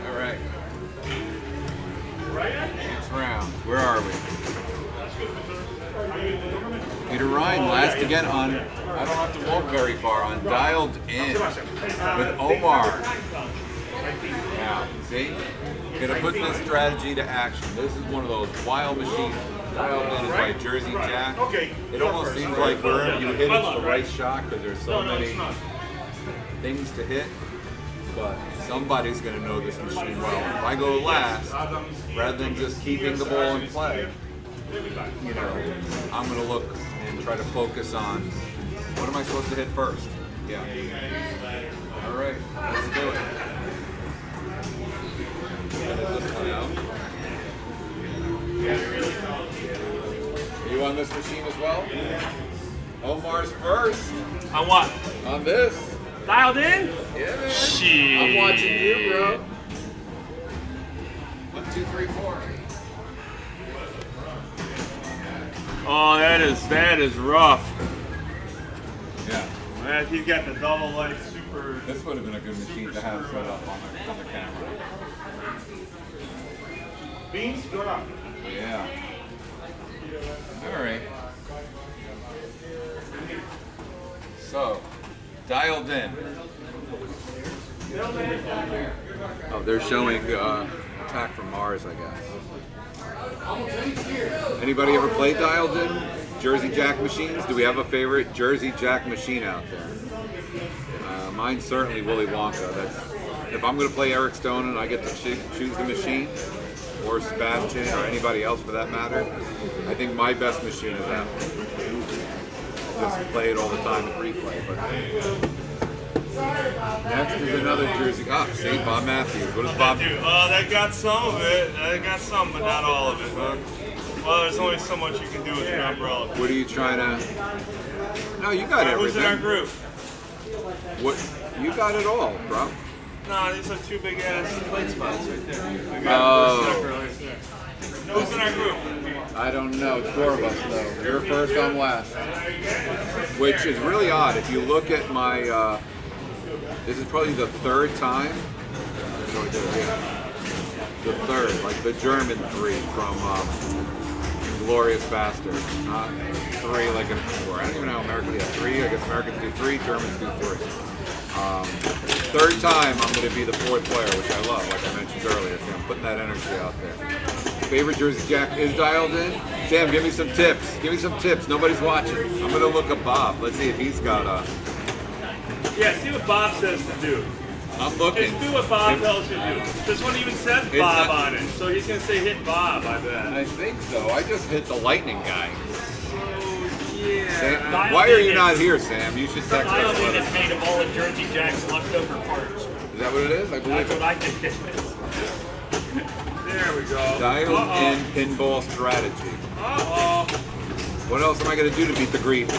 All right. Next round. Where are we? Peter Ryan, last again on, I don't have to walk very far, on Dialed In with Omar. Now, see? Gonna put this strategy to action. This is one of those wild machines. Dialed In is by Jersey Jack. It almost seems like wherever you hit it's the right shot because there's so many things to hit. But somebody's going to know this machine well. If I go last, rather than just keeping the ball in play, you know, I'm gonna look and try to focus on what am I supposed to hit first. Yeah. All right, let's do it. Edit this one out. Are you on this machine as well? Omar's first. On what? On this. Dialed in? Yeah, man. Shit. I'm watching you, bro. 1, 2, 3, 4. Oh, that is rough. Yeah. Man, he's got the double like super. This would have been a good machine to have set up on the camera. Beans, go up. Yeah. All right. So, dialed in. Oh, they're showing Attack from Mars, I guess. Anybody ever play dialed in? Jersey Jack machines? Do we have a favorite Jersey Jack machine out there? Mine's certainly Willy Wonka. That's if I'm going to play Eric Stone and I get to choose the machine, or Sebastian, or anybody else for that matter, I think my best machine is that one. I just play it all the time at replay. But next is another Jersey. St. Bob Matthews. What does Bob do? That got some of it. That got some, but not all of it, huh? Well, there's only so much you can do with an umbrella. What are you trying to? No, you got everything. Who's in our group? What? You got it all, bro. Nah, these are two big ass plate spots right there. Oh. Who's in our group? I don't know. It's 4 of us though. You're first, I'm last. Which is really odd. If you look at my, this is probably the 3rd time. The 3rd, like the German 3 from Glorious Bastard. Not 3 like in 4. I don't even know how Americans do 3. I guess Americans do 3, Germans do 3. 3rd time I'm going to be the 4th player, which I love, like I mentioned earlier. So I'm putting that energy out there. Favorite Jersey Jack is dialed in. Sam, give me some tips. Give me some tips. Nobody's watching. I'm going to look at Bob. Let's see if he's got a... Yeah, see what Bob says to do. I'm looking. Just do what Bob tells you to do. This one even says Bob on it, so he's gonna say hit Bob, I bet. I think so. I just hit the lightning guy. Yeah. Sam, why are you not here, Sam? You should text us. Dialed in is made of all of Jersey Jack's leftover parts. Is that what it is? I believe That's it. what I think it is. There we go. Dialed in pinball strategy. Uh-oh. What else am I gonna do to beat the great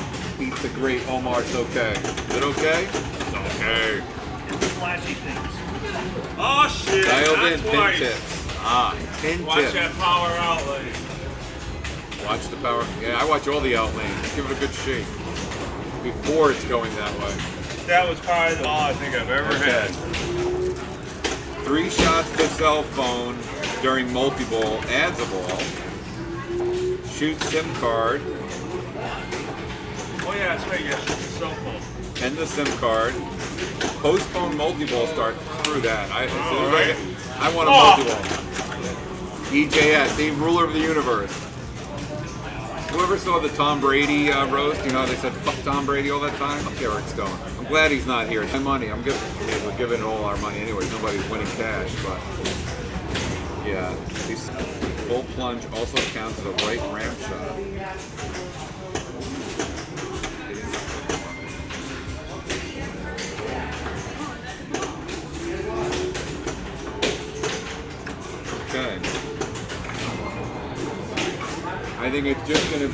Omar? It's okay. Is it okay? It's okay. Flashy things. Oh shit. Dialed not in twice. pin tips. Pin Watch tips. that power outlay. Watch the power. Yeah, I watch all the outlanes. Give it a good shake before it's going that way. That was probably all I think I've ever had. 3 shots to cell phone during multi-ball adds a ball. Shoot SIM card. Oh yeah, that's right. Yeah, shoot the cell phone. And the SIM card. Postpone multi-ball start. Screw that. I want a multi-ball. EJS, the ruler of the universe. Whoever saw the Tom Brady roast, you know, they said fuck Tom Brady all that time. Fuck Eric Stone. I'm glad he's not here. It's my money. We're giving all our money anyway. Nobody's winning cash, but yeah. These full plunge also counts as a right ramp shot. Okay. I think it's just gonna,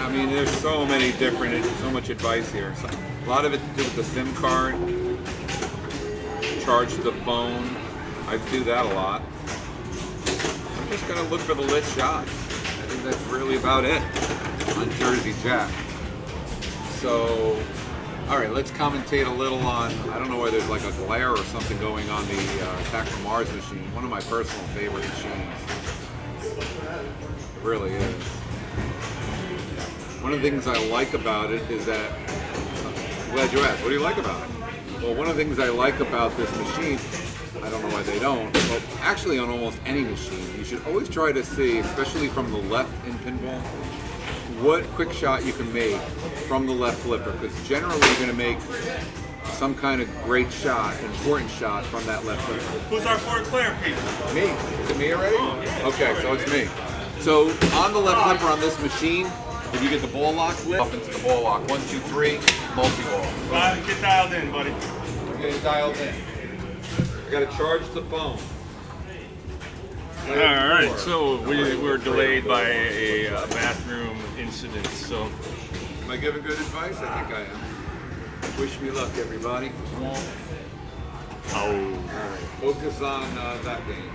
I mean, there's so much advice here. So, a lot of it to do with the SIM card, charge the phone. I do that a lot. I'm just gonna look for the lit shots. I think that's really about it on Jersey Jack. So, all right, let's commentate a little on, I don't know whether there's like a glare or something going on the Attack from Mars machine. One of my personal favorite machines. It really is. One of the things I like about it is that, I'm glad you asked, what do you like about it? Well, one of the things I like about this machine, I don't know why they don't, but actually on almost any machine, you should always try to see, especially from the left in pinball, what quick shot you can make from the left flipper, because generally you're going to make some kind of great shot, important shot from that left flipper. Who's our 4th player, Pete? Me. Is it me already? Oh, yeah. Okay, so it's me. So on the left flipper on this machine, if you get the ball lock up into the ball lock, 1, 2, 3, multi-ball. Get dialed in, buddy. Get dialed in. I gotta charge the phone. All right, so we were delayed by a bathroom incident. So, Am I giving good advice? I think I am. Wish me luck, everybody. oh, Focus on that game.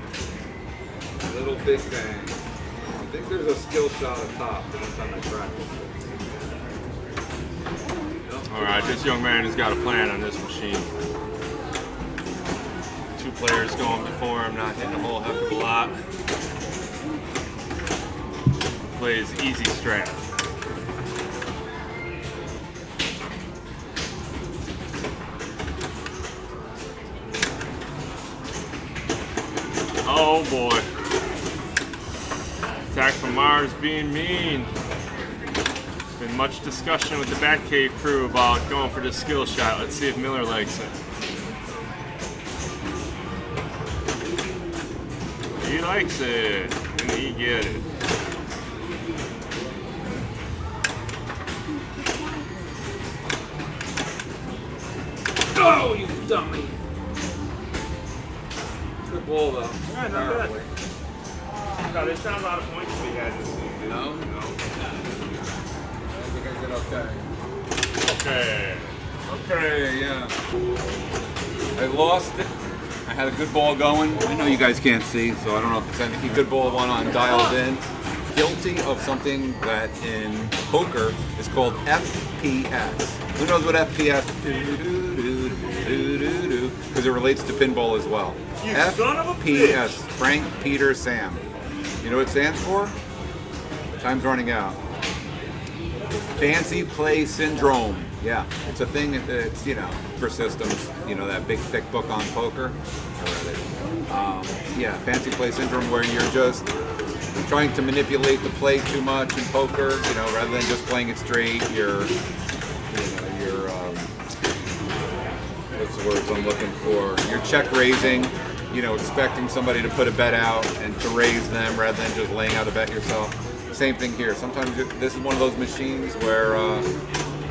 Little big bang. I think there's a skill shot at top the next time I practice it. all right. This young man has got a plan on this machine. 2 players going before him, not hitting a whole heck of a lot. Plays easy strat. Oh boy. Attack from Mars being mean. Been much discussion with the Batcave crew about going for this skill shot. Let's see if Miller likes it. He likes it, and he get it. Oh, you dummy. Good ball, though. Yeah, not bad. No, there's not a lot of points we had this season. No? No. I think I did okay. Okay. Okay, yeah. I lost it. I had a good ball going. I know you guys can't see, so I don't know if it's any good ball one on dialed in. Guilty of something that in poker is called FPS. Who knows what FPS is? Because it relates to pinball as well. You son of a FPS. Frank, Peter, Sam. You know what it stands for? Time's running out. Fancy play syndrome. Yeah, it's a thing. It's, you know, for systems. You know, that big thick book on poker. I read it. Yeah, fancy play syndrome, where you're just trying to manipulate the play too much in poker. You know, rather than just playing it straight. You're what's the words I'm looking for? You're check raising. You know, expecting somebody to put a bet out and to raise them rather than just laying out a bet yourself. Same thing here. Sometimes this is one of those machines where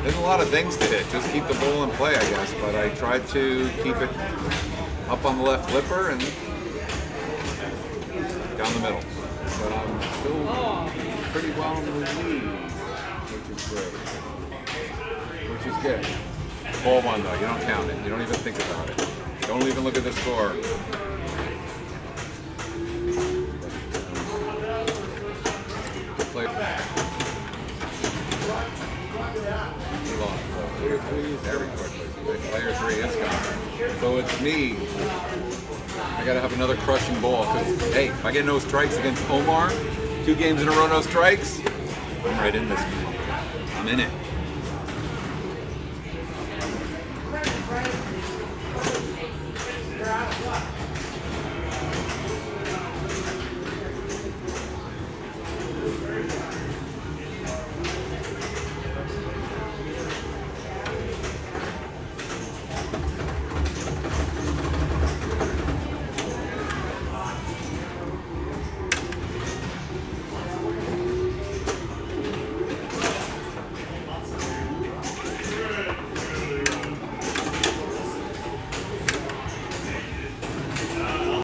there's a lot of things to hit. Just keep the ball in play, I guess. But I tried to keep it up on the left flipper and down the middle. But I'm still pretty well in the lead, which is great. Which is good. Ball one though, you don't count it. You don't even think about it. Don't even look at the score. Play. He lost. Very quickly. Player 3 is gone. So it's me. I gotta have another crushing ball because, hey, if I get no strikes against Omar, 2 games in a row, no strikes, I'm right in this. I'm in it.